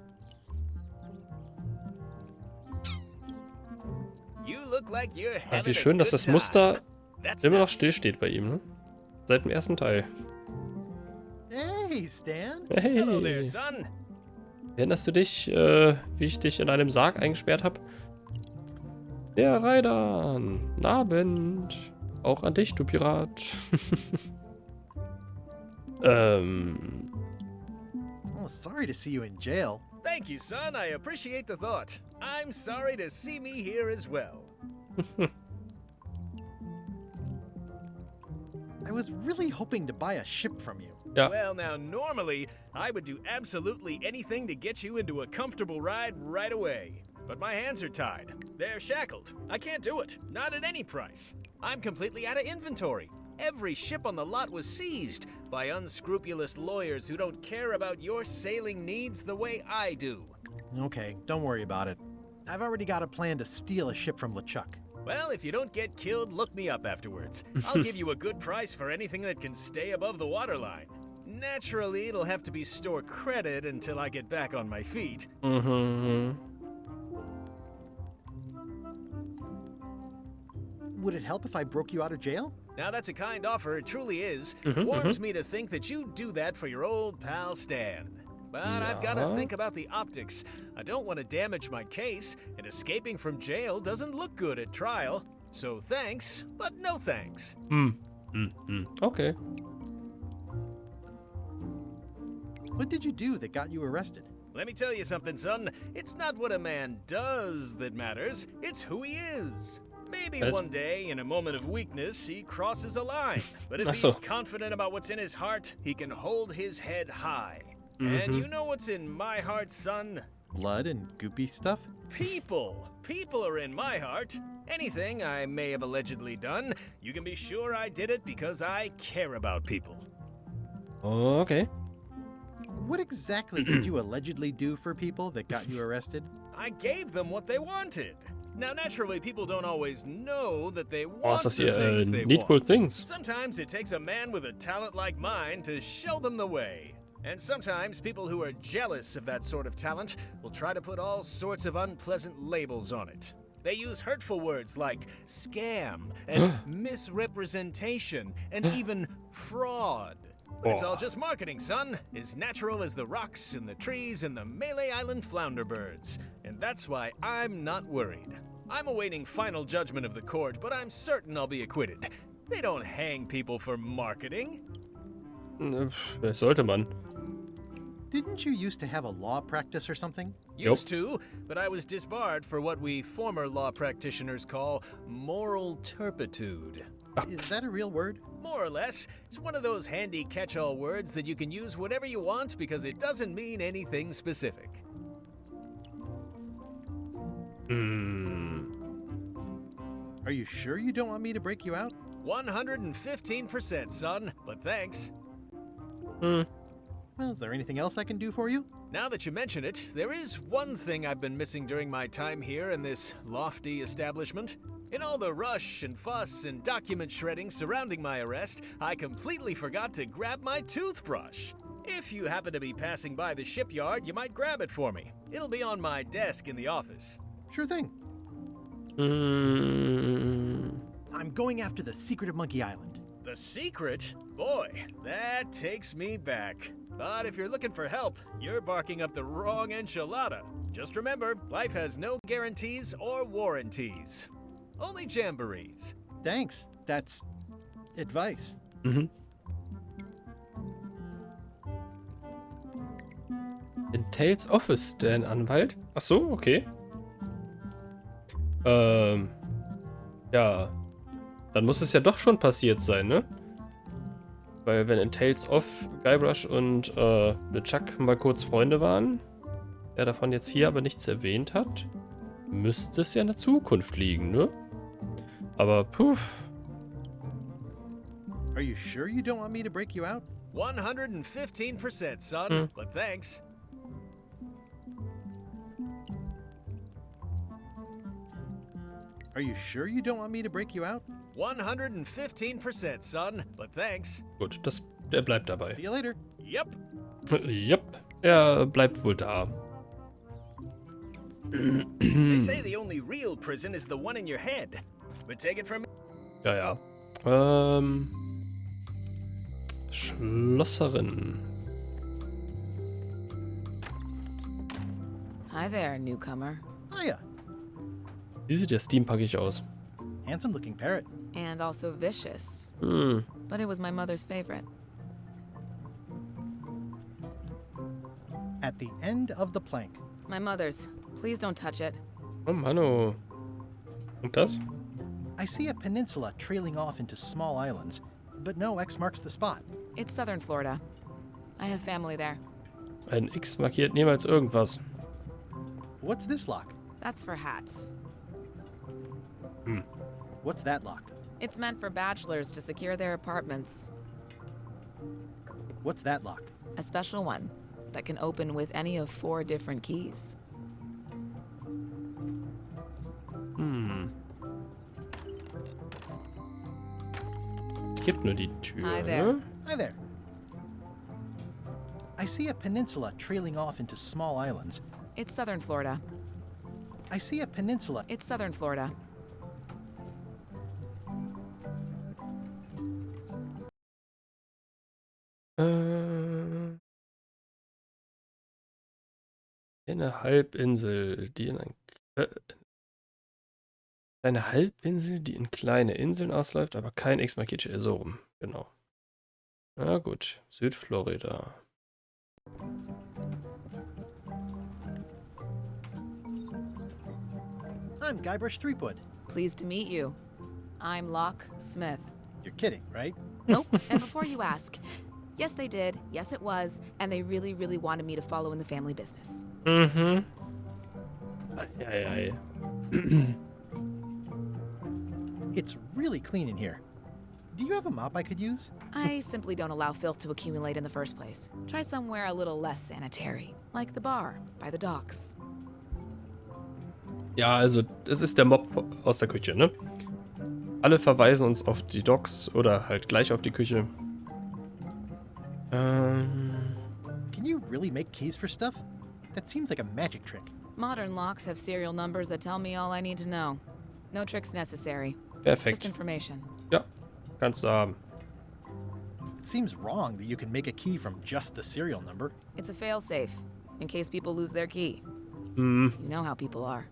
You look like you're Wie having schön, a dass good das Muster time. immer noch still steht bei ihm, ne? Seit dem ersten Teil. Hey, Stan. Hey. Hello there, son. Erinnerst du dich, wie ich dich in einem Sarg eingesperrt habe? Der Raidan. Guten Abend. Auch an dich, du Pirat. Oh, sorry to see you in jail. Thank you, son. I appreciate the thought. I'm sorry to see me here as well. I was really hoping to buy a ship from you. Yeah. Well, now, normally, I would do absolutely anything to get you into a comfortable ride right away. But my hands are tied. They're shackled. I can't do it. Not at any price. I'm completely out of inventory. Every ship on the lot was seized by unscrupulous lawyers who don't care about your sailing needs the way I do. Okay, don't worry about it. I've already got a plan to steal a ship from LeChuck. Well, if you don't get killed, look me up afterwards. I'll give you a good price for anything that can stay above the waterline. Naturally, it'll have to be store credit until I get back on my feet. Would it help if I broke you out of jail? Now that's a kind offer, it truly is. Mhm, Warms me to think that you'd do that for your old pal Stan. But I've got to think about the optics. I don't want to damage my case, and escaping from jail doesn't look good at trial. So thanks, but no thanks. Okay. What did you do that got you arrested? Let me tell you something, son. It's not what a man does that matters, it's who he is. Maybe one day, in a moment of weakness, he crosses a line. But if he's confident about what's in his heart, he can hold his head high. And you know what's in my heart, son? Blood and goopy stuff? People. People are in my heart. Anything I may have allegedly done, you can be sure I did it because I care about people. Okay. What exactly did you allegedly do for people that got you arrested? I gave them what they wanted. Now, naturally, people don't always know that they want Oh, ist das the hier things they Needful want. Things? Sometimes it takes a man with a talent like mine to show them the way. And sometimes people who are jealous of that sort of talent will try to put all sorts of unpleasant labels on it. They use hurtful words like scam and misrepresentation and even fraud. But it's all just marketing, son. As natural as the rocks and the trees and the Malay Island flounder birds. And that's why I'm not worried. I'm awaiting final judgment of the court, but I'm certain I'll be acquitted. They don't hang people for marketing. Wer sollte man? Didn't you used to have a law practice or something? Used to, but I was disbarred for what we former law practitioners call moral turpitude. Is that a real word? More or less. It's one of those handy catch-all words that you can use whatever you want because it doesn't mean anything specific. Are you sure you don't want me to break you out? 115%, son, but thanks. Well, is there anything else I can do for you? Now that you mention it, there is one thing I've been missing during my time here in this lofty establishment. In all the rush and fuss and document shredding surrounding my arrest, I completely forgot to grab my toothbrush. If you happen to be passing by the shipyard, you might grab it for me. It'll be on my desk in the office. Sure thing. I'm going after the secret of Monkey Island. The secret? Boy, that takes me back. But if you're looking for help, you're barking up the wrong enchilada. Just remember, life has no guarantees or warranties. Only jamborees. Thanks. That's advice. In Tails Office, der Anwalt? Ach so, okay. Ja. Dann muss es ja doch schon passiert sein, ne? Weil wenn in Tales of Guybrush und LeChuck mal kurz Freunde waren, er davon jetzt hier aber nichts erwähnt hat, müsste es ja in der Zukunft liegen, ne? Aber puh. Are you sure you don't want me to break you out? 115%, son, but thanks. Are you sure you don't want me to break you out? 115%, son, but thanks. Gut, der bleibt dabei. See you later. Yep. Yep, er bleibt wohl da. They say the only real prison is the one in your head. But take it from me. Ja. Schlosserin. Hi there, newcomer. Hiya. Wie sieht der steampankig aus? Handsome looking parrot. And also vicious. Hm. But it was my mother's favorite. At the end of the plank. My mother's. Please don't touch it. Oh, Mano. Und das? I see a peninsula trailing off into small islands, but no X marks the spot. It's southern Florida. I have family there. Ein X markiert niemals irgendwas. What's this lock? That's for hats. Hm. What's that lock? It's meant for bachelors to secure their apartments. What's that lock? A special one that can open with any of 4 different keys. Hm. Es gibt nur die Tür. Hi there. Hi there. I see a peninsula trailing off into small islands. It's southern Florida. I see a peninsula. It's southern Florida. Eine Halbinsel, die in eine Halbinsel, die in kleine Inseln ausläuft, aber kein X markiert so rum. Genau. Na gut, Südflorida. I'm Guybrush Threepwood. Pleased to meet you. I'm Locke Smith. You're kidding, right? Nope. And before you ask, yes they did, yes it was, and they really, really wanted me to follow in the family business. Mhm. Ei. It's really clean in here. Do you have a mop I could use? I simply don't allow filth to accumulate in the first place. Try somewhere a little less sanitary, like the bar by the docks. Ja, also es ist der Mob aus der Küche, ne? Alle verweisen uns auf die Docks oder halt gleich auf die Küche. Can you really make keys for stuff? That seems like a magic trick. Modern locks have serial numbers that tell me all I need to know. No tricks necessary. Perfekt. Just information. Ja, kannst du haben. It seems wrong that you can make a key from just the serial number. It's a failsafe, in case people lose their key. Hmm. You know how people are.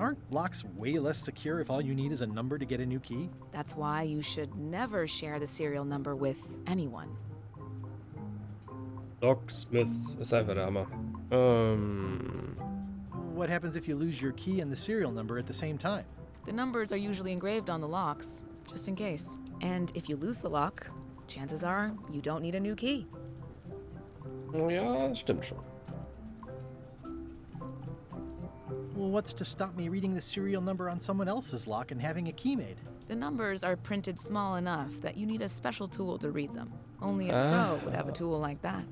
Aren't locks way less secure if all you need is a number to get a new key? That's why you should never share the serial number with anyone. Doc Smith ist einfach der Hammer. What happens if you lose your key and the serial number at the same time? The numbers are usually engraved on the locks, just in case. And if you lose the lock, chances are you don't need a new key. Ja, stimmt schon. Well, what's to stop me reading the serial number on someone else's lock and having a key made? The numbers are printed small enough that you need a special tool to read them. Only a pro would have a tool like that.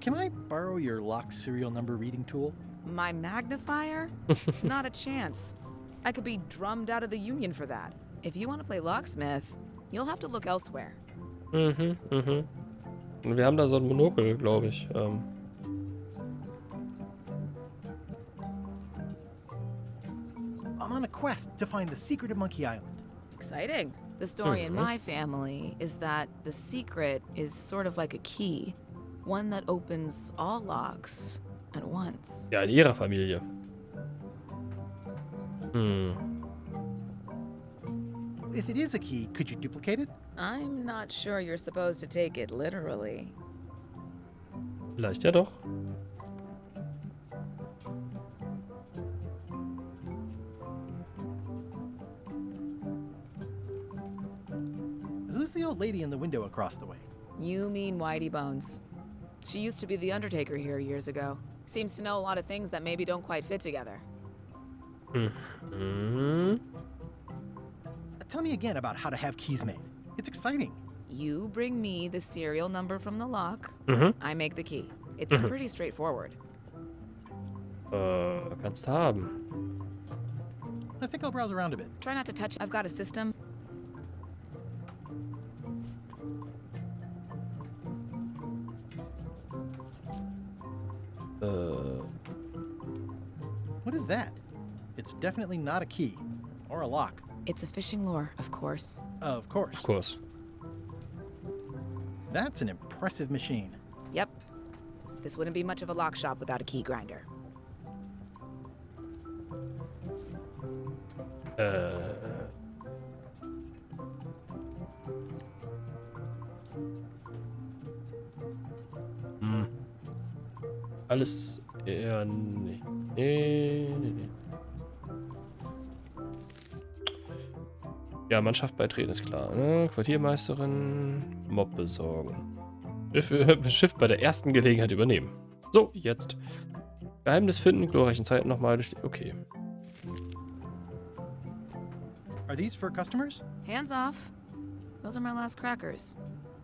Can I borrow your lock serial number reading tool? My magnifier? Not a chance. I could be drummed out of the union for that. If you want to play locksmith, you'll have to look elsewhere. Mhm. Und wir haben da so ein Monokel, glaube ich. I'm on a quest to find the secret of Monkey Island. Exciting. The story in my family is that the secret is sort of like a key. One that opens all locks at once. Ja, in ihrer Familie. If it is a key, could you duplicate it? I'm not sure you're supposed to take it literally. Vielleicht ja doch. Who's the old lady in the window across the way? You mean Whitey Bones. She used to be the Undertaker here years ago. Seems to know a lot of things that maybe don't quite fit together. Tell me again about how to have keys made. It's exciting. You bring me the serial number from the lock. I make the key. It's pretty straightforward. Kannst du haben. I think I'll browse around a bit. Try not to touch. I've got a system. What is that? It's definitely not a key. Or a lock. It's a fishing lure, of course. Of course. Of course. That's an impressive machine. Yep. This wouldn't be much of a lock shop without a key grinder. Alles eher nicht. Nee. Ja, Mannschaft beitreten ist klar. Ne? Quartiermeisterin, Mob besorgen. Schiff bei der ersten Gelegenheit übernehmen. So, jetzt. Geheimnis finden, glorreichen Zeiten nochmal. Okay. Are these for customers? Hands off. Those are my last crackers.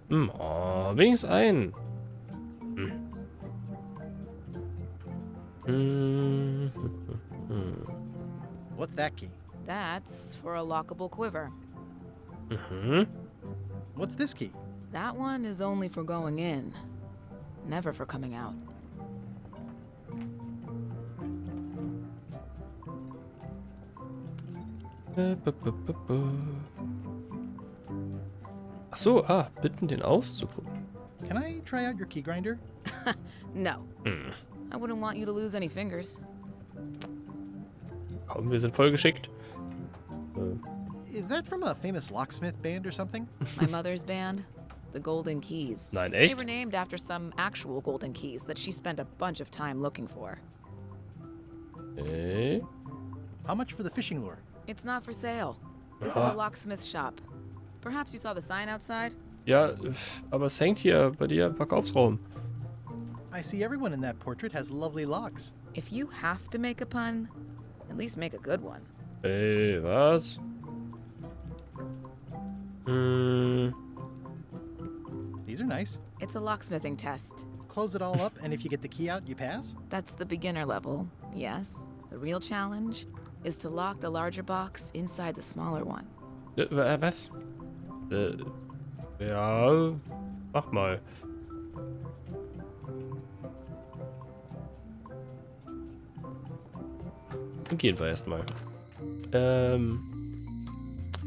Oh, wenigstens ein. What's that key? That's for a lockable quiver. What's this key? That one is only for going in, never for coming out. Ach so, bitten den auszuprobieren. Can I try out your key grinder? No. I wouldn't want you to lose any fingers. Komm, wir sind voll geschickt. Is that from a famous locksmith band or something? My mother's band, the Golden Keys. Nein, echt? They were named after some actual golden keys that she spent a bunch of time looking for. How much for the fishing lure? It's not for sale. This is a locksmith shop. Perhaps you saw the sign outside? Ja, aber es hängt hier bei dir im Verkaufsraum. I see everyone in that portrait has lovely locks. If you have to make a pun, at least make a good one. Ey, was? These are nice. It's a locksmithing test. Close it all up, and if you get the key out, you pass? That's the beginner level, yes. The real challenge is to lock the larger box inside the smaller one. Was? Ja, mach mal. Dann gehen wir erstmal. Wir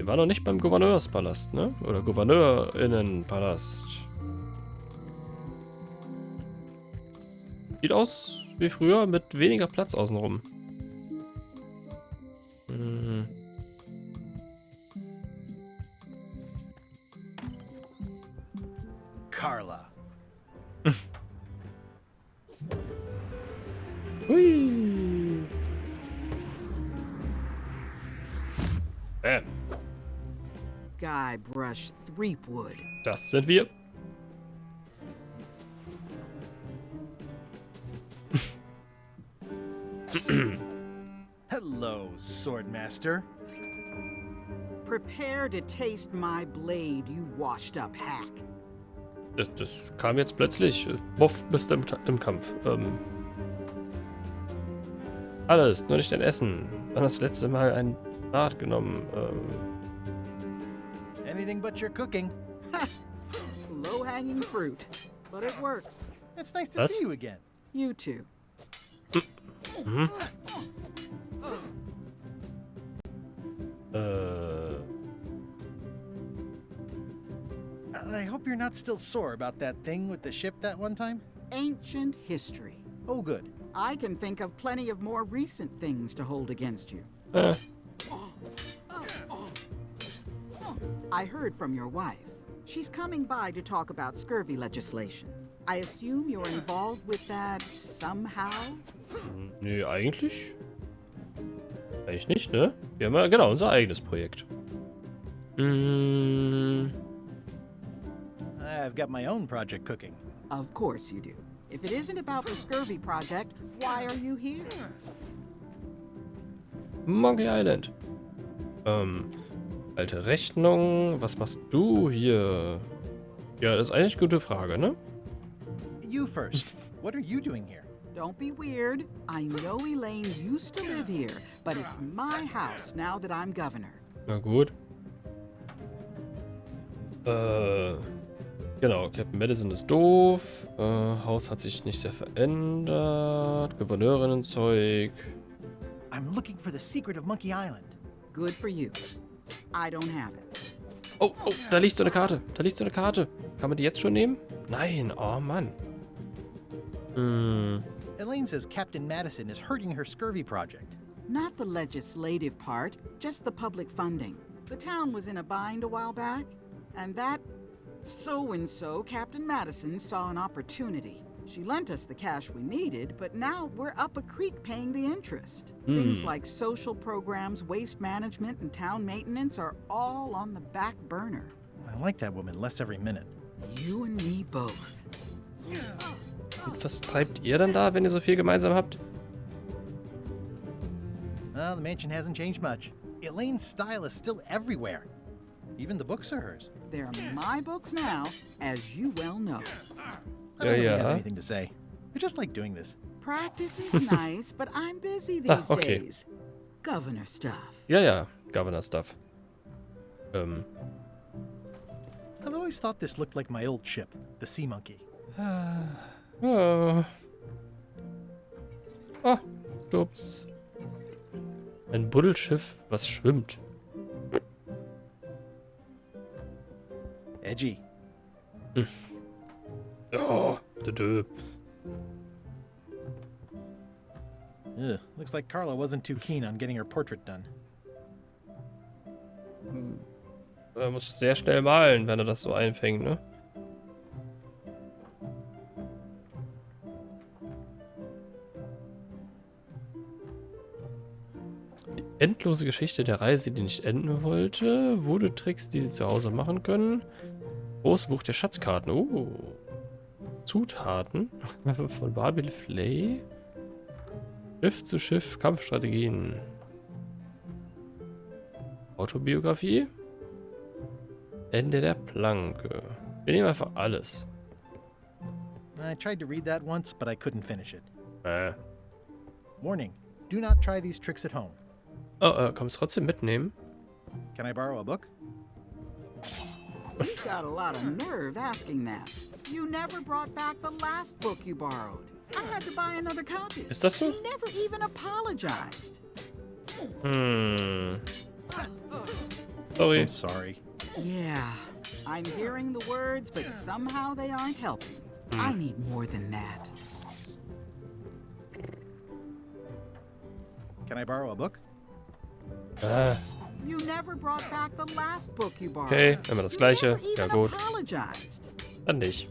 waren noch nicht beim Gouverneurspalast, ne? Oder Gouverneurinnenpalast. Sieht aus wie früher mit weniger Platz außenrum. Carla. Hui. Guybrush Threepwood. Das sind wir. Hello, Swordmaster. Prepare to taste my blade, you washed-up hack. Das kam jetzt plötzlich. Wuff, bist im Kampf. Alles, nur nicht dein Essen. Wann das letzte Mal ein Bad genommen? Anything but your cooking. Low-hanging fruit, but it works. It's nice to see you again. You too. I hope you're not still sore about that thing with the ship that one time. Ancient history. Oh, good. I can think of plenty of more recent things to hold against you. I heard from your wife. She's coming by to talk about scurvy legislation. I assume you're involved with that somehow? Nee, eigentlich? Eigentlich nicht, ne? Wir haben ja genau unser eigenes Projekt. I've got my own project cooking. Of course you do. If it isn't about the scurvy project, why are you here? Monkey Island. Alte Rechnung. Was machst du hier? Ja, das ist eigentlich eine gute Frage, ne? You first. What are you doing here? Don't be weird. I know Elaine used to live here, but it's my house now that I'm governor. Na gut. Genau, Captain Madison ist doof. Haus hat sich nicht sehr verändert. Gouverneurinnenzeug. I'm looking for the secret of Monkey Island. Good for you. I don't have it. Oh, da liegt so eine Karte. Da liegt so eine Karte. Kann man die jetzt schon nehmen? Nein, oh Mann. Elaine says Captain Madison is hurting her scurvy project. Not the legislative part, just the public funding. The town was in a bind a while back, and that so-and-so, Captain Madison, saw an opportunity. She lent us the cash we needed, but now we're up a creek paying the interest. Things like social programs, waste management, and town maintenance are all on the back burner. I like that woman less every minute. You and me both. Und was treibt ihr dann da, wenn ihr so viel gemeinsam habt? Well, the mansion hasn't changed much. Elaine's style is still everywhere. Even the books are hers. They're my books now, as you well know. I don't really have anything to say. I just like doing this. Practice is nice, but I'm busy these days. Governor stuff. Ja, Governor stuff. I've always thought this looked like my old ship, the Sea Monkey. Oh, ups. Ein Buddelschiff, was schwimmt. Edgy. Oh, looks like Carla wasn't too keen on getting her portrait done. Er muss sehr schnell malen, wenn er das so einfängt, ne? Die endlose Geschichte der Reise, die nicht enden wollte. Voodoo-Tricks, die sie zu Hause machen können. Großes Buch der Schatzkarten. Oh. Zutaten von Barbie Flay. Schiff zu Schiff, Kampfstrategien. Autobiografie. Ende der Planke. Wir nehmen einfach alles. I tried to read that once, but I couldn't finish it. Warning. Do not try these tricks at home. Oh, kann es trotzdem mitnehmen? Can I borrow a book? You've got a lot of nerve asking that. You never brought back the last book you borrowed. I had to buy another copy. Ist das so? You never even apologized. Sorry. I'm sorry. Yeah, I'm hearing the words, but somehow they aren't helping. I need more than that. Can I borrow a book? You never brought back the last book you borrowed. Okay, immer das Gleiche. Ja, gut. Apologized. Dann nicht.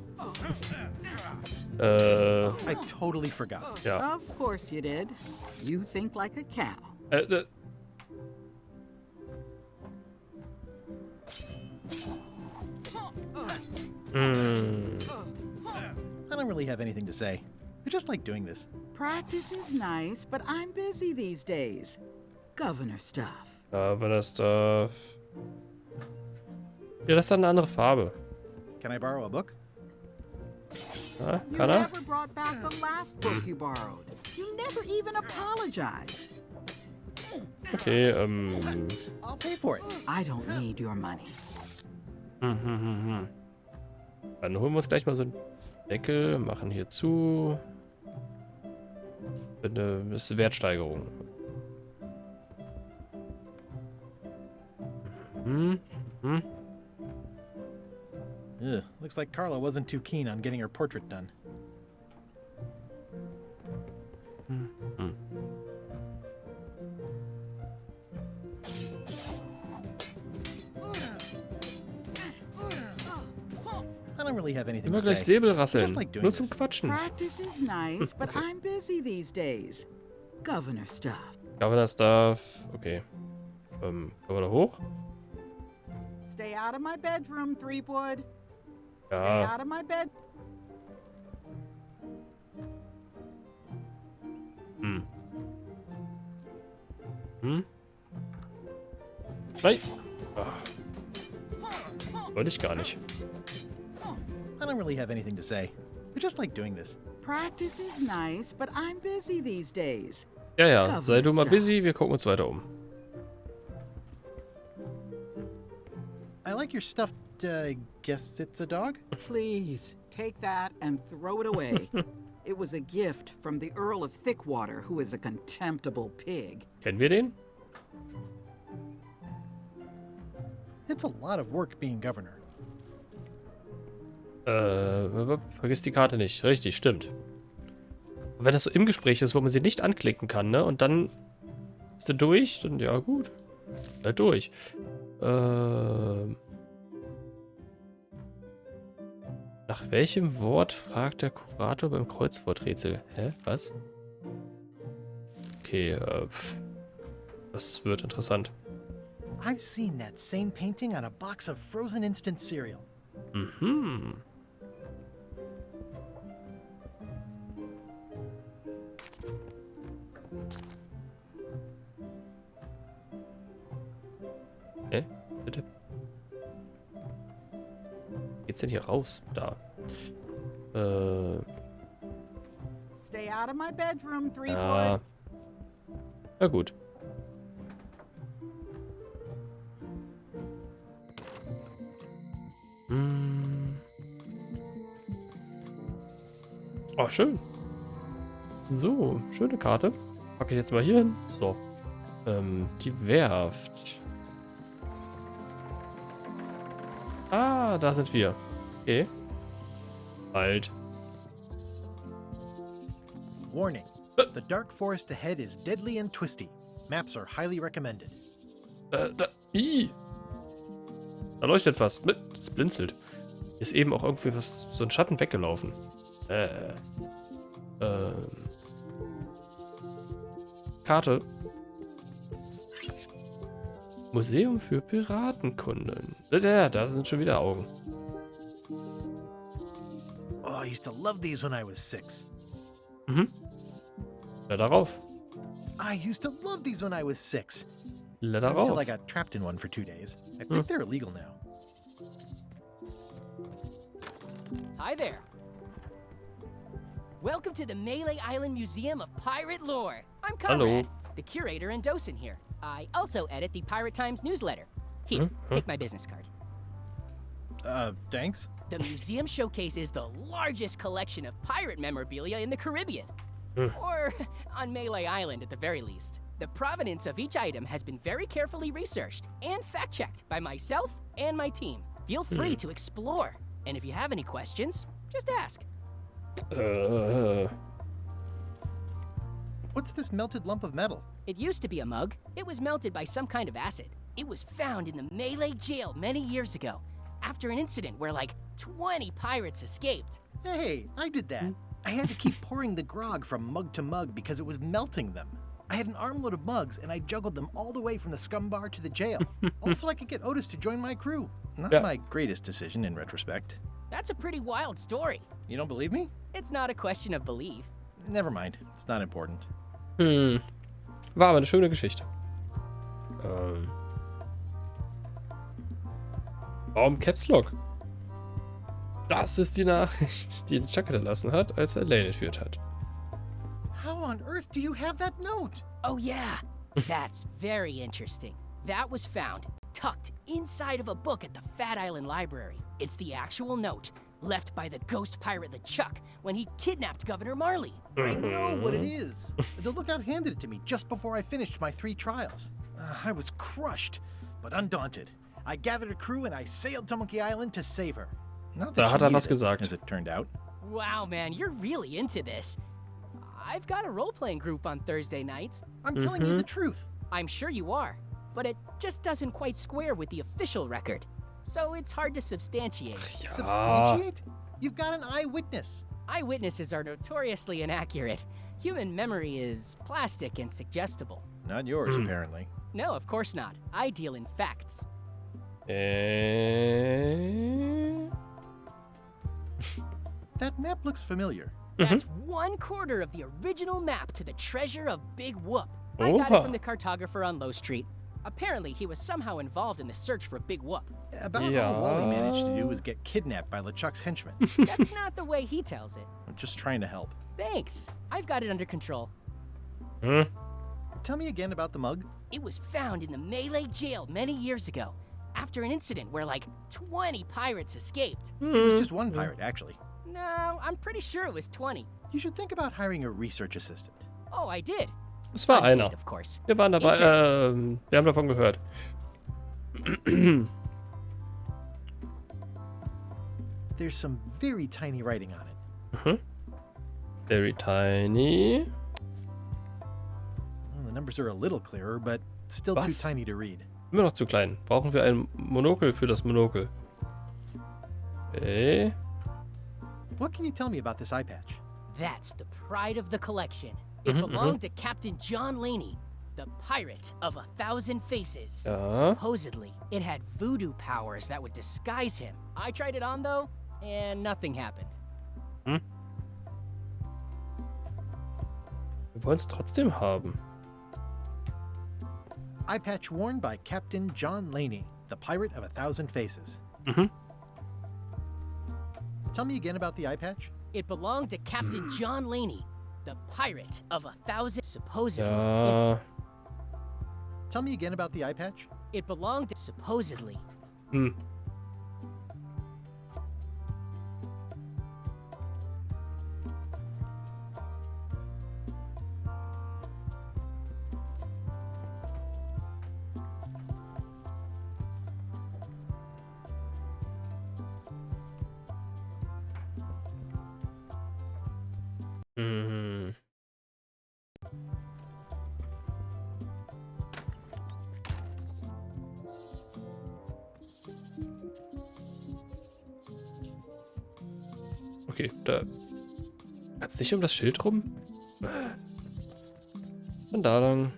I totally forgot. Ja. Of course you did. You think like a cow. I don't really have anything to say. I just like doing this. Practice is nice, but I'm busy these days. Governor stuff. Governor stuff. Ja, das ist dann eine andere Farbe. Can I borrow a book? Kann You er? never brought back the last book you borrowed. You never even apologized. Okay, I'll pay for it. I don't need your money. Dann holen wir uns gleich mal so einen Deckel, machen hier zu. Das ist Wertsteigerung. Looks like Carla wasn't too keen on getting her portrait done. I don't really have anything Immer to gleich say. Säbelrasseln. Just like doing Nur zum this. Quatschen. Practice is nice, but I'm busy these days. Governor stuff. Governor Stuff. Okay. Kommen wir da hoch? Stay out of my bedroom, Threepwood. Stay Ja. out of my bed. Nein. Wollte ich gar nicht. I don't really have anything to say. I just like doing this. Practice is nice, but I'm busy these days. Ja, sei du mal busy, wir gucken uns weiter um. I like your stuffed, guess it's a dog? Please, take that and throw it away. It was a gift from the Earl of Thickwater, who is a contemptible pig. Kennen wir den? It's a lot of work being governor. Vergiss die Karte nicht. Richtig, stimmt. Wenn das so im Gespräch ist, wo man sie nicht anklicken kann, ne? Und dann ist sie durch, dann ja gut. Halt durch. Nach welchem Wort fragt der Kurator beim Kreuzworträtsel? Hä? Was? Okay, das wird interessant. I've seen that same painting on a box of frozen instant cereal. Mhm. Hä? Bitte? Geht's denn hier raus? Da. Stay out of my bedroom, Three Ja. Wood. Na gut. Oh, schön. So, schöne Karte. Packe ich jetzt mal hier hin. So. Die Werft. Ah, da sind wir. Okay. Bald. Warning. The dark forest ahead is deadly and twisty. Maps are highly recommended. Da leuchtet was. Es blinzelt. Ist eben auch irgendwie was, so ein Schatten weggelaufen. Karte. Museum für Piratenkunden. Da sind schon wieder Augen. Oh, I used to love these when I was 6. Mhm. Ja, darauf. I used to love these when I was 6. Darauf. Until I got trapped in one for 2 days. I think they're illegal now. Hi there. Welcome to the Melee Island Museum of Pirate Lore. I'm Conrad, Hello. the curator and docent here. I also edit the Pirate Times newsletter. Here, take my business card. Thanks. The museum showcases the largest collection of pirate memorabilia in the Caribbean. Or on Melee Island at the very least. The provenance of each item has been very carefully researched and fact-checked by myself and my team. Feel free to explore. And if you have any questions, just ask. What's this melted lump of metal? It used to be a mug. It was melted by some kind of acid. It was found in the Melee jail many years ago, after an incident where like 20 pirates escaped. Hey, I did that. I had to keep pouring the grog from mug to mug because it was melting them. I had an armload of mugs and I juggled them all the way from the scum bar to the jail. Also, I could get Otis to join my crew. Not my greatest decision in retrospect. That's a pretty wild story. You don't believe me? It's not a question of belief. Never mind. It's not important. War aber eine schöne Geschichte. Warum Caps Lock? Das ist die Nachricht, die Chuck hinterlassen hat, als er Lane entführt hat. How on earth do you have that note? Oh yeah, that's very interesting. That was found tucked inside of a book at the Fat Island Library. It's the actual note left by the ghost pirate LeChuck when he kidnapped Governor Marley. I know what it is. The lookout handed it to me just before I finished my 3 trials. I was crushed, but undaunted. I gathered a crew and I sailed to Monkey Island to save her. Not that Da she hat er needed was it, gesagt. as it turned out. Wow, man, you're really into this. I've got a role-playing group on Thursday nights. I'm telling you the truth. I'm sure you are, but it just doesn't quite square with the official record. So it's hard to substantiate. Substantiate? You've got an eyewitness. Eyewitnesses are notoriously inaccurate. Human memory is plastic and suggestible. Not yours, apparently. No, of course not. I deal in facts. That map looks familiar. That's 1/4 of the original map to the treasure of Big Whoop. I got it from the cartographer on Low Street. Apparently, he was somehow involved in the search for Big Whoop. About all Wally managed to do was get kidnapped by LeChuck's henchmen. That's not the way he tells it. I'm just trying to help. Thanks. I've got it under control. Tell me again about the mug. It was found in the Melee jail many years ago, after an incident where like 20 pirates escaped. It was just one pirate, actually. No, I'm pretty sure it was 20. You should think about hiring a research assistant. Oh, I did. Es war einer. Of course. Wir waren dabei, wir haben davon gehört. There's some very tiny writing on it. Very tiny. Well, the numbers are a little clearer, but still too tiny to read. Immer noch zu klein. Brauchen wir ein Monokel für das Monokel. Okay. What can you tell me about this eye patch? That's the pride of the collection. It belonged to Captain John Laney, the pirate of 1,000 faces. Supposedly, it had voodoo powers that would disguise him. I tried it on though, and nothing happened. Wir wollen es trotzdem haben. Eye patch worn by Captain John Laney, the pirate of 1,000 faces. Tell me again about the eye patch. It belonged to Captain John Laney, the pirate of 1,000. Supposedly. Tell me again about the eye patch. It belonged to supposedly. Okay, da. Kannst nicht um das Schild rum? Dann da lang.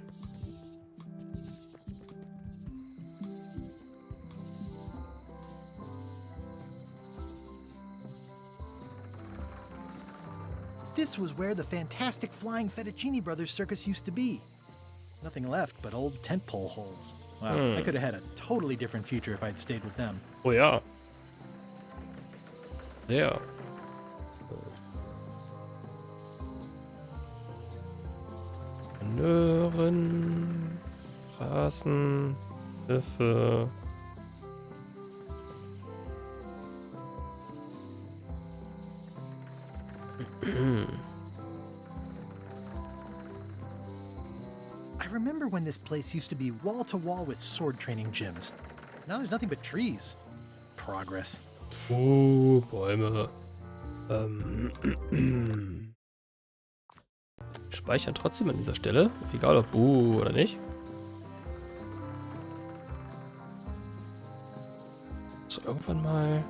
This was where the fantastic Flying Fettuccine Brothers circus used to be. Nothing left but old tent pole holes. Wow, I could have had a totally different future if I'd stayed with them. Oh ja. Sehr. Manören, Straßen, Schiffe. I remember when this place used to be wall to wall with sword training gyms. Now there's nothing but trees. Progress. Bäume. Speichern trotzdem an dieser Stelle. Egal ob oder nicht. So, irgendwann mal.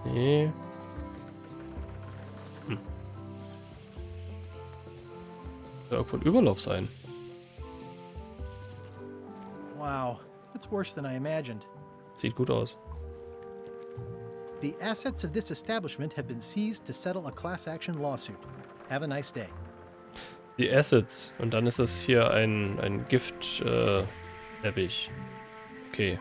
Nee. Soll irgendwo ein Überlauf sein. Wow, that's worse than I imagined. Sieht gut aus. The assets of this establishment have been seized to settle a class action lawsuit. Have a nice day. Die Assets. Und dann ist das hier ein Gift-Teppich. Okay.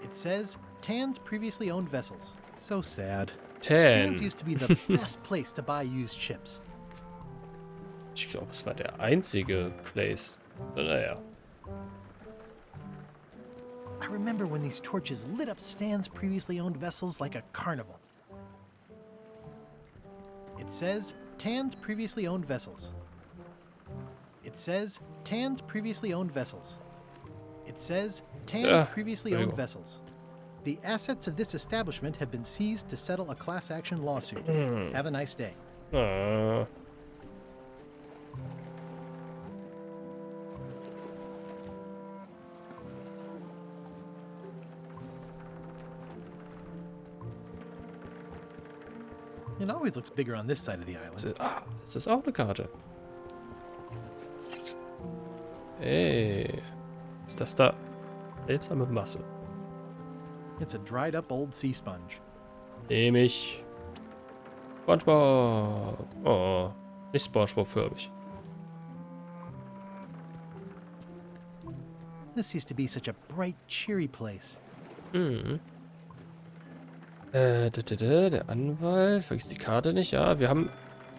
It says Tan's previously owned vessels. So sad. Tan. Tan's used to be the best place to buy used ships. Ich glaube, es war der einzige Place. Naja. I remember when these torches lit up Stan's previously owned vessels like a carnival. It says Tan's previously owned vessels. It says Tan's previously owned vessels. It says Tan's previously owned vessels. The assets of this establishment have been seized to settle a class action lawsuit. Have a nice day. It always looks bigger on this side of the island. Das ist auch eine Karte. Hey. Ist das da? Seltsame Masse. It's a dried up old sea sponge. Nehme ich. SpongeBob. Oh, nicht SpongeBob-förmig. This used to be such a bright, cheery place. Der Anwalt. Vergiss die Karte nicht. Ja, wir haben.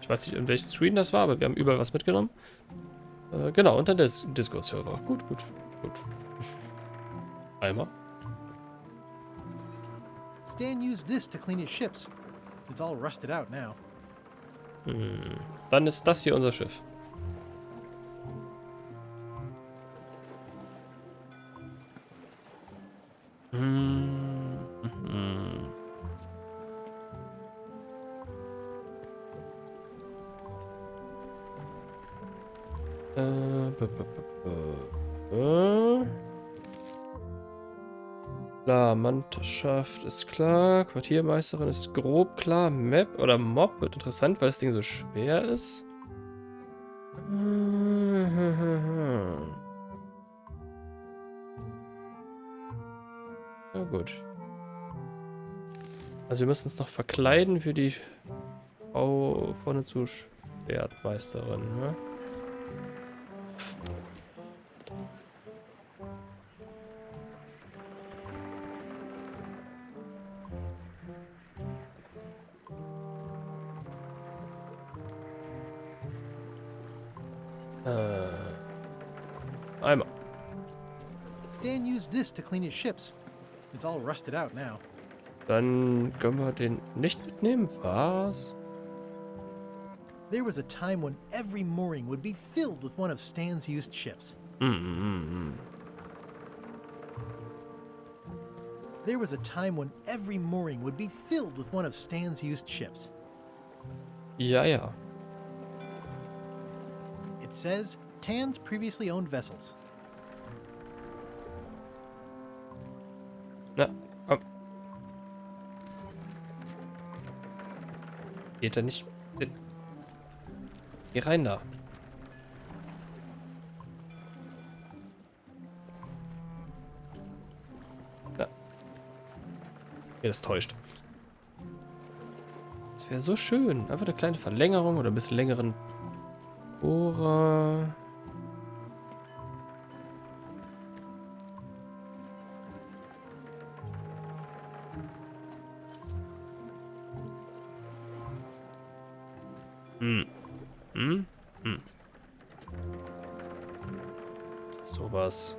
Ich weiß nicht, in welchem Screen das war, aber wir haben überall was mitgenommen. Genau, und dann der Discord-Server. Gut. Eimer. Stan used this to clean his ships. It's all rusted out now. Dann ist das hier unser Schiff. Klar, Mannschaft ist klar. Quartiermeisterin ist grob klar. Map oder Mob wird interessant, weil das Ding so schwer ist. Na gut. Also wir müssen uns noch verkleiden für die Frau vorne zu Schwertmeisterin, ne? Einmal. Stan used this to clean his ships. It's all rusted out now. Dann können wir den nicht mitnehmen, was? There was a time when every mooring would be filled with one of Stan's used ships. There was a time when every mooring would be filled with one of Stan's used ships. Ja, ja. It says Tan's previously owned vessels. Na, komm. Geht da nicht. Geh rein da. Na. Ja, das täuscht. Das wäre so schön. Einfach eine kleine Verlängerung oder ein bisschen längeren Bohrer. Sowas.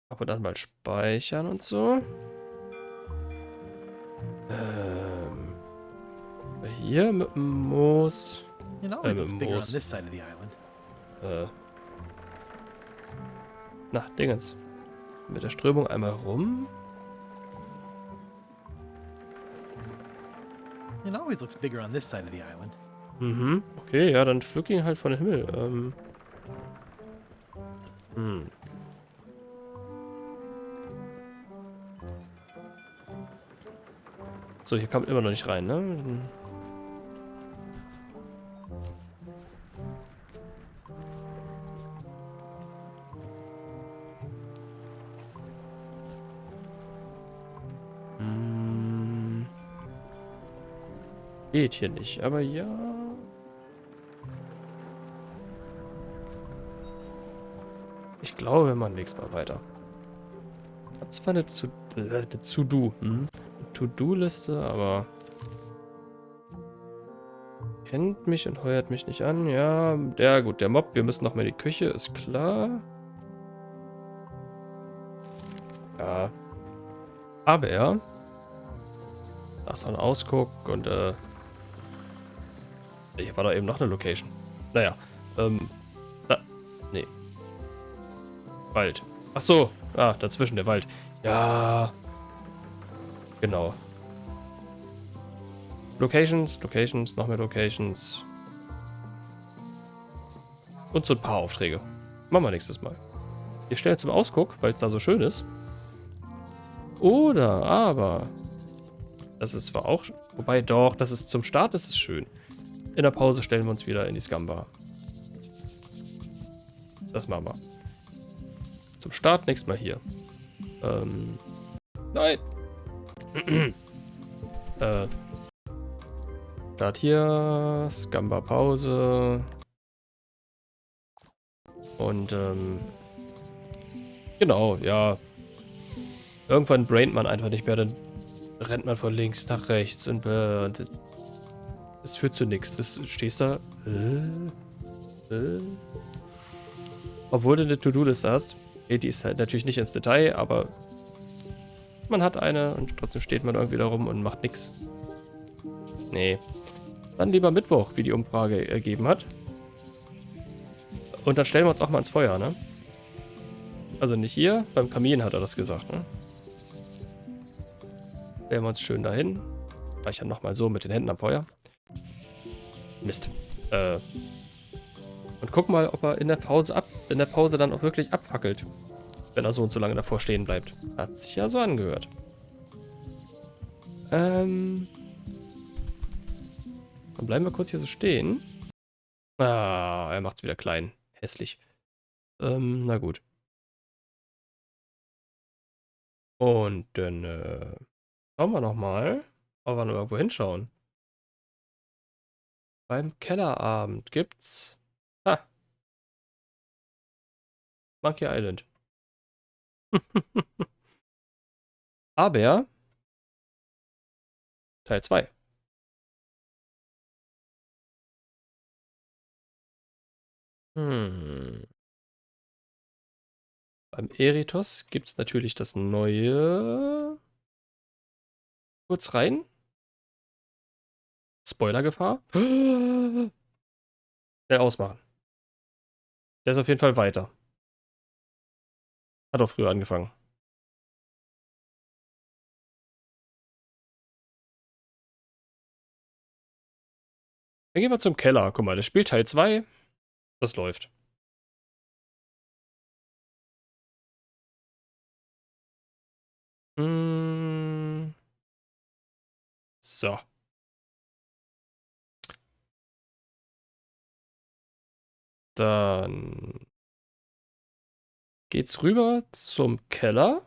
Ab und an mal speichern und so. Hier mit dem Moos. It always looks bigger on this side of the island. Na, Dingens. Mit der Strömung einmal rum. It always looks bigger on this side of the island. Mhm. Okay, ja, dann pflück ihn halt von dem Himmel. So, hier kommt immer noch nicht rein, ne? Geht hier nicht, aber ja. Ich glaube, wir machen nächstes Mal weiter. Ich habe zwar eine To-Do-Liste, aber kennt mich und heuert mich nicht an. Ja, gut, der Mob, wir müssen noch mal in die Küche, ist klar. Ja. Aber da ist noch ein Ausguck und hier war da eben noch eine Location. Naja, nee. Wald. Ach so, dazwischen der Wald. Ja. Genau. Locations, noch mehr Locations. Und so ein paar Aufträge. Machen wir nächstes Mal. Wir stellen zum Ausguck, weil es da so schön ist. Oder, aber... Das ist zwar auch... Wobei doch, das ist zum Start, das ist schön. In der Pause stellen wir uns wieder in die Scamba. Das machen wir. Zum Start nächstes Mal hier. Nein! Start hier. Scamba Pause. Und, genau, ja. Irgendwann braint man einfach nicht mehr, dann rennt man von links nach rechts und es führt zu nichts. Du stehst da. Obwohl du eine To-Do-Liste hast. Okay, die ist halt natürlich nicht ins Detail, aber man hat eine und trotzdem steht man irgendwie da rum und macht nichts. Nee. Dann lieber Mittwoch, wie die Umfrage ergeben hat. Und dann stellen wir uns auch mal ins Feuer, ne? Also nicht hier, beim Kamin hat er das gesagt, ne? Stellen wir uns schön dahin. Speichern nochmal so mit den Händen am Feuer. Mist. Und guck mal, ob er in der Pause dann auch wirklich abfackelt. Wenn er so und so lange davor stehen bleibt. Hat sich ja so angehört. Dann bleiben wir kurz hier so stehen. Ah, er macht's wieder klein. Hässlich. Na gut. Und dann schauen wir nochmal, ob wir noch irgendwo hinschauen. Beim Kellerabend gibt's... Monkey Island. Aber Teil 2. Beim Eritos gibt es natürlich das neue. Kurz rein. Spoilergefahr. Schnell ausmachen. Der ist auf jeden Fall weiter. Hat auch früher angefangen. Dann gehen wir zum Keller. Guck mal, das Spiel Teil 2. Das läuft. So. Dann geht's rüber zum Keller.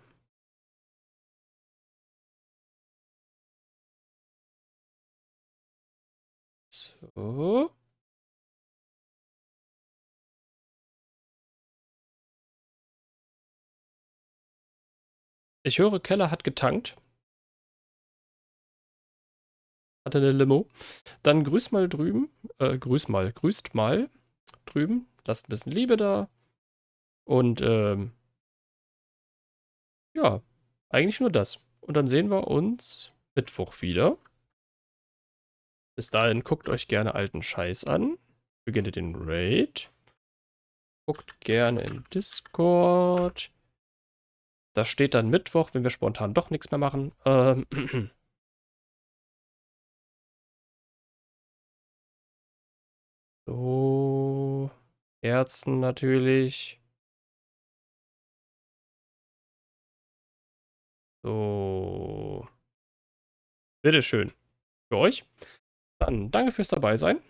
So. Ich höre, Keller hat getankt. Hatte eine Limo. Dann grüßt mal drüben. Grüßt mal drüben. Lasst ein bisschen Liebe da. Und, ja, eigentlich nur das. Und dann sehen wir uns Mittwoch wieder. Bis dahin guckt euch gerne alten Scheiß an. Beginnt den Raid. Guckt gerne in Discord. Da steht dann Mittwoch, wenn wir spontan doch nichts mehr machen. So. Herzen natürlich. So. Bitteschön. Für euch. Dann danke fürs dabei sein.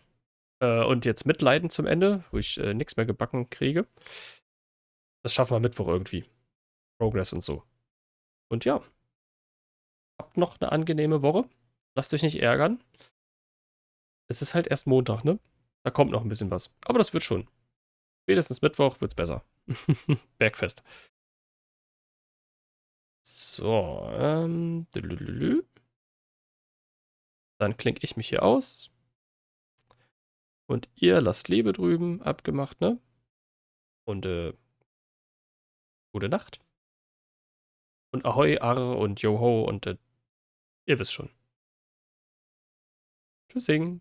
Und jetzt Mitleiden zum Ende, wo ich nichts mehr gebacken kriege. Das schaffen wir Mittwoch irgendwie. Progress und so. Und ja. Habt noch eine angenehme Woche. Lasst euch nicht ärgern. Es ist halt erst Montag, ne? Da kommt noch ein bisschen was. Aber das wird schon. Spätestens Mittwoch wird's besser. Bergfest. So, dann klinke ich mich hier aus. Und ihr lasst Liebe drüben. Abgemacht, ne? Und, gute Nacht. Und Ahoi, Arr und Joho und, ihr wisst schon. Tschüssing.